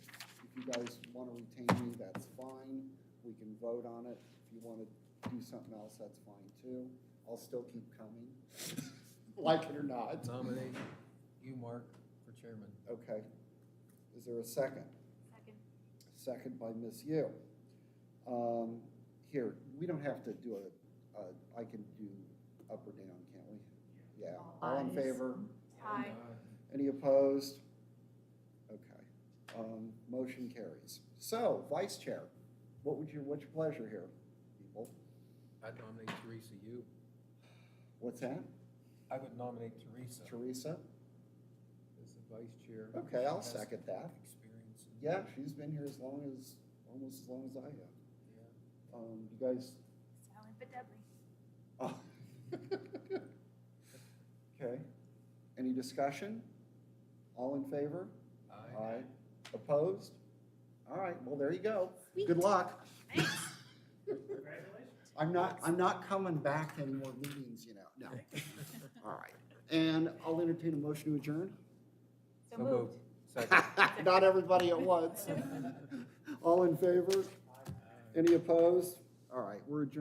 If you guys want to retain me, that's fine. We can vote on it. If you want to do something else, that's fine too. I'll still keep coming, like it or not. Nominate you, Mark, for chairman. Okay. Is there a second? Second. Second by Ms. Yu. Here, we don't have to do I can do up or down, can't we? Yeah. All in Ayes. favor? Aye. Any opposed? Okay. Motion carries. So, vice chair, what's your pleasure here, people? I'd nominate Teresa Yu. What's that? I would nominate Teresa Teresa? as the vice chair. Okay, I'll She has second that. Experience. Yeah, she's been here almost as long as I have. Yeah. You guys, Silent but deadly. oh. Okay. Any discussion? All in favor? Aye. Opposed? All right, well, there you go. Good luck. Thanks. I'm not coming back to any more meetings, you know, no. All right, and I'll entertain a motion to adjourn. So moved. Second. Not everybody at once. All in favor? Any opposed? All right, we're adjourned.